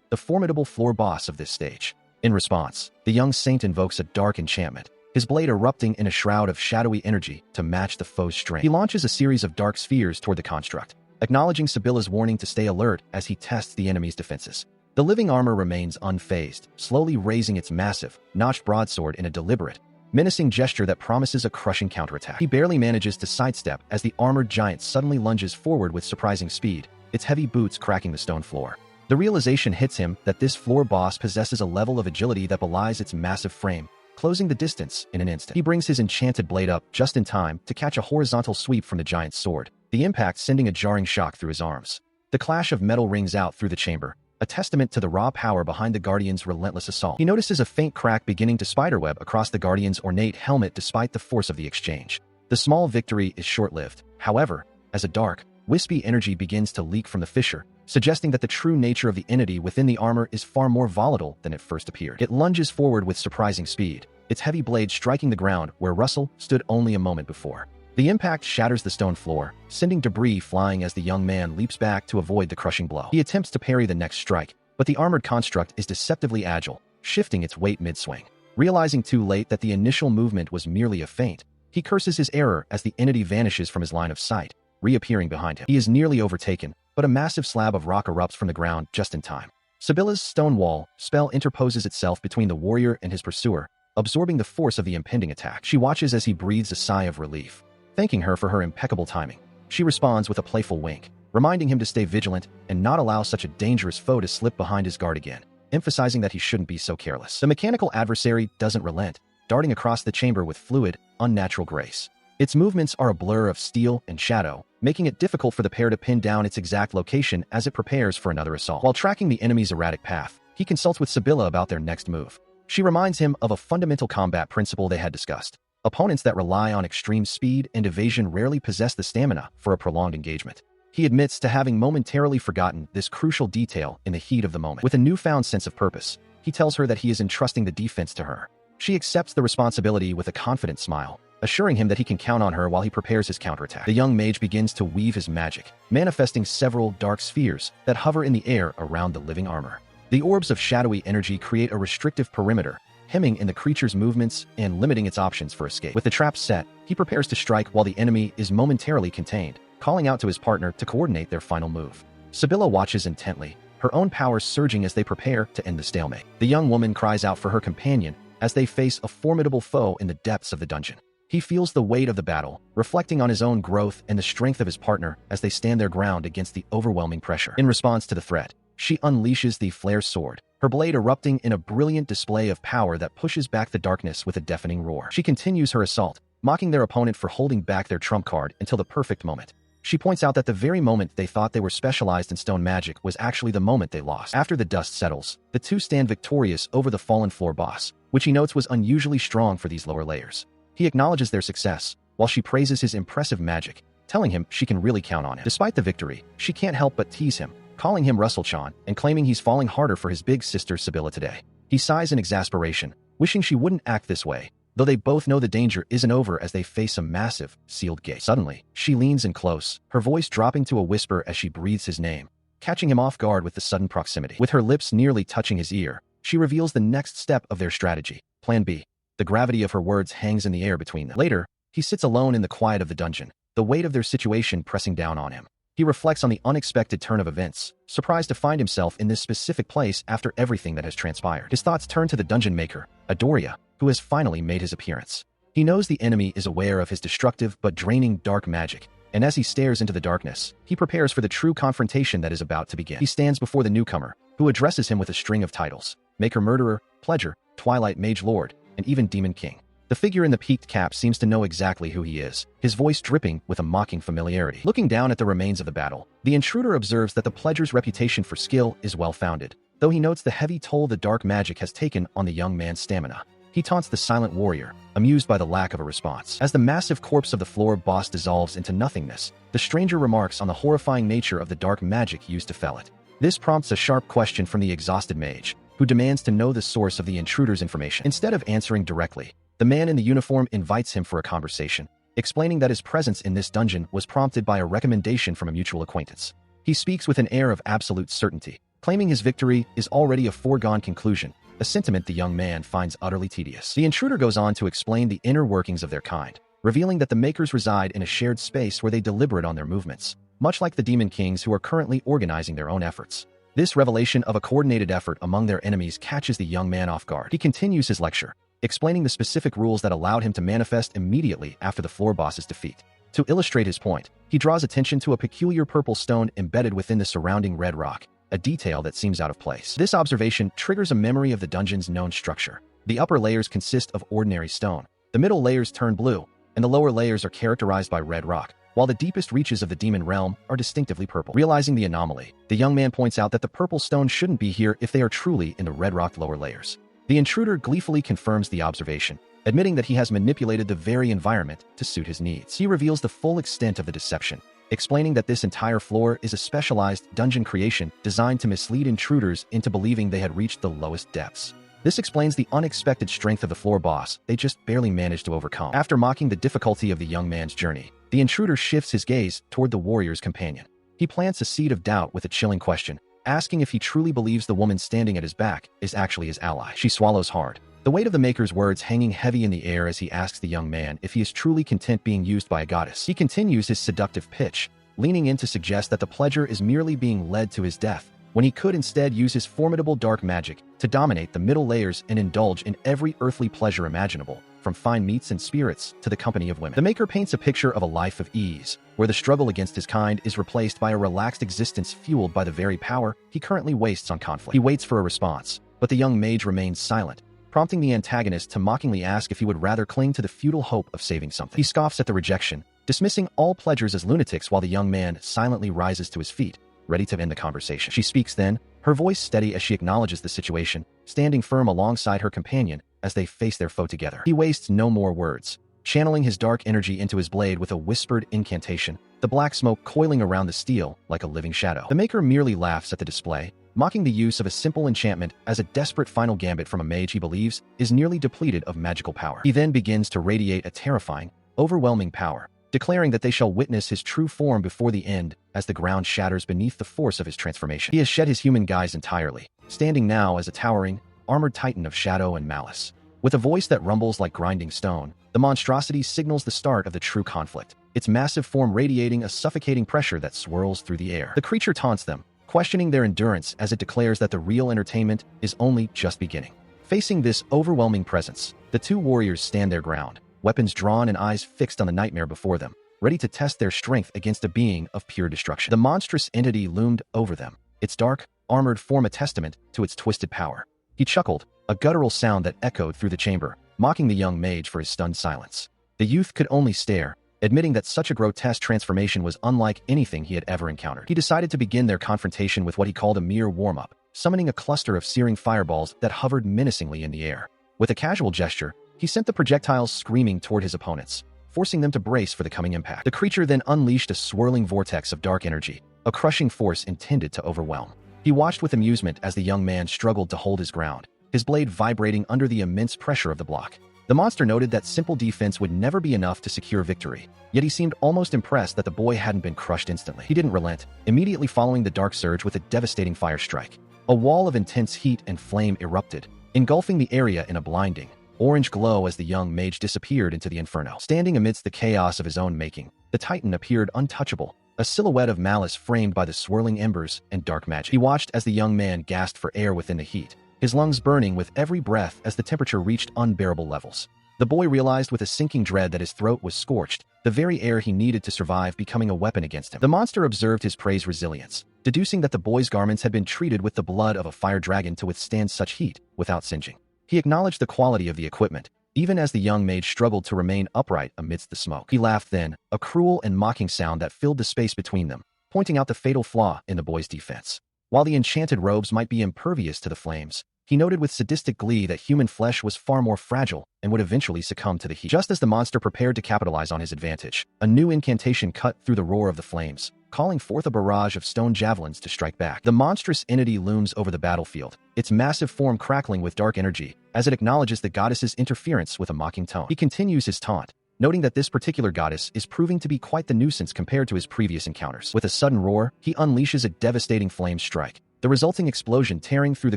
the formidable floor boss of this stage. In response, the young saint invokes a dark enchantment, his blade erupting in a shroud of shadowy energy to match the foe's strength. He launches a series of dark spheres toward the construct, acknowledging Sibylla's warning to stay alert as he tests the enemy's defenses. The living armor remains unfazed, slowly raising its massive, notched broadsword in a deliberate, menacing gesture that promises a crushing counterattack. He barely manages to sidestep as the armored giant suddenly lunges forward with surprising speed, its heavy boots cracking the stone floor. The realization hits him that this floor boss possesses a level of agility that belies its massive frame, closing the distance in an instant. He brings his enchanted blade up just in time to catch a horizontal sweep from the giant's sword, the impact sending a jarring shock through his arms. The clash of metal rings out through the chamber, a testament to the raw power behind the Guardian's relentless assault. He notices a faint crack beginning to spiderweb across the Guardian's ornate helmet despite the force of the exchange. The small victory is short-lived, however, as a dark, wispy energy begins to leak from the fissure, suggesting that the true nature of the entity within the armor is far more volatile than it first appeared. It lunges forward with surprising speed, its heavy blade striking the ground where Russell stood only a moment before. The impact shatters the stone floor, sending debris flying as the young man leaps back to avoid the crushing blow. He attempts to parry the next strike, but the armored construct is deceptively agile, shifting its weight mid-swing. Realizing too late that the initial movement was merely a feint, he curses his error as the entity vanishes from his line of sight, reappearing behind him. He is nearly overtaken, but a massive slab of rock erupts from the ground just in time. Sibylla's stone wall spell interposes itself between the warrior and his pursuer, absorbing the force of the impending attack. She watches as he breathes a sigh of relief, thanking her for her impeccable timing. She responds with a playful wink, reminding him to stay vigilant and not allow such a dangerous foe to slip behind his guard again, emphasizing that he shouldn't be so careless. The mechanical adversary doesn't relent, darting across the chamber with fluid, unnatural grace. Its movements are a blur of steel and shadow, making it difficult for the pair to pin down its exact location as it prepares for another assault. While tracking the enemy's erratic path, he consults with Sibylla about their next move. She reminds him of a fundamental combat principle they had discussed. Opponents that rely on extreme speed and evasion rarely possess the stamina for a prolonged engagement. He admits to having momentarily forgotten this crucial detail in the heat of the moment. With a newfound sense of purpose, he tells her that he is entrusting the defense to her. She accepts the responsibility with a confident smile, assuring him that he can count on her while he prepares his counterattack. The young mage begins to weave his magic, manifesting several dark spheres that hover in the air around the living armor. The orbs of shadowy energy create a restrictive perimeter, hemming in the creature's movements and limiting its options for escape. With the trap set, he prepares to strike while the enemy is momentarily contained, calling out to his partner to coordinate their final move. Sibylla watches intently, her own powers surging as they prepare to end the stalemate. The young woman cries out for her companion as they face a formidable foe in the depths of the dungeon. He feels the weight of the battle, reflecting on his own growth and the strength of his partner as they stand their ground against the overwhelming pressure. In response to the threat, she unleashes the flare sword, her blade erupting in a brilliant display of power that pushes back the darkness with a deafening roar. She continues her assault, mocking their opponent for holding back their trump card until the perfect moment. She points out that the very moment they thought they were specialized in stone magic was actually the moment they lost. After the dust settles, the two stand victorious over the fallen floor boss, which he notes was unusually strong for these lower layers. He acknowledges their success, while she praises his impressive magic, telling him she can really count on him. Despite the victory, she can't help but tease him, calling him Russell-chan and claiming he's falling harder for his big sister Sibylla today. He sighs in exasperation, wishing she wouldn't act this way, though they both know the danger isn't over as they face a massive, sealed gate. Suddenly, she leans in close, her voice dropping to a whisper as she breathes his name, catching him off guard with the sudden proximity. With her lips nearly touching his ear, she reveals the next step of their strategy, Plan B. The gravity of her words hangs in the air between them. Later, he sits alone in the quiet of the dungeon, the weight of their situation pressing down on him. He reflects on the unexpected turn of events, surprised to find himself in this specific place after everything that has transpired. His thoughts turn to the dungeon maker, Adoria, who has finally made his appearance. He knows the enemy is aware of his destructive but draining dark magic, and as he stares into the darkness, he prepares for the true confrontation that is about to begin. He stands before the newcomer, who addresses him with a string of titles: Maker Murderer, Pledger, Twilight Mage Lord, and even Demon King. The figure in the peaked cap seems to know exactly who he is, his voice dripping with a mocking familiarity. Looking down at the remains of the battle, the intruder observes that the Pledger's reputation for skill is well-founded, though he notes the heavy toll the dark magic has taken on the young man's stamina. He taunts the silent warrior, amused by the lack of a response. As the massive corpse of the floor boss dissolves into nothingness, the stranger remarks on the horrifying nature of the dark magic used to fell it. This prompts a sharp question from the exhausted mage, who demands to know the source of the intruder's information. Instead of answering directly, the man in the uniform invites him for a conversation, explaining that his presence in this dungeon was prompted by a recommendation from a mutual acquaintance. He speaks with an air of absolute certainty, claiming his victory is already a foregone conclusion, a sentiment the young man finds utterly tedious. The intruder goes on to explain the inner workings of their kind, revealing that the makers reside in a shared space where they deliberate on their movements, much like the Demon Kings who are currently organizing their own efforts. This revelation of a coordinated effort among their enemies catches the young man off guard. He continues his lecture, explaining the specific rules that allowed him to manifest immediately after the floor boss's defeat. To illustrate his point, he draws attention to a peculiar purple stone embedded within the surrounding red rock, a detail that seems out of place. This observation triggers a memory of the dungeon's known structure. The upper layers consist of ordinary stone, the middle layers turn blue, and the lower layers are characterized by red rock, while the deepest reaches of the demon realm are distinctively purple. Realizing the anomaly, the young man points out that the purple stone shouldn't be here if they are truly in the red rock lower layers. The intruder gleefully confirms the observation, admitting that he has manipulated the very environment to suit his needs. He reveals the full extent of the deception, explaining that this entire floor is a specialized dungeon creation designed to mislead intruders into believing they had reached the lowest depths. This explains the unexpected strength of the floor boss they just barely managed to overcome. After mocking the difficulty of the young man's journey, the intruder shifts his gaze toward the warrior's companion. He plants a seed of doubt with a chilling question, asking if he truly believes the woman standing at his back is actually his ally. She swallows hard, the weight of the maker's words hanging heavy in the air as he asks the young man if he is truly content being used by a goddess. He continues his seductive pitch, leaning in to suggest that the pledger is merely being led to his death, when he could instead use his formidable dark magic to dominate the middle layers and indulge in every earthly pleasure imaginable, from fine meats and spirits to the company of women. The maker paints a picture of a life of ease, where the struggle against his kind is replaced by a relaxed existence fueled by the very power he currently wastes on conflict. He waits for a response, but the young mage remains silent, prompting the antagonist to mockingly ask if he would rather cling to the futile hope of saving something. He scoffs at the rejection, dismissing all pledgers as lunatics while the young man silently rises to his feet, ready to end the conversation. She speaks then, her voice steady as she acknowledges the situation, standing firm alongside her companion as they face their foe together. He wastes no more words, channeling his dark energy into his blade with a whispered incantation, the black smoke coiling around the steel like a living shadow. The maker merely laughs at the display, mocking the use of a simple enchantment as a desperate final gambit from a mage he believes is nearly depleted of magical power. He then begins to radiate a terrifying, overwhelming power, declaring that they shall witness his true form before the end as the ground shatters beneath the force of his transformation. He has shed his human guise entirely, standing now as a towering, armored titan of shadow and malice. With a voice that rumbles like grinding stone, the monstrosity signals the start of the true conflict, its massive form radiating a suffocating pressure that swirls through the air. The creature taunts them, questioning their endurance as it declares that the real entertainment is only just beginning. Facing this overwhelming presence, the two warriors stand their ground, weapons drawn and eyes fixed on the nightmare before them, ready to test their strength against a being of pure destruction. The monstrous entity loomed over them, its dark, armored form a testament to its twisted power. He chuckled, a guttural sound that echoed through the chamber, mocking the young mage for his stunned silence. The youth could only stare, admitting that such a grotesque transformation was unlike anything he had ever encountered. He decided to begin their confrontation with what he called a mere warm-up, summoning a cluster of searing fireballs that hovered menacingly in the air. With a casual gesture, he sent the projectiles screaming toward his opponents, forcing them to brace for the coming impact. The creature then unleashed a swirling vortex of dark energy, a crushing force intended to overwhelm. He watched with amusement as the young man struggled to hold his ground, his blade vibrating under the immense pressure of the block. The monster noted that simple defense would never be enough to secure victory, yet he seemed almost impressed that the boy hadn't been crushed instantly. He didn't relent, immediately following the dark surge with a devastating fire strike. A wall of intense heat and flame erupted, engulfing the area in a blinding, orange glow as the young mage disappeared into the inferno. Standing amidst the chaos of his own making, the Titan appeared untouchable, a silhouette of malice framed by the swirling embers and dark magic. He watched as the young man gasped for air within the heat, his lungs burning with every breath as the temperature reached unbearable levels. The boy realized with a sinking dread that his throat was scorched, the very air he needed to survive becoming a weapon against him. The monster observed his prey's resilience, deducing that the boy's garments had been treated with the blood of a fire dragon to withstand such heat without singeing. He acknowledged the quality of the equipment, even as the young mage struggled to remain upright amidst the smoke. He laughed then, a cruel and mocking sound that filled the space between them, pointing out the fatal flaw in the boy's defense. While the enchanted robes might be impervious to the flames, he noted with sadistic glee that human flesh was far more fragile and would eventually succumb to the heat. Just as the monster prepared to capitalize on his advantage, a new incantation cut through the roar of the flames, calling forth a barrage of stone javelins to strike back. The monstrous entity looms over the battlefield, its massive form crackling with dark energy as it acknowledges the goddess's interference with a mocking tone. He continues his taunt, noting that this particular goddess is proving to be quite the nuisance compared to his previous encounters. With a sudden roar, he unleashes a devastating flame strike, the resulting explosion tearing through the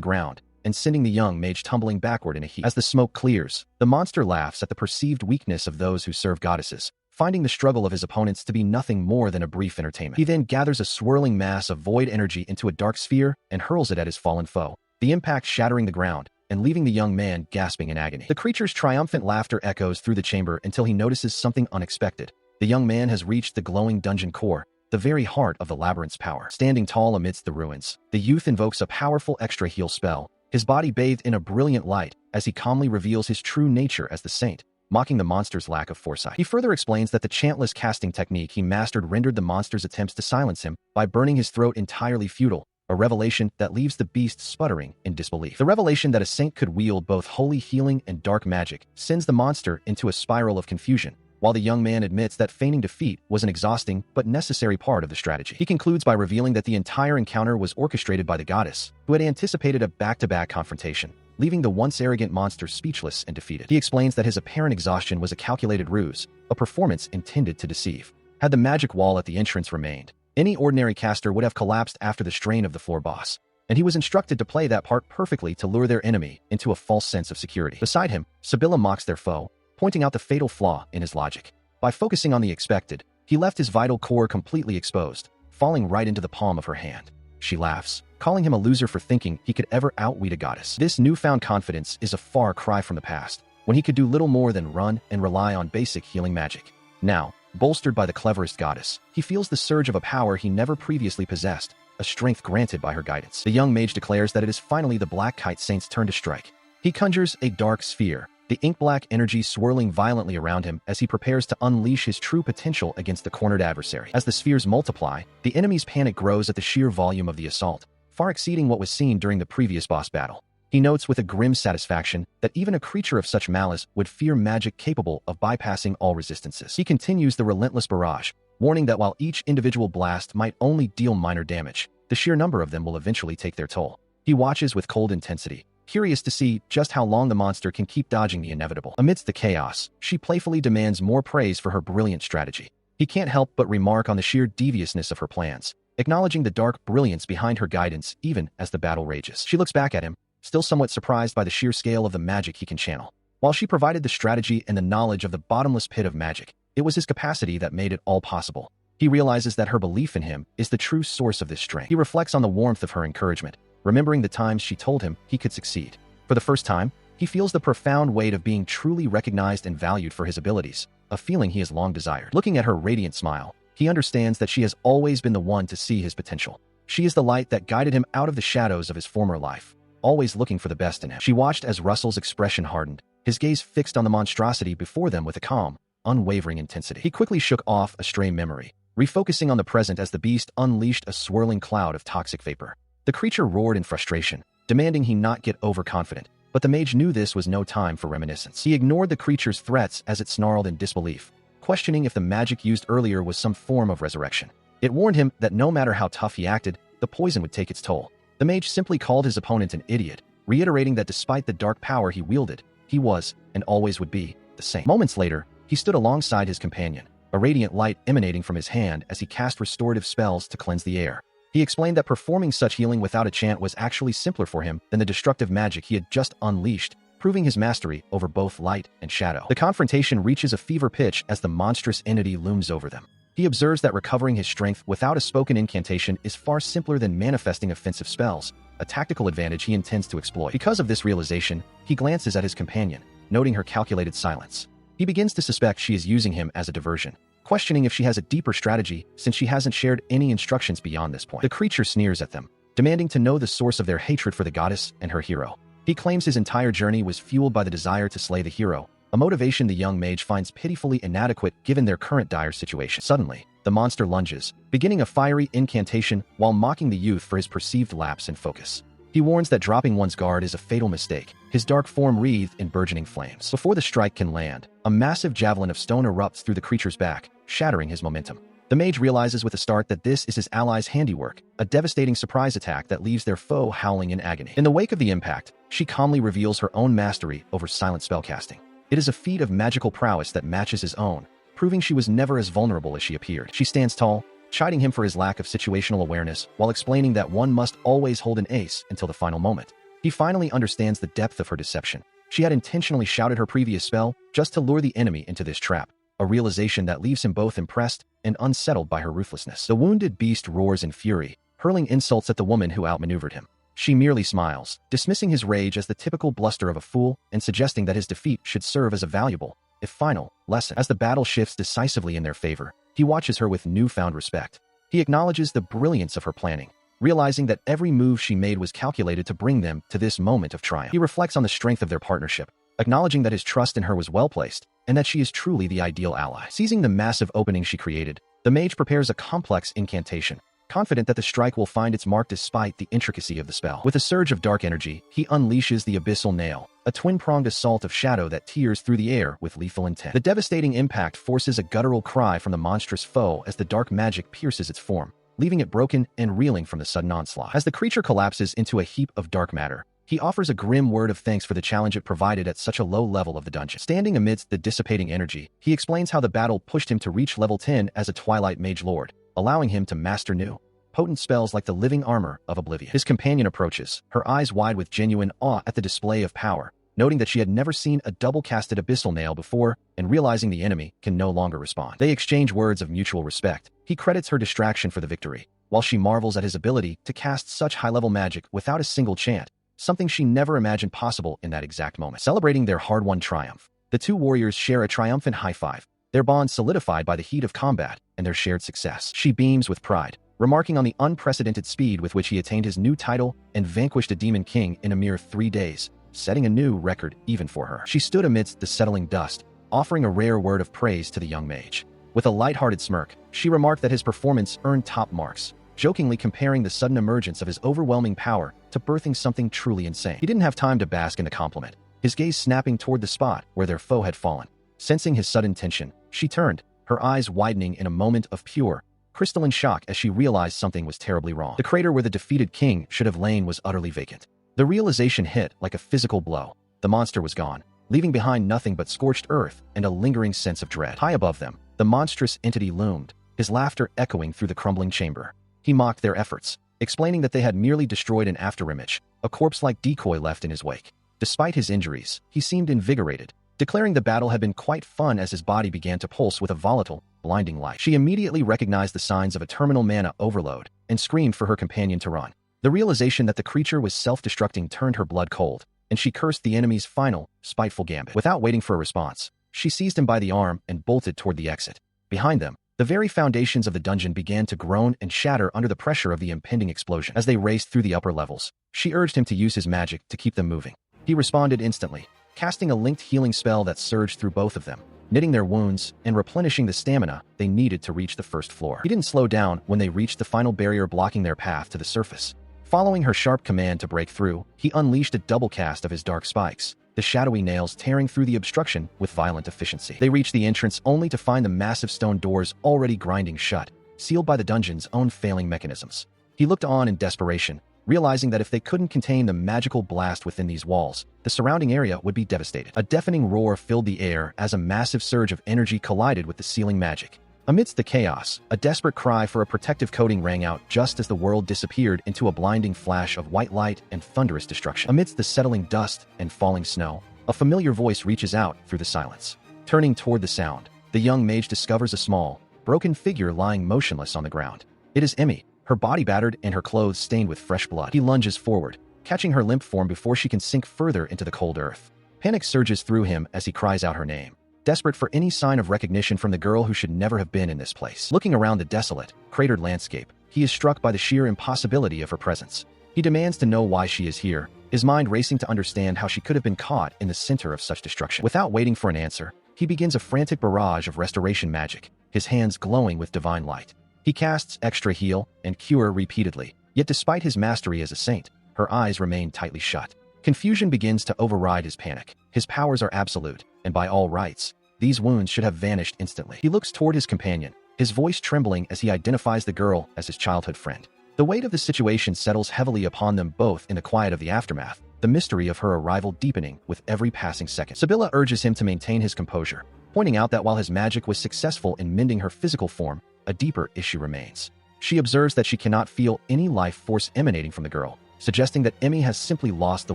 ground and sending the young mage tumbling backward in a heap. As the smoke clears, the monster laughs at the perceived weakness of those who serve goddesses, finding the struggle of his opponents to be nothing more than a brief entertainment. He then gathers a swirling mass of void energy into a dark sphere and hurls it at his fallen foe, the impact shattering the ground and leaving the young man gasping in agony. The creature's triumphant laughter echoes through the chamber until he notices something unexpected. The young man has reached the glowing dungeon core, the very heart of the labyrinth's power. Standing tall amidst the ruins, the youth invokes a powerful extra heal spell, his body bathed in a brilliant light as he calmly reveals his true nature as the saint, mocking the monster's lack of foresight. He further explains that the chantless casting technique he mastered rendered the monster's attempts to silence him by burning his throat entirely futile, a revelation that leaves the beast sputtering in disbelief. The revelation that a saint could wield both holy healing and dark magic sends the monster into a spiral of confusion, while the young man admits that feigning defeat was an exhausting but necessary part of the strategy. He concludes by revealing that the entire encounter was orchestrated by the goddess, who had anticipated a back-to-back confrontation, leaving the once arrogant monster speechless and defeated. He explains that his apparent exhaustion was a calculated ruse, a performance intended to deceive. Had the magic wall at the entrance remained, any ordinary caster would have collapsed after the strain of the floor boss, and he was instructed to play that part perfectly to lure their enemy into a false sense of security. Beside him, Sibylla mocks their foe, pointing out the fatal flaw in his logic. By focusing on the expected, he left his vital core completely exposed, falling right into the palm of her hand. She laughs, calling him a loser for thinking he could ever outwit a goddess. This newfound confidence is a far cry from the past, when he could do little more than run and rely on basic healing magic. Now, bolstered by the cleverest goddess, he feels the surge of a power he never previously possessed, a strength granted by her guidance. The young mage declares that it is finally the Black Kite Saint's turn to strike. He conjures a dark sphere, the ink-black energy swirling violently around him as he prepares to unleash his true potential against the cornered adversary. As the spheres multiply, the enemy's panic grows at the sheer volume of the assault, far exceeding what was seen during the previous boss battle. He notes with a grim satisfaction that even a creature of such malice would fear magic capable of bypassing all resistances. He continues the relentless barrage, warning that while each individual blast might only deal minor damage, the sheer number of them will eventually take their toll. He watches with cold intensity, curious to see just how long the monster can keep dodging the inevitable. Amidst the chaos, she playfully demands more praise for her brilliant strategy. He can't help but remark on the sheer deviousness of her plans, acknowledging the dark brilliance behind her guidance even as the battle rages. She looks back at him, still somewhat surprised by the sheer scale of the magic he can channel. While she provided the strategy and the knowledge of the bottomless pit of magic, it was his capacity that made it all possible. He realizes that her belief in him is the true source of this strength. He reflects on the warmth of her encouragement, remembering the times she told him he could succeed. For the first time, he feels the profound weight of being truly recognized and valued for his abilities, a feeling he has long desired. Looking at her radiant smile, he understands that she has always been the one to see his potential. She is the light that guided him out of the shadows of his former life, always looking for the best in him. She watched as Russell's expression hardened, his gaze fixed on the monstrosity before them with a calm, unwavering intensity. He quickly shook off a stray memory, refocusing on the present as the beast unleashed a swirling cloud of toxic vapor. The creature roared in frustration, demanding he not get overconfident, but the mage knew this was no time for reminiscence. He ignored the creature's threats as it snarled in disbelief, questioning if the magic used earlier was some form of resurrection. It warned him that no matter how tough he acted, the poison would take its toll. The mage simply called his opponent an idiot, reiterating that despite the dark power he wielded, he was, and always would be, the same. Moments later, he stood alongside his companion, a radiant light emanating from his hand as he cast restorative spells to cleanse the air. He explained that performing such healing without a chant was actually simpler for him than the destructive magic he had just unleashed, proving his mastery over both light and shadow. The confrontation reaches a fever pitch as the monstrous entity looms over them. He observes that recovering his strength without a spoken incantation is far simpler than manifesting offensive spells, a tactical advantage he intends to exploit. Because of this realization, he glances at his companion, noting her calculated silence. He begins to suspect she is using him as a diversion, questioning if she has a deeper strategy since she hasn't shared any instructions beyond this point. The creature sneers at them, demanding to know the source of their hatred for the goddess and her hero. He claims his entire journey was fueled by the desire to slay the hero, a motivation the young mage finds pitifully inadequate given their current dire situation. Suddenly, the monster lunges, beginning a fiery incantation while mocking the youth for his perceived lapse in focus. He warns that dropping one's guard is a fatal mistake, his dark form wreathed in burgeoning flames. Before the strike can land, a massive javelin of stone erupts through the creature's back, shattering his momentum. The mage realizes with a start that this is his ally's handiwork, a devastating surprise attack that leaves their foe howling in agony. In the wake of the impact, she calmly reveals her own mastery over silent spellcasting. It is a feat of magical prowess that matches his own, proving she was never as vulnerable as she appeared. She stands tall, chiding him for his lack of situational awareness while explaining that one must always hold an ace until the final moment. He finally understands the depth of her deception. She had intentionally shouted her previous spell just to lure the enemy into this trap, a realization that leaves him both impressed and unsettled by her ruthlessness. The wounded beast roars in fury, hurling insults at the woman who outmaneuvered him. She merely smiles, dismissing his rage as the typical bluster of a fool and suggesting that his defeat should serve as a valuable, if final, lesson. As the battle shifts decisively in their favor, he watches her with newfound respect. He acknowledges the brilliance of her planning, realizing that every move she made was calculated to bring them to this moment of triumph. He reflects on the strength of their partnership, acknowledging that his trust in her was well-placed and that she is truly the ideal ally. Seizing the massive opening she created, the mage prepares a complex incantation, confident that the strike will find its mark despite the intricacy of the spell. With a surge of dark energy, he unleashes the Abyssal Nail, a twin-pronged assault of shadow that tears through the air with lethal intent. The devastating impact forces a guttural cry from the monstrous foe as the dark magic pierces its form, leaving it broken and reeling from the sudden onslaught. As the creature collapses into a heap of dark matter, he offers a grim word of thanks for the challenge it provided at such a low level of the dungeon. Standing amidst the dissipating energy, he explains how the battle pushed him to reach level 10 as a Twilight Mage Lord, allowing him to master new, potent spells like the living armor of Oblivion. His companion approaches, her eyes wide with genuine awe at the display of power, noting that she had never seen a double-casted Abyssal Nail before and realizing the enemy can no longer respond. They exchange words of mutual respect. He credits her distraction for the victory, while she marvels at his ability to cast such high-level magic without a single chant, something she never imagined possible in that exact moment. Celebrating their hard-won triumph, the two warriors share a triumphant high-five, their bond solidified by the heat of combat and their shared success. She beams with pride, remarking on the unprecedented speed with which he attained his new title and vanquished a demon king in a mere 3 days, setting a new record even for her. She stood amidst the settling dust, offering a rare word of praise to the young mage. With a light-hearted smirk, she remarked that his performance earned top marks, jokingly comparing the sudden emergence of his overwhelming power to birthing something truly insane. He didn't have time to bask in the compliment, his gaze snapping toward the spot where their foe had fallen. Sensing his sudden tension, she turned, her eyes widening in a moment of pure, crystalline shock as she realized something was terribly wrong. The crater where the defeated king should have lain was utterly vacant. The realization hit like a physical blow. The monster was gone, leaving behind nothing but scorched earth and a lingering sense of dread. High above them, the monstrous entity loomed, his laughter echoing through the crumbling chamber. He mocked their efforts, explaining that they had merely destroyed an afterimage, a corpse-like decoy left in his wake. Despite his injuries, he seemed invigorated, declaring the battle had been quite fun as his body began to pulse with a volatile, blinding light. She immediately recognized the signs of a terminal mana overload and screamed for her companion to run. The realization that the creature was self-destructing turned her blood cold, and she cursed the enemy's final, spiteful gambit. Without waiting for a response, she seized him by the arm and bolted toward the exit. Behind them, the very foundations of the dungeon began to groan and shatter under the pressure of the impending explosion. As they raced through the upper levels, she urged him to use his magic to keep them moving. He responded instantly, casting a linked healing spell that surged through both of them, knitting their wounds and replenishing the stamina they needed to reach the first floor. He didn't slow down when they reached the final barrier blocking their path to the surface. Following her sharp command to break through, he unleashed a double cast of his dark spikes, the shadowy nails tearing through the obstruction with violent efficiency. They reached the entrance only to find the massive stone doors already grinding shut, sealed by the dungeon's own failing mechanisms. He looked on in desperation, realizing that if they couldn't contain the magical blast within these walls, the surrounding area would be devastated. A deafening roar filled the air as a massive surge of energy collided with the sealing magic. Amidst the chaos, a desperate cry for a protective coating rang out just as the world disappeared into a blinding flash of white light and thunderous destruction. Amidst the settling dust and falling snow, A familiar voice reaches out through the silence. Turning toward the sound, the young mage discovers a small, broken figure lying motionless on the ground. It is Emmy, her body battered and her clothes stained with fresh blood. He lunges forward, catching her limp form before she can sink further into the cold earth. Panic surges through him as he cries out her name, desperate for any sign of recognition from the girl who should never have been in this place. Looking around the desolate, cratered landscape, he is struck by the sheer impossibility of her presence. He demands to know why she is here, his mind racing to understand how she could have been caught in the center of such destruction. Without waiting for an answer, he begins a frantic barrage of restoration magic, his hands glowing with divine light. He casts extra heal and cure repeatedly, yet despite his mastery as a saint, her eyes remain tightly shut. Confusion begins to override his panic. His powers are absolute, and by all rights, these wounds should have vanished instantly. He looks toward his companion, his voice trembling as he identifies the girl as his childhood friend. The weight of the situation settles heavily upon them both in the quiet of the aftermath, the mystery of her arrival deepening with every passing second. Sibylla urges him to maintain his composure, pointing out that while his magic was successful in mending her physical form, a deeper issue remains. She observes that she cannot feel any life force emanating from the girl, suggesting that Emmy has simply lost the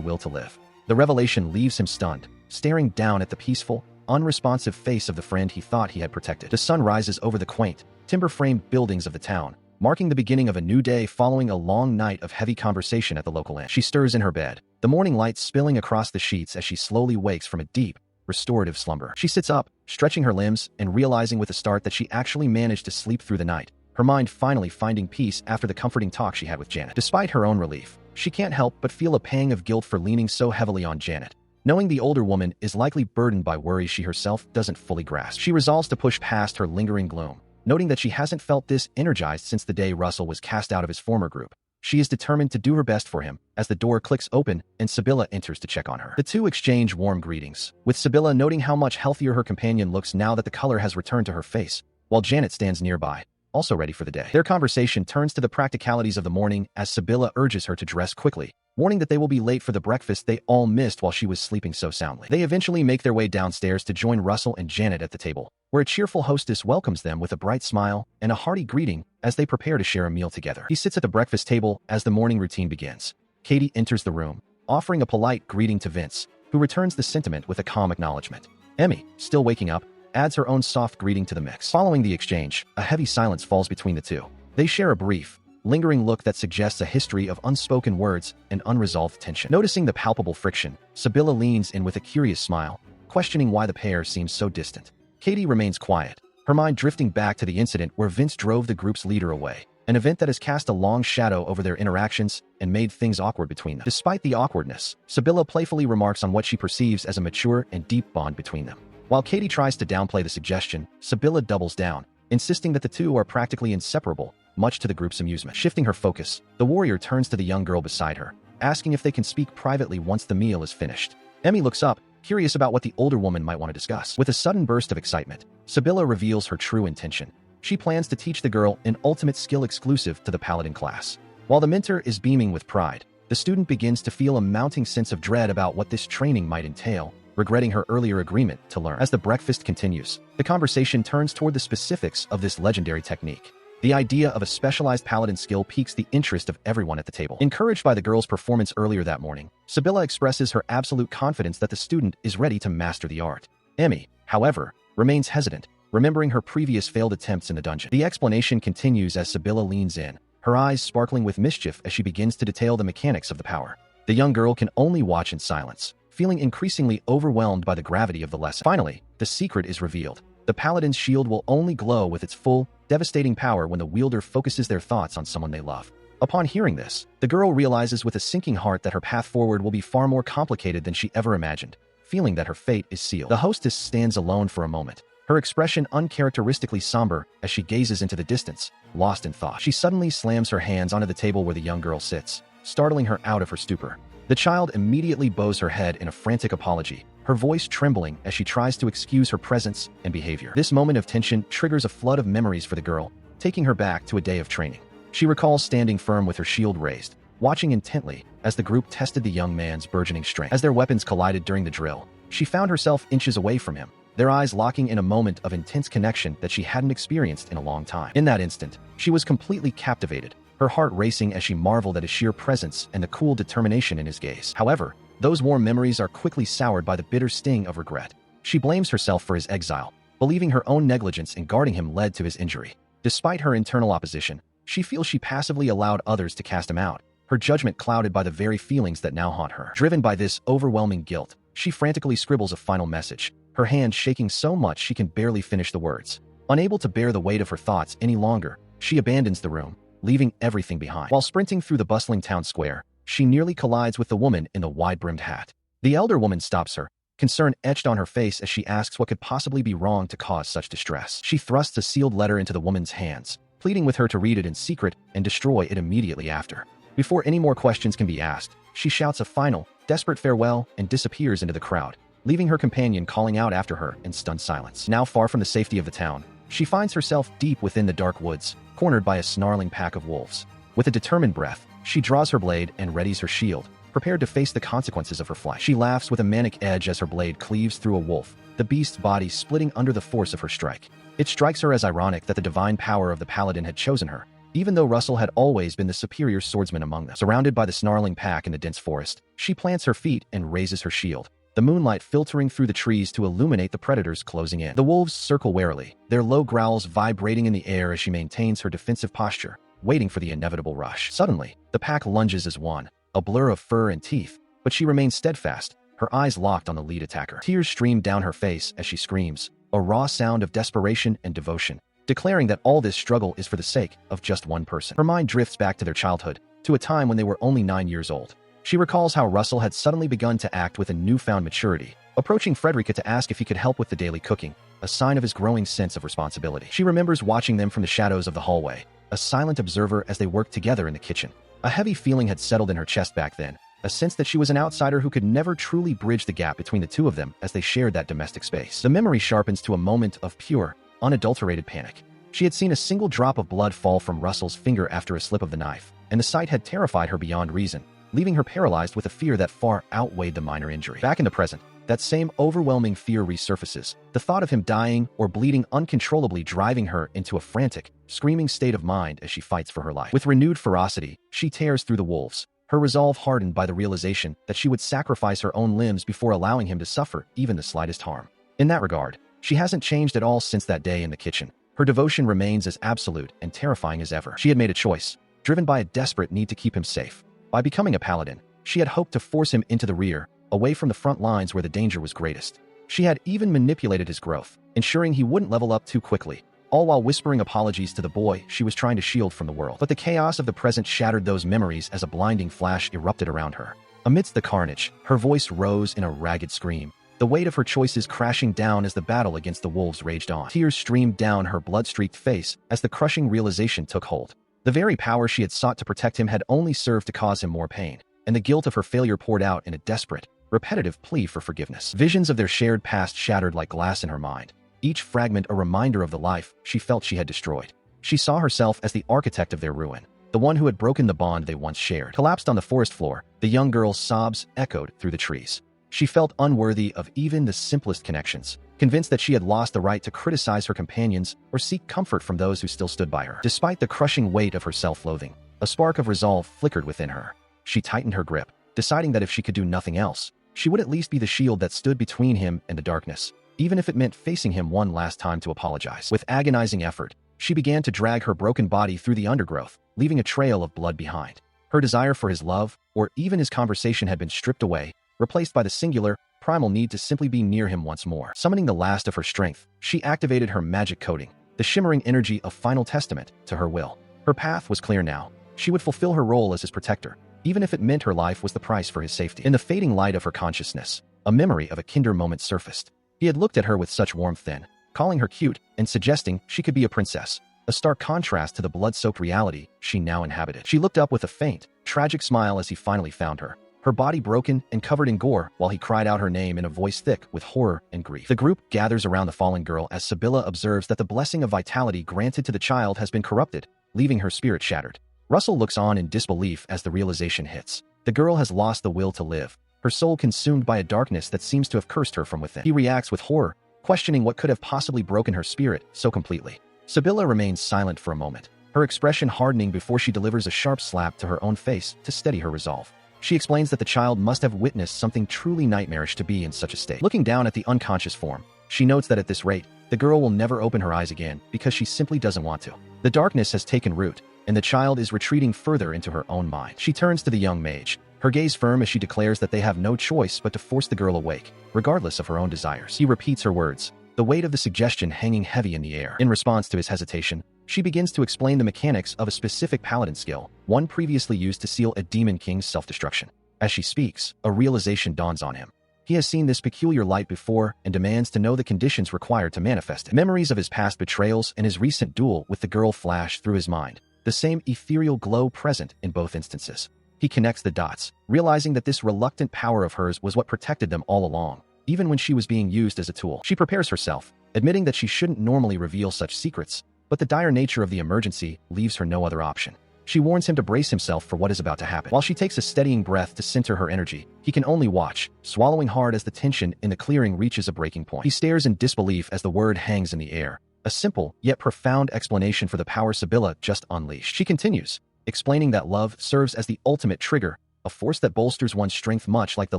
will to live. The revelation leaves him stunned, staring down at the peaceful, unresponsive face of the friend he thought he had protected. The sun rises over the quaint, timber-framed buildings of the town, marking the beginning of a new day following a long night of heavy conversation at the local inn. She stirs in her bed, the morning light spilling across the sheets as she slowly wakes from a deep, restorative slumber. She sits up, stretching her limbs and realizing with a start that she actually managed to sleep through the night, her mind finally finding peace after the comforting talk she had with Janet. Despite her own relief, she can't help but feel a pang of guilt for leaning so heavily on Janet, knowing the older woman is likely burdened by worries she herself doesn't fully grasp. She resolves to push past her lingering gloom, noting that she hasn't felt this energized since the day Russell was cast out of his former group. She is determined to do her best for him as the door clicks open and Sibylla enters to check on her. The two exchange warm greetings, with Sibylla noting how much healthier her companion looks now that the color has returned to her face, while Janet stands nearby, also ready for the day. Their conversation turns to the practicalities of the morning as Sibylla urges her to dress quickly, warning that they will be late for the breakfast they all missed while she was sleeping so soundly. They eventually make their way downstairs to join Russell and Janet at the table, where a cheerful hostess welcomes them with a bright smile and a hearty greeting as they prepare to share a meal together. He sits at the breakfast table as the morning routine begins. Katie enters the room, offering a polite greeting to Vince, who returns the sentiment with a calm acknowledgement. Emmy, still waking up, adds her own soft greeting to the mix. Following the exchange, a heavy silence falls between the two. They share a brief, lingering look that suggests a history of unspoken words and unresolved tension. Noticing the palpable friction, Sibylla leans in with a curious smile, questioning why the pair seems so distant. Katie remains quiet, her mind drifting back to the incident where Vince drove the group's leader away, an event that has cast a long shadow over their interactions and made things awkward between them. Despite the awkwardness, Sibylla playfully remarks on what she perceives as a mature and deep bond between them. While Katie tries to downplay the suggestion, Sibylla doubles down, insisting that the two are practically inseparable, much to the group's amusement. Shifting her focus, the warrior turns to the young girl beside her, asking if they can speak privately once the meal is finished. Emmy looks up, curious about what the older woman might want to discuss. With a sudden burst of excitement, Sibylla reveals her true intention. She plans to teach the girl an ultimate skill exclusive to the paladin class. While the mentor is beaming with pride, the student begins to feel a mounting sense of dread about what this training might entail, regretting her earlier agreement to learn. As the breakfast continues, the conversation turns toward the specifics of this legendary technique. The idea of a specialized paladin skill piques the interest of everyone at the table. Encouraged by the girl's performance earlier that morning, Sibylla expresses her absolute confidence that the student is ready to master the art. Emmy, however, remains hesitant, remembering her previous failed attempts in the dungeon. The explanation continues as Sibylla leans in, her eyes sparkling with mischief as she begins to detail the mechanics of the power. The young girl can only watch in silence, feeling increasingly overwhelmed by the gravity of the lesson. Finally, the secret is revealed. The paladin's shield will only glow with its full, devastating power when the wielder focuses their thoughts on someone they love. Upon hearing this, the girl realizes with a sinking heart that her path forward will be far more complicated than she ever imagined, feeling that her fate is sealed. The hostess stands alone for a moment, her expression uncharacteristically somber as she gazes into the distance, lost in thought. She suddenly slams her hands onto the table where the young girl sits, startling her out of her stupor. The child immediately bows her head in a frantic apology, her voice trembling as she tries to excuse her presence and behavior. This moment of tension triggers a flood of memories for the girl, taking her back to a day of training. She recalls standing firm with her shield raised, watching intently as the group tested the young man's burgeoning strength. As their weapons collided during the drill, she found herself inches away from him, their eyes locking in a moment of intense connection that she hadn't experienced in a long time. In that instant, she was completely captivated, her heart racing as she marveled at his sheer presence and the cool determination in his gaze. However, Those warm memories are quickly soured by the bitter sting of regret. She blames herself for his exile, believing her own negligence in guarding him led to his injury. Despite her internal opposition, she feels she passively allowed others to cast him out, her judgment clouded by the very feelings that now haunt her. Driven by this overwhelming guilt, she frantically scribbles a final message, her hand shaking so much she can barely finish the words. Unable to bear the weight of her thoughts any longer, she abandons the room, leaving everything behind. While sprinting through the bustling town square, she nearly collides with the woman in the wide-brimmed hat. The elder woman stops her, concern etched on her face as she asks what could possibly be wrong to cause such distress. She thrusts a sealed letter into the woman's hands, pleading with her to read it in secret and destroy it immediately after. Before any more questions can be asked, she shouts a final, desperate farewell and disappears into the crowd, leaving her companion calling out after her in stunned silence. Now far from the safety of the town, she finds herself deep within the dark woods, cornered by a snarling pack of wolves. With a determined breath, she draws her blade and readies her shield, prepared to face the consequences of her flight. She laughs with a manic edge as her blade cleaves through a wolf, the beast's body splitting under the force of her strike. It strikes her as ironic that the divine power of the paladin had chosen her, even though Russell had always been the superior swordsman among them. Surrounded by the snarling pack in the dense forest, she plants her feet and raises her shield, the moonlight filtering through the trees to illuminate the predators closing in. The wolves circle warily, their low growls vibrating in the air as she maintains her defensive posture, waiting for the inevitable rush. Suddenly, the pack lunges as one, a blur of fur and teeth, but she remains steadfast, her eyes locked on the lead attacker. Tears stream down her face as she screams, a raw sound of desperation and devotion, declaring that all this struggle is for the sake of just one person. Her mind drifts back to their childhood, to a time when they were only 9 years old. She recalls how Russell had suddenly begun to act with a newfound maturity, approaching Frederica to ask if he could help with the daily cooking, a sign of his growing sense of responsibility. She remembers watching them from the shadows of the hallway, a silent observer as they worked together in the kitchen. A heavy feeling had settled in her chest back then, a sense that she was an outsider who could never truly bridge the gap between the two of them as they shared that domestic space. The memory sharpens to a moment of pure, unadulterated panic. She had seen a single drop of blood fall from Russell's finger after a slip of the knife, and the sight had terrified her beyond reason, leaving her paralyzed with a fear that far outweighed the minor injury. Back in the present, that same overwhelming fear resurfaces, the thought of him dying or bleeding uncontrollably driving her into a frantic, screaming state of mind as she fights for her life. With renewed ferocity, she tears through the wolves, her resolve hardened by the realization that she would sacrifice her own limbs before allowing him to suffer even the slightest harm. In that regard, she hasn't changed at all since that day in the kitchen. Her devotion remains as absolute and terrifying as ever. She had made a choice, driven by a desperate need to keep him safe. By becoming a paladin, she had hoped to force him into the rear, away from the front lines where the danger was greatest. She had even manipulated his growth, ensuring he wouldn't level up too quickly, all while whispering apologies to the boy she was trying to shield from the world. But the chaos of the present shattered those memories as a blinding flash erupted around her. Amidst the carnage, her voice rose in a ragged scream, the weight of her choices crashing down as the battle against the wolves raged on. Tears streamed down her blood-streaked face as the crushing realization took hold. The very power she had sought to protect him had only served to cause him more pain, and the guilt of her failure poured out in a desperate, repetitive plea for forgiveness. Visions of their shared past shattered like glass in her mind, each fragment a reminder of the life she felt she had destroyed. She saw herself as the architect of their ruin, the one who had broken the bond they once shared. Collapsed on the forest floor, the young girl's sobs echoed through the trees. She felt unworthy of even the simplest connections, convinced that she had lost the right to criticize her companions or seek comfort from those who still stood by her. Despite the crushing weight of her self-loathing, a spark of resolve flickered within her. She tightened her grip, deciding that if she could do nothing else, she would at least be the shield that stood between him and the darkness, even if it meant facing him one last time to apologize. With agonizing effort, she began to drag her broken body through the undergrowth, leaving a trail of blood behind. Her desire for his love, or even his conversation, had been stripped away, replaced by the singular, primal need to simply be near him once more. Summoning the last of her strength, she activated her magic coating, the shimmering energy of final testament to her will. Her path was clear now. She would fulfill her role as his protector, even if it meant her life was the price for his safety. In the fading light of her consciousness, a memory of a kinder moment surfaced. He had looked at her with such warmth then, calling her cute and suggesting she could be a princess, a stark contrast to the blood-soaked reality she now inhabited. She looked up with a faint, tragic smile as he finally found her, her body broken and covered in gore while he cried out her name in a voice thick with horror and grief. The group gathers around the fallen girl as Sibylla observes that the blessing of vitality granted to the child has been corrupted, leaving her spirit shattered. Russell looks on in disbelief as the realization hits. The girl has lost the will to live, her soul consumed by a darkness that seems to have cursed her from within. He reacts with horror, questioning what could have possibly broken her spirit so completely. Sibylla remains silent for a moment, her expression hardening before she delivers a sharp slap to her own face to steady her resolve. She explains that the child must have witnessed something truly nightmarish to be in such a state. Looking down at the unconscious form, she notes that at this rate, the girl will never open her eyes again because she simply doesn't want to. The darkness has taken root, and the child is retreating further into her own mind. She turns to the young mage, her gaze firm as she declares that they have no choice but to force the girl awake, regardless of her own desires. He repeats her words, the weight of the suggestion hanging heavy in the air. In response to his hesitation, she begins to explain the mechanics of a specific paladin skill, one previously used to seal a demon king's self-destruction. As she speaks, a realization dawns on him. He has seen this peculiar light before and demands to know the conditions required to manifest it. Memories of his past betrayals and his recent duel with the girl flash through his mind, the same ethereal glow present in both instances. He connects the dots, realizing that this reluctant power of hers was what protected them all along, even when she was being used as a tool. She prepares herself, admitting that she shouldn't normally reveal such secrets, but the dire nature of the emergency leaves her no other option. She warns him to brace himself for what is about to happen. While she takes a steadying breath to center her energy, he can only watch, swallowing hard as the tension in the clearing reaches a breaking point. He stares in disbelief as the word hangs in the air, a simple yet profound explanation for the power Sibylla just unleashed. She continues, explaining that love serves as the ultimate trigger, a force that bolsters one's strength much like the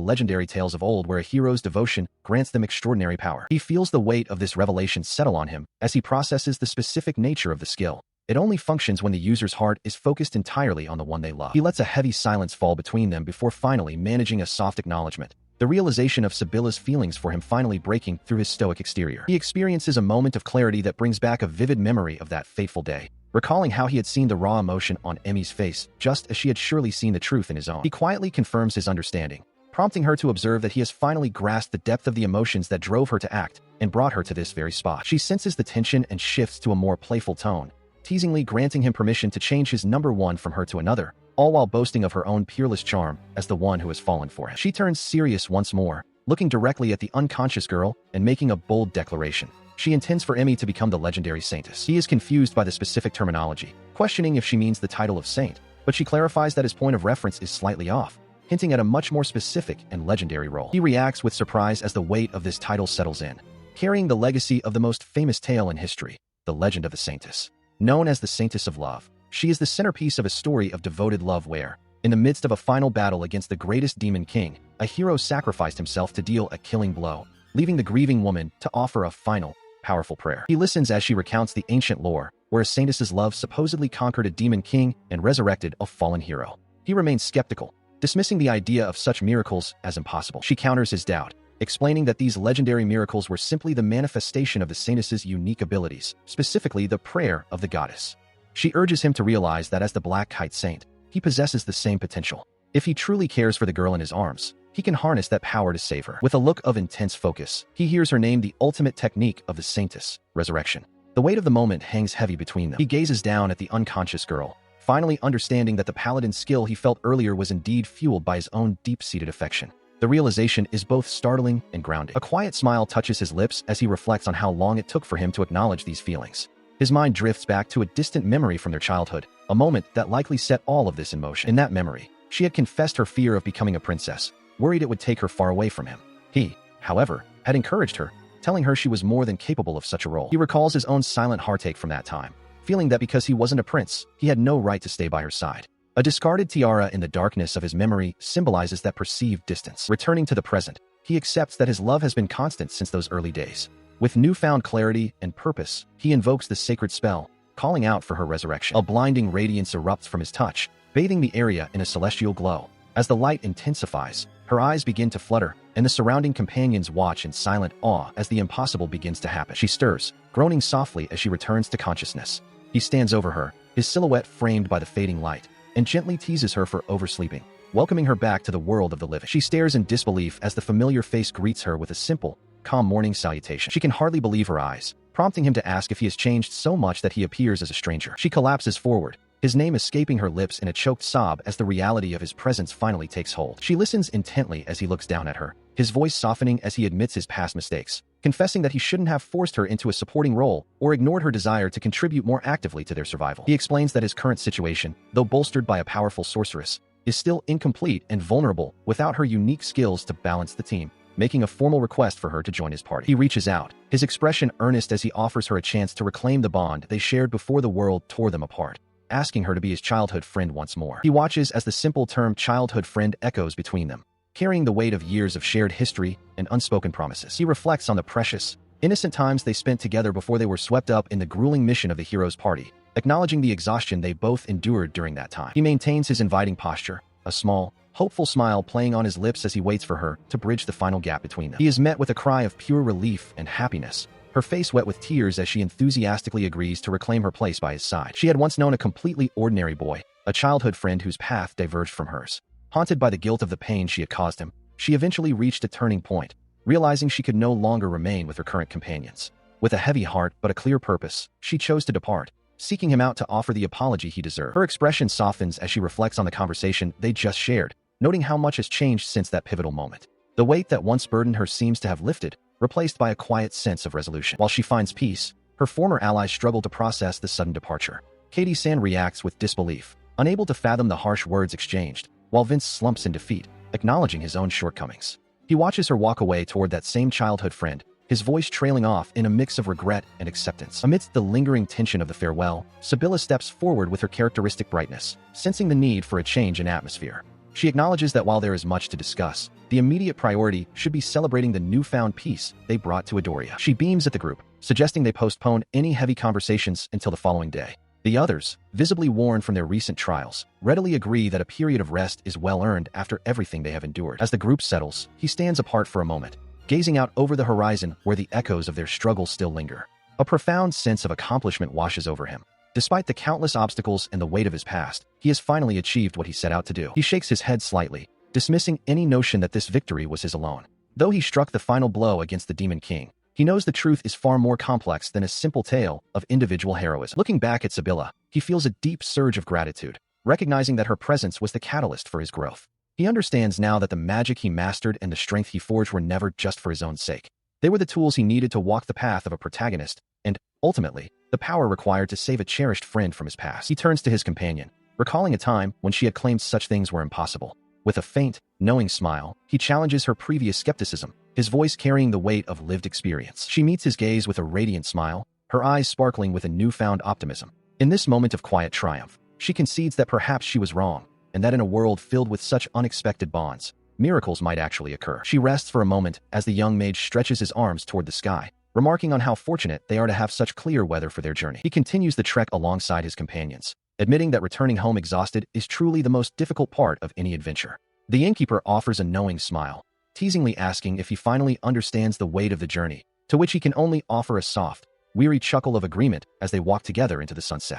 legendary tales of old where a hero's devotion grants them extraordinary power. He feels the weight of this revelation settle on him as he processes the specific nature of the skill. It only functions when the user's heart is focused entirely on the one they love. He lets a heavy silence fall between them before finally managing a soft acknowledgement, the realization of Sibylla's feelings for him finally breaking through his stoic exterior. He experiences a moment of clarity that brings back a vivid memory of that fateful day, recalling how he had seen the raw emotion on Emmy's face just as she had surely seen the truth in his own. He quietly confirms his understanding, prompting her to observe that he has finally grasped the depth of the emotions that drove her to act and brought her to this very spot. She senses the tension and shifts to a more playful tone, teasingly granting him permission to change his number one from her to another, all while boasting of her own peerless charm as the one who has fallen for him. She turns serious once more, looking directly at the unconscious girl and making a bold declaration. She intends for Emmy to become the legendary saintess. He is confused by the specific terminology, questioning if she means the title of saint, but she clarifies that his point of reference is slightly off, hinting at a much more specific and legendary role. He reacts with surprise as the weight of this title settles in, carrying the legacy of the most famous tale in history, the legend of the saintess. Known as the Saintess of Love, she is the centerpiece of a story of devoted love where, in the midst of a final battle against the greatest demon king, a hero sacrificed himself to deal a killing blow, leaving the grieving woman to offer a final, powerful prayer. He listens as she recounts the ancient lore, where a saintess's love supposedly conquered a demon king and resurrected a fallen hero. He remains skeptical, dismissing the idea of such miracles as impossible. She counters his doubt, explaining that these legendary miracles were simply the manifestation of the saintess's unique abilities, specifically the prayer of the goddess. She urges him to realize that as the Black Kite Saint, he possesses the same potential. If he truly cares for the girl in his arms, he can harness that power to save her. With a look of intense focus, he hears her name the ultimate technique of the saintess, resurrection. The weight of the moment hangs heavy between them. He gazes down at the unconscious girl, finally understanding that the paladin skill he felt earlier was indeed fueled by his own deep-seated affection. The realization is both startling and grounding. A quiet smile touches his lips as he reflects on how long it took for him to acknowledge these feelings. His mind drifts back to a distant memory from their childhood, a moment that likely set all of this in motion. In that memory, she had confessed her fear of becoming a princess, worried it would take her far away from him. He, however, had encouraged her, telling her she was more than capable of such a role. He recalls his own silent heartache from that time, feeling that because he wasn't a prince, he had no right to stay by her side. A discarded tiara in the darkness of his memory symbolizes that perceived distance. Returning to the present, he accepts that his love has been constant since those early days. With newfound clarity and purpose, he invokes the sacred spell, calling out for her resurrection. A blinding radiance erupts from his touch, bathing the area in a celestial glow. As the light intensifies, her eyes begin to flutter, and the surrounding companions watch in silent awe as the impossible begins to happen. She stirs, groaning softly as she returns to consciousness. He stands over her, his silhouette framed by the fading light, and gently teases her for oversleeping, welcoming her back to the world of the living. She stares in disbelief as the familiar face greets her with a simple, calm morning salutation. She can hardly believe her eyes, prompting him to ask if he has changed so much that he appears as a stranger. She collapses forward, his name escaping her lips in a choked sob as the reality of his presence finally takes hold. She listens intently as he looks down at her, his voice softening as he admits his past mistakes, confessing that he shouldn't have forced her into a supporting role or ignored her desire to contribute more actively to their survival. He explains that his current situation, though bolstered by a powerful sorceress, is still incomplete and vulnerable without her unique skills to balance the team, making a formal request for her to join his party. He reaches out, his expression earnest as he offers her a chance to reclaim the bond they shared before the world tore them apart. asking her to be his childhood friend once more. He watches as the simple term childhood friend echoes between them, carrying the weight of years of shared history and unspoken promises. He reflects on the precious, innocent times they spent together before they were swept up in the grueling mission of the hero's party, acknowledging the exhaustion they both endured during that time. He maintains his inviting posture, a small, hopeful smile playing on his lips as he waits for her to bridge the final gap between them. He is met with a cry of pure relief and happiness, her face wet with tears as she enthusiastically agrees to reclaim her place by his side. She had once known a completely ordinary boy, a childhood friend whose path diverged from hers. Haunted by the guilt of the pain she had caused him, she eventually reached a turning point, realizing she could no longer remain with her current companions. With a heavy heart but a clear purpose, she chose to depart, seeking him out to offer the apology he deserved. Her expression softens as she reflects on the conversation they just shared, noting how much has changed since that pivotal moment. The weight that once burdened her seems to have lifted, replaced by a quiet sense of resolution. While she finds peace, her former allies struggle to process the sudden departure. Katie-san reacts with disbelief, unable to fathom the harsh words exchanged, while Vince slumps in defeat, acknowledging his own shortcomings. He watches her walk away toward that same childhood friend, his voice trailing off in a mix of regret and acceptance. Amidst the lingering tension of the farewell, Sibylla steps forward with her characteristic brightness, sensing the need for a change in atmosphere. She acknowledges that while there is much to discuss, the immediate priority should be celebrating the newfound peace they brought to Adoria. She beams at the group, suggesting they postpone any heavy conversations until the following day. The others, visibly worn from their recent trials, readily agree that a period of rest is well earned after everything they have endured. As the group settles, he stands apart for a moment, gazing out over the horizon where the echoes of their struggle still linger. A profound sense of accomplishment washes over him. Despite the countless obstacles and the weight of his past, he has finally achieved what he set out to do. He shakes his head slightly, dismissing any notion that this victory was his alone. Though he struck the final blow against the Demon King, he knows the truth is far more complex than a simple tale of individual heroism. Looking back at Sibylla, he feels a deep surge of gratitude, recognizing that her presence was the catalyst for his growth. He understands now that the magic he mastered and the strength he forged were never just for his own sake. They were the tools he needed to walk the path of a protagonist, and, ultimately, the power required to save a cherished friend from his past. He turns to his companion, recalling a time when she had claimed such things were impossible. With a faint, knowing smile, he challenges her previous skepticism, his voice carrying the weight of lived experience. She meets his gaze with a radiant smile, her eyes sparkling with a newfound optimism. In this moment of quiet triumph, she concedes that perhaps she was wrong, and that in a world filled with such unexpected bonds, miracles might actually occur. She rests for a moment as the young mage stretches his arms toward the sky, remarking on how fortunate they are to have such clear weather for their journey. He continues the trek alongside his companions, admitting that returning home exhausted is truly the most difficult part of any adventure. The innkeeper offers a knowing smile, teasingly asking if he finally understands the weight of the journey, to which he can only offer a soft, weary chuckle of agreement as they walk together into the sunset.